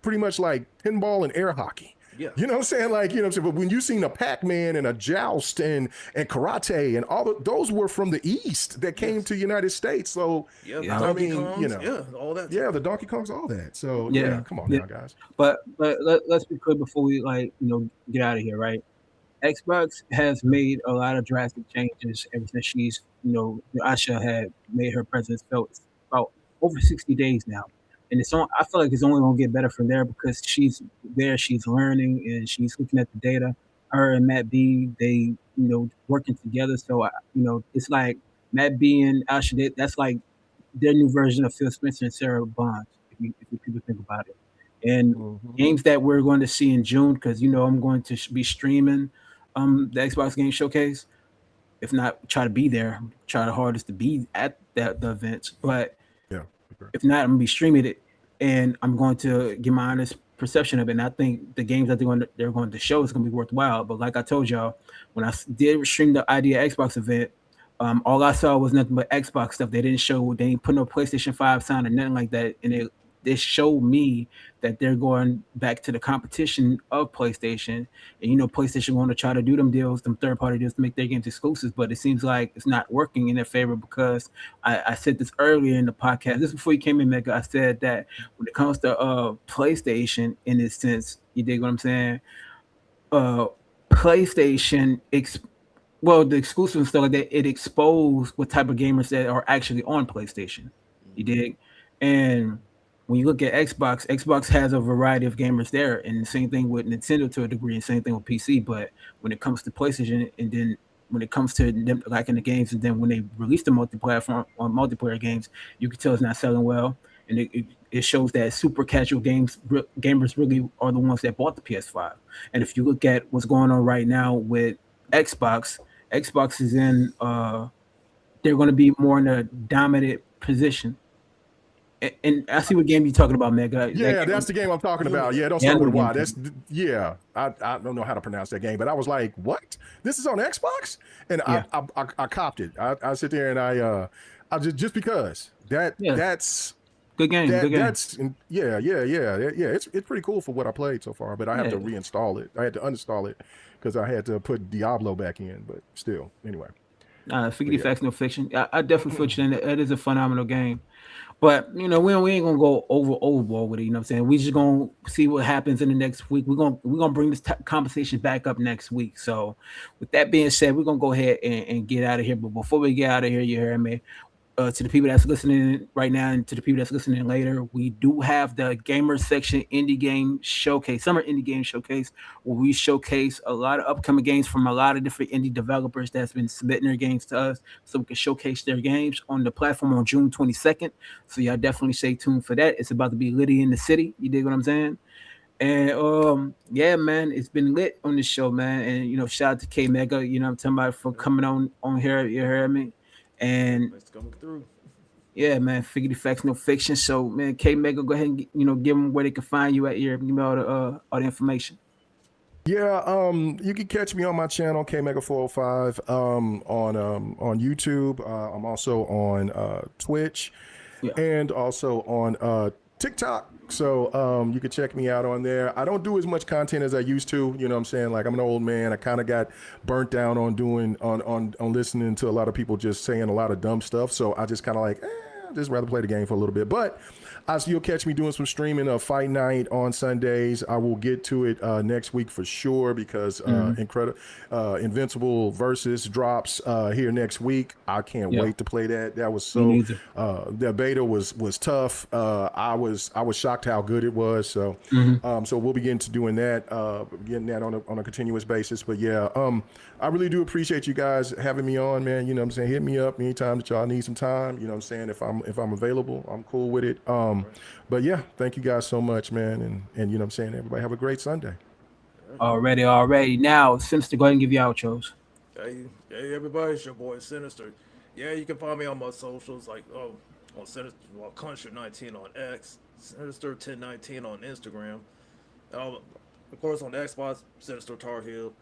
pretty much like pinball and air hockey. Yeah. You know what I'm saying? Like, you know what I'm saying? But when you seen a Pac-Man and a Joust and karate and those were from the East that came Yes. to the United States. So, Yeah, Yeah. the I Donkey mean, you Kongs, know, yeah, all that. yeah, the Donkey Kongs, all that. So, yeah, Yeah. come on Yeah. now, guys. But let's be clear before we get out of here, right? Xbox has made a lot of drastic changes ever since Asha had made her presence felt. It's about over 60 days now. And I feel like it's only gonna get better from there because she's there, she's learning and she's looking at the data. Her and Matt B, they, working together. So it's like Matt B and Asha, that's like their new version of Phil Spencer and Sarah Bonds, if you people think about it. And Mhm. games that we're going to see in June, because I'm going to be streaming the Xbox Game Showcase. If not, try to be there. Try the hardest to be at the events. But Yeah. Okay. if not, I'm gonna be streaming it, and I'm going to give my honest perception of it. And I think the games that they're going to show is going to be worthwhile. But like I told y'all, when I did stream the Idea Xbox event, all I saw was nothing but Xbox stuff. They didn't put no PlayStation 5 sound or nothing like that, and it showed me that they're going back to the competition of PlayStation. And PlayStation want to try to do them deals, them third party deals to make their games exclusives, but it seems like it's not working in their favor because I said this earlier in the podcast. This is before you came in, Mega. I said that when it comes to PlayStation, in this sense, you dig what I'm saying? Uh, PlayStation, the exclusive and stuff like that, it exposed what type of gamers that are actually on PlayStation. You dig? And when you look at Xbox has a variety of gamers there, and the same thing with Nintendo to a degree, and same thing with PC. But when it comes to PlayStation, and then when it comes to them like in the games, and then when they release the multi-platform on multiplayer games, you can tell it's not selling well, and it shows that super casual gamers really are the ones that bought the PS5. And if you look at what's going on right now with Xbox is in they're going to be more in a dominant position. And I see what game you're talking about, Mega. That Yeah, game, that's the game I'm talking about. Yeah, don't yeah, I start know with a what Y. game. Yeah. I don't know how to pronounce that game, but I was like, what? This is on Xbox? And Yeah, I copped it. I sit there and I just because yeah, that's good game, good game. that's yeah. It's pretty cool for what I played so far, but I have Yeah, to reinstall it. I had to uninstall it because I had to put Diablo back in. But still, anyway. But Figure yeah, facts, no fiction. I definitely feel you. And it is a phenomenal game. But we ain't gonna go overboard with it. You know what I'm saying? We just gonna see what happens in the next week. We're gonna bring this conversation back up next week. So, with that being said, we're gonna go ahead and get out of here. But before we get out of here, you heard me. To the people that's listening right now and to the people that's listening later, we do have the gamer section indie game showcase, summer indie game showcase, where we showcase a lot of upcoming games from a lot of different indie developers that's been submitting their games to us so we can showcase their games on the platform on June 22nd. So y'all definitely stay tuned for that. It's about to be litty in the city. You dig what I'm saying? And yeah, man, it's been lit on this show, man. And shout out to Kmega, I'm talking about for coming on here, you heard me. And It's coming through. yeah, man, figure the facts, no fiction. So, man, K Mega, go ahead and give them where they can find you at here. Give me all the information. yeah. You can catch me on my channel Kmega 405 on YouTube. I'm also on Twitch Yeah, and also on TikTok. So you can check me out on there. I don't do as much content as I used to. You know what I'm saying? Like I'm an old man. I kind of got burnt down on doing on listening to a lot of people just saying a lot of dumb stuff. So I just kind of like I'd just rather play the game for a little bit. But you'll catch me doing some streaming of Fight Night on Sundays. I will get to it next week for sure because Invincible Versus drops here next week. I can't yeah, wait to play that. That was me so neither. the beta was tough. I was shocked how good it was. So so we'll begin to doing that, getting that on a continuous basis. But yeah, I really do appreciate you guys having me on, man. You know what I'm saying? Hit me up anytime that y'all need some time. You know what I'm saying? If I'm available, I'm cool with it. But yeah, thank you guys so much, man. And you know what I'm saying? Everybody have a great Sunday. Already. Now, Sinister, go ahead and give you outros. Hey, everybody, it's your boy Sinister. Yeah, you can find me on my socials like on Sinister, Country 19 on X, Sinister 1019 on Instagram. Of course, on Xbox, Sinister Tar Heel.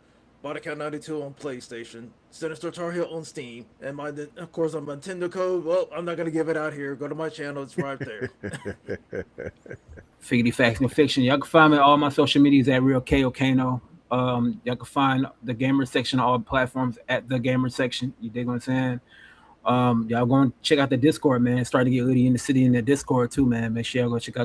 Body Count 92 on PlayStation, Sinister Tar Heel on Steam, and of course, on Nintendo code. Well, I'm not gonna give it out here. Go to my channel; it's right there. Figgity Facts and Fiction. Y'all can find me on all my social medias at Real Ko Kano. Y'all can find the gamer section on all platforms at the gamer section. You dig what I'm saying? Y'all go and check out the Discord, man. It's starting to get litty in the city in the Discord too, man. Make sure y'all go check out